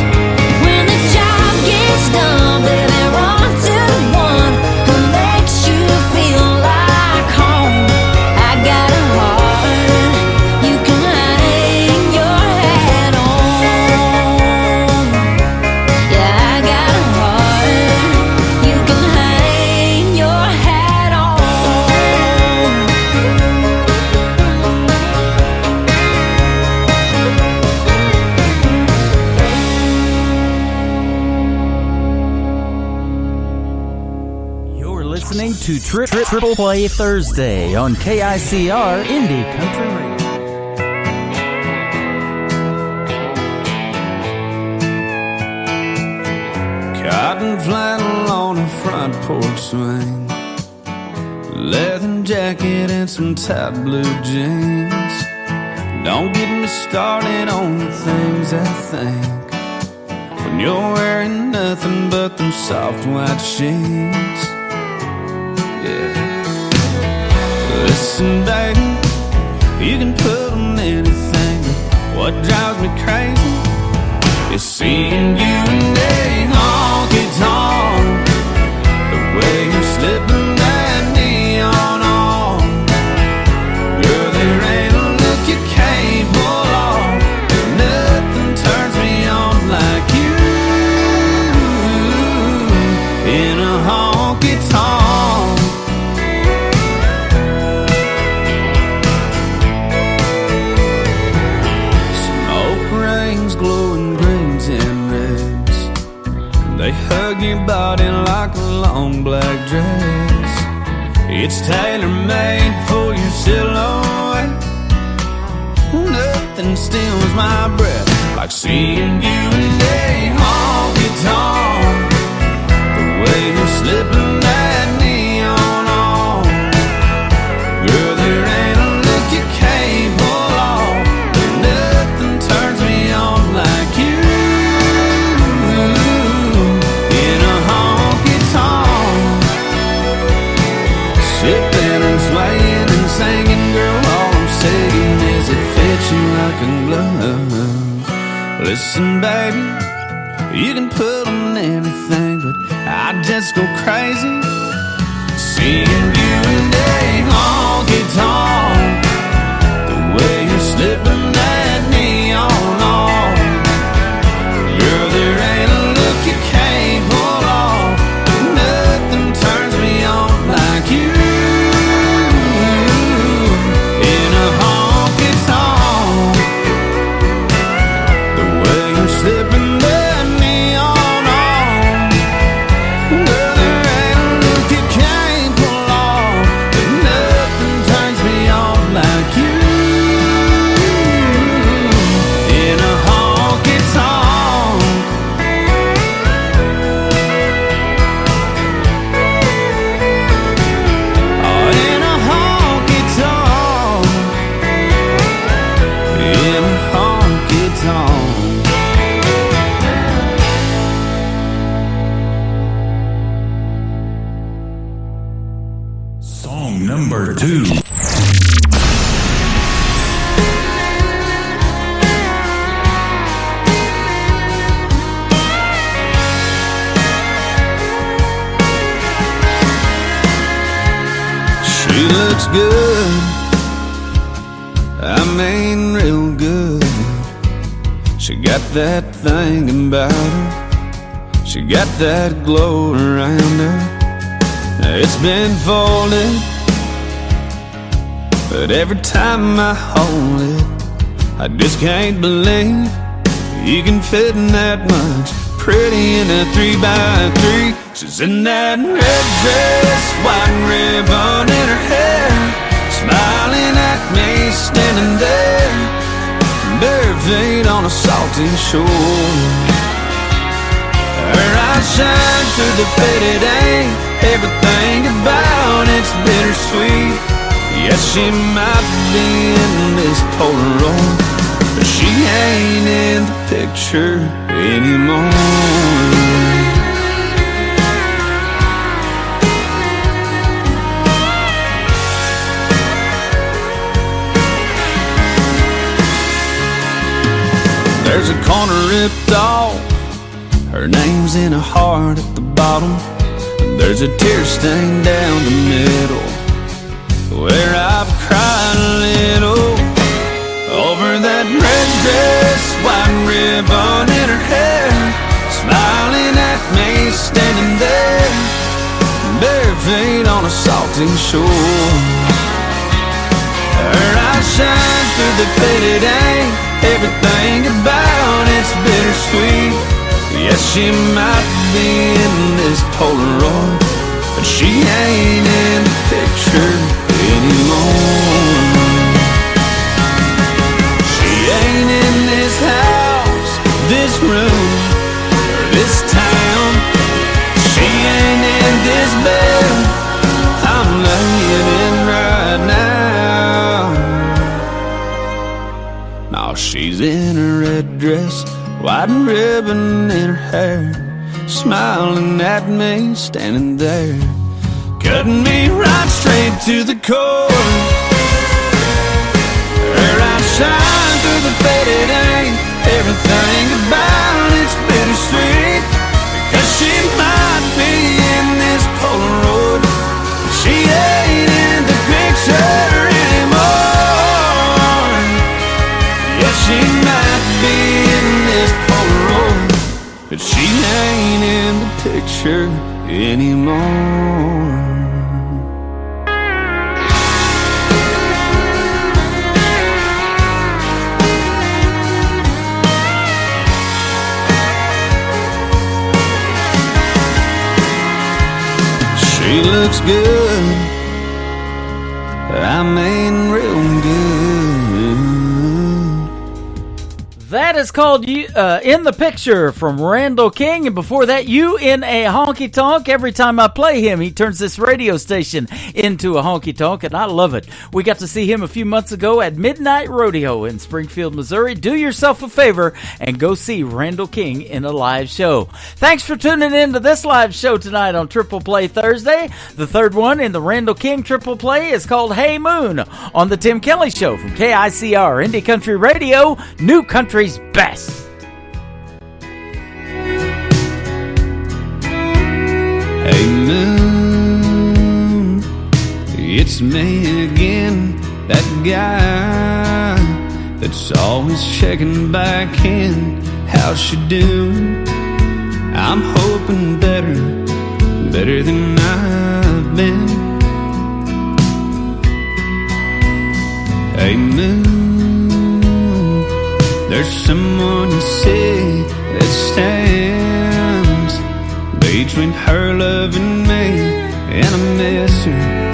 to Triple Play Thursday on KICR Indie Country Radio. Cotton flannel on a front porch swing, leather jacket and some tight blue jeans. Don't get me started on the things I think when you're wearing nothing but them soft white sheets. Yeah. Listen, baby, you can put on anything, but what drives me crazy is seeing you in a honky-tonk, the way you're slipping that neon on. Girl, there ain't a look you can't pull off. Nothing turns me on like you in a honky-tonk. Smoke rings, glowing greens and reds, they hug your body like a long black dress. It's tailor-made for your silhouette. Nothing steals my breath like seeing you in a honky-tonk, the way you're slipping that neon on. Girl, there ain't a look you can't pull off. Nothing turns me on like you in a honky-tonk. Sipping and swaying and singing, girl, all I'm saying is it fits you like a glove. Listen, baby, you can put on anything, but I just go crazy seeing you in a honky-tonk, the way you're slipping that neon on. Girl, there ain't a look you can't pull off. Nothing turns me on like you in a honky-tonk, the way you're slipping that neon on. Girl, there ain't a look you can't pull off. But nothing turns me on like you in a honky-tonk. Oh, in a honky-tonk, in a honky-tonk. Song number 2. She looks good, I mean real good. She got that thing about her, she got that glow around her. It's been folded, but every time I hold it, I just can't believe you can fit in that much. Pretty in a 3x3. She's in that red dress, white ribbon in her hair, smiling at me, standing there, bare feet on a salty shore. Her eyes shine through the faded ink, everything about it's bittersweet. Yes, she might be in this Polaroid, but she ain't in the picture anymore. There's a corner ripped off, her name's in a heart at the bottom. There's a tear stain down the middle, where I've cried a little over that red dress, white ribbon in her hair, smiling at me, standing there, bare feet on a salty shore. Her eyes shine through the faded ink, everything about it's bittersweet. Yes, she might be in this Polaroid, but she ain't in the picture anymore. She ain't in this house, this room, or this town. She ain't in this bed I'm laying in right now. Now she's in a red dress, white ribbon in her hair, smiling at me, standing there, cutting me right straight to the core. Her eyes shine through the faded ink. Everything about it's bittersweet, because she might be in this Polaroid. She ain't in the picture anymore. Yeah, she might be in this Polaroid, but she ain't in the picture anymore. She looks good, I mean real good. That is called In the Picture from Randall King. And before that, You in a Honky Tonk. Every time I play him, he turns this radio station into a honky tonk, and I love it. We got to see him a few months ago at Midnight Rodeo in Springfield, Missouri. Do yourself a favor and go see Randall King in a live show. Thanks for tuning in to this live show tonight on Triple Play Thursday. The third one in the Randall King Triple Play is called Hey Moon on the Tim Kelly Show from KICR Indie Country Radio, New Country's best. Hey moon, it's me again, that guy that's always checking back in. How's she doing? I'm hoping better than I've been. Hey moon, there's someone you see that stands between her love and me, and I miss her.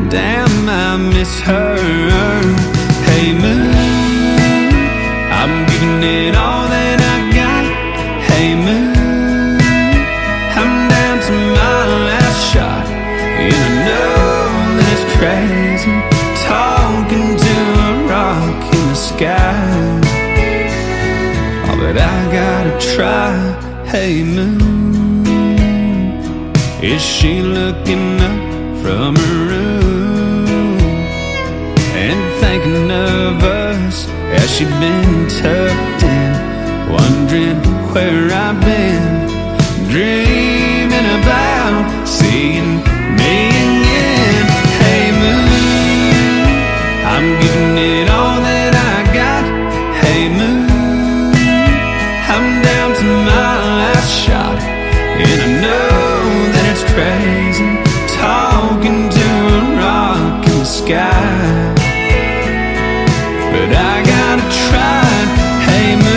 Damn, I miss her. Hey moon, I'm giving it all that I got. Hey moon, I'm down to my last shot, and I know that it's crazy talking to a rock in the sky. But I gotta try. Hey moon, is she looking up from her room and thinking of us? Has she been tucked in, wondering where I've been, dreaming about seeing me again? Hey moon, I'm giving it all that I got. Hey moon, I'm down to my last shot, and I know that it's crazy talking to a rock in the sky, but I gotta try. Hey moon,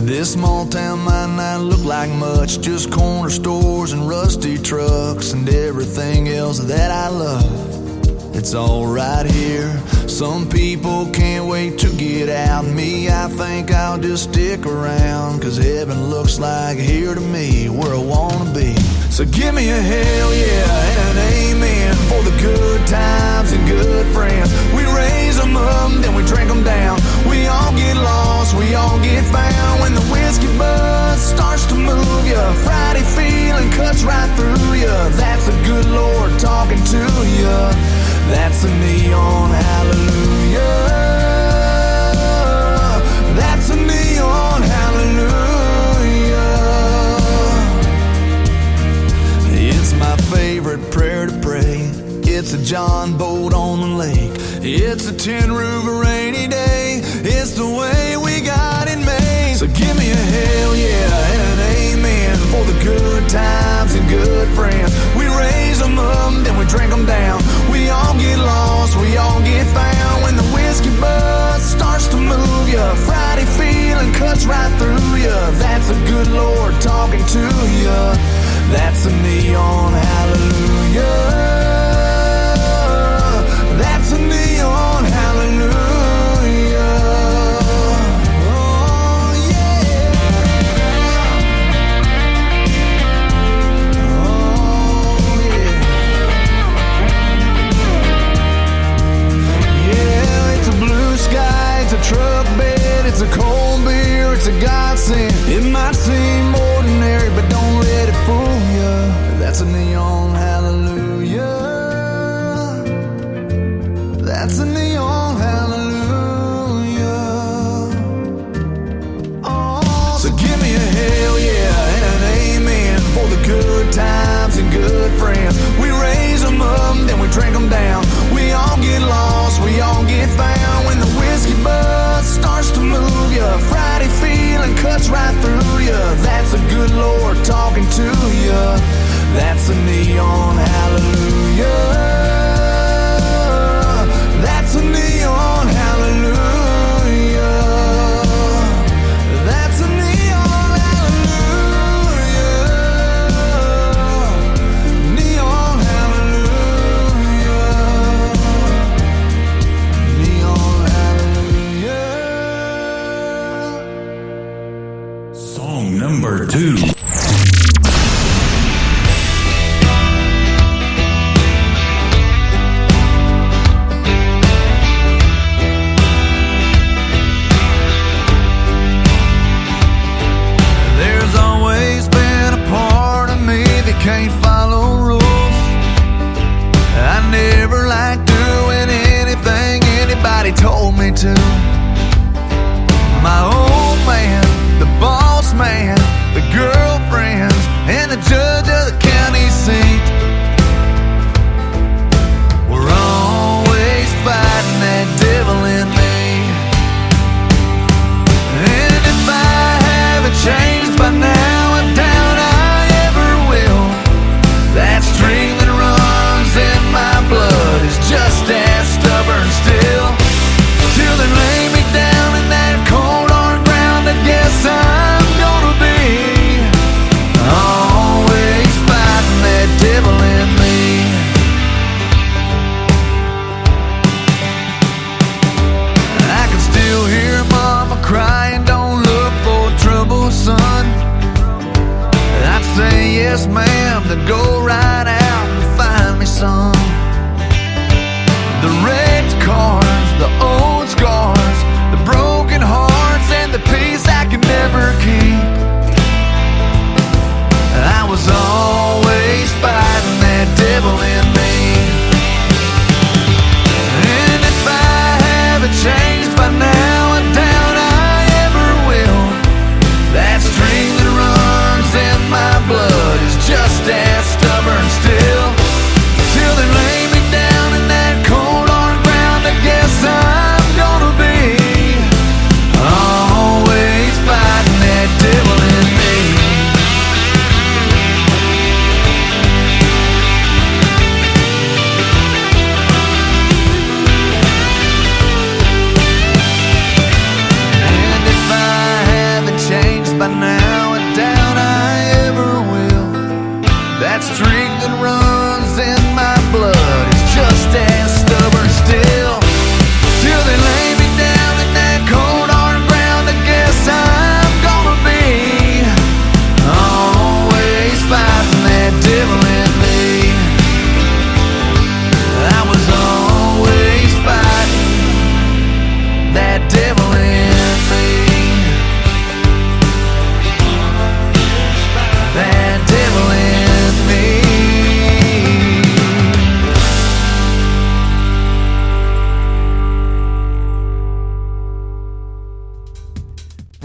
This small town might not look like much, just corner stores and rusty trucks and everything else that I love. It's all right here, Some people can't wait to get out. Me, I think I'll just stick around, 'cause heaven looks like here to me, where I wanna be. So give me a hell yeah and an amen for the good times and good friends. We raise them up, then we drink them down. We all get lost, we all get found. When the whiskey buzz starts to move ya, Friday feeling cuts right through ya. That's the good Lord talking to ya. That's a neon hallelujah. That's a neon hallelujah. It's my favorite prayer to pray. It's a John boat on the lake. It's a tin roof rainy day. It's the way we got it made. So give me a hell yeah and an amen for the good times and good friends. We raise them up, then we drink them down. We all get lost, we all get found. When the whiskey buzz starts to move ya, Friday feeling cuts right through ya. That's a good Lord talking to ya. That's a neon hallelujah. That's a neon hallelujah. Oh yeah. Oh yeah. Yeah, it's a blue sky, it's a truck bed, it's a cold beer, it's a godsend. It might seem ordinary, but don't let it fool ya. That's a neon hallelujah. That's a neon hallelujah. Oh, so give me a hell yeah and an amen for the good times and good friends. We raise them up, then we drink them down. We all get lost, we all get found. When the whiskey buzz starts to move ya, Friday feeling cuts right through ya. That's a good Lord talking to ya. That's a neon hallelujah. That's a neon hallelujah. That's a neon hallelujah. Neon hallelujah. Neon hallelujah. Song number 2. Can't follow rules. I never liked doing anything anybody told me to. My old man, the boss man, the girlfriends, and the judge of the county seat. We're always fighting that devil in me. And if I haven't changed by now, I doubt I ever will. That string that runs in my blood is just as stubborn still. Till they lay me down in that cold hard ground again.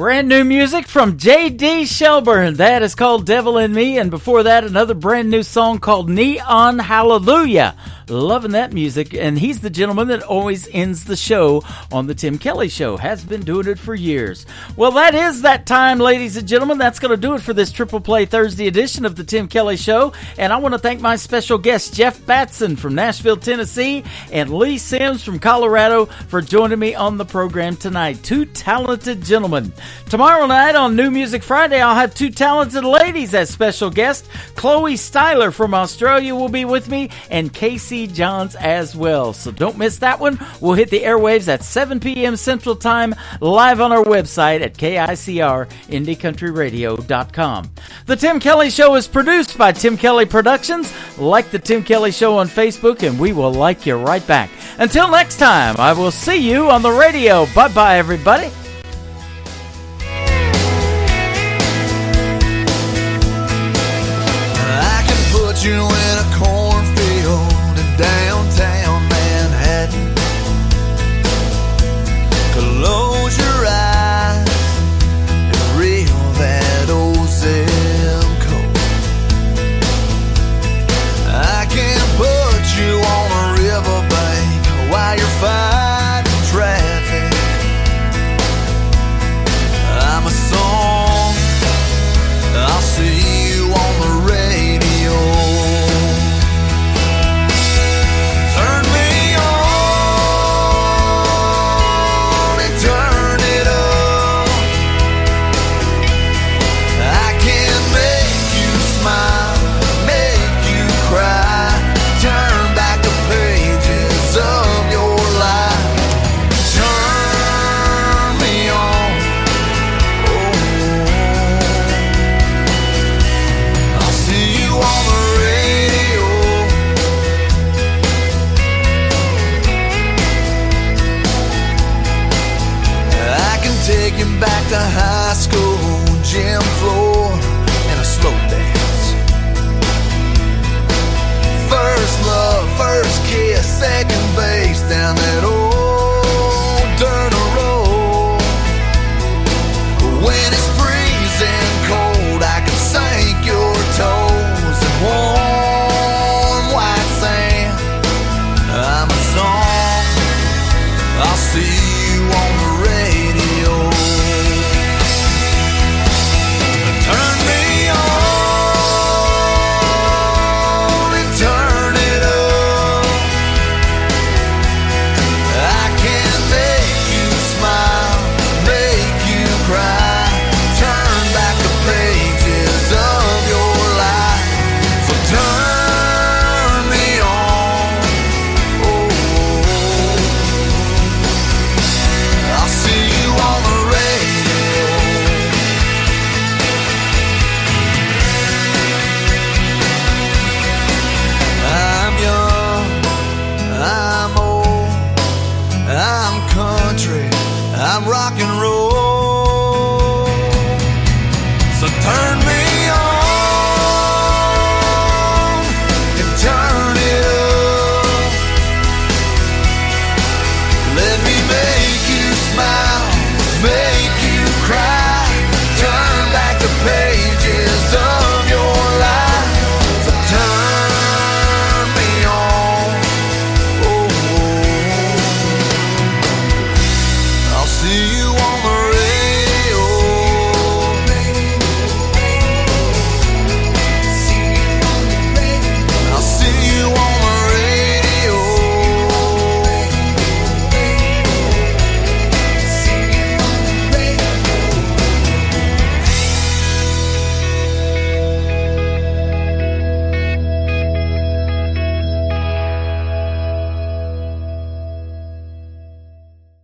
Brand new music from J.D. Shelburne. That is called Devil in Me. And before that, another brand new song called Neon Hallelujah. Loving that music. And he's the gentleman that always ends the show on the Tim Kelly Show. Has been doing it for years. Well, that is that time, ladies and gentlemen. That's going to do it for this Triple Play Thursday edition of the Tim Kelly Show. And I want to thank my special guests, Jeff Batson from Nashville, Tennessee, and Lee Sims from Colorado for joining me on the program tonight. Two talented gentlemen. Tomorrow night on New Music Friday, I'll have two talented ladies as special guests. Chloe Styler from Australia will be with me, and Casey Johns as well. So don't miss that one. We'll hit the airwaves at 7 p.m. Central Time, live on our website at KICR-IndieCountryRadio.com. The Tim Kelly Show is produced by Tim Kelly Productions. Like the Tim Kelly Show on Facebook, and we will like you right back. Until next time, I will see you on the radio. Bye-bye, everybody. You in a cornfield in downtown Manhattan. Close your eyes and reel that old zip code. I can put you on a riverbank while you're fighting traffic. I'm a song, I'll see you on the radio. Back to high school, gym floor, and a slow dance. First love, first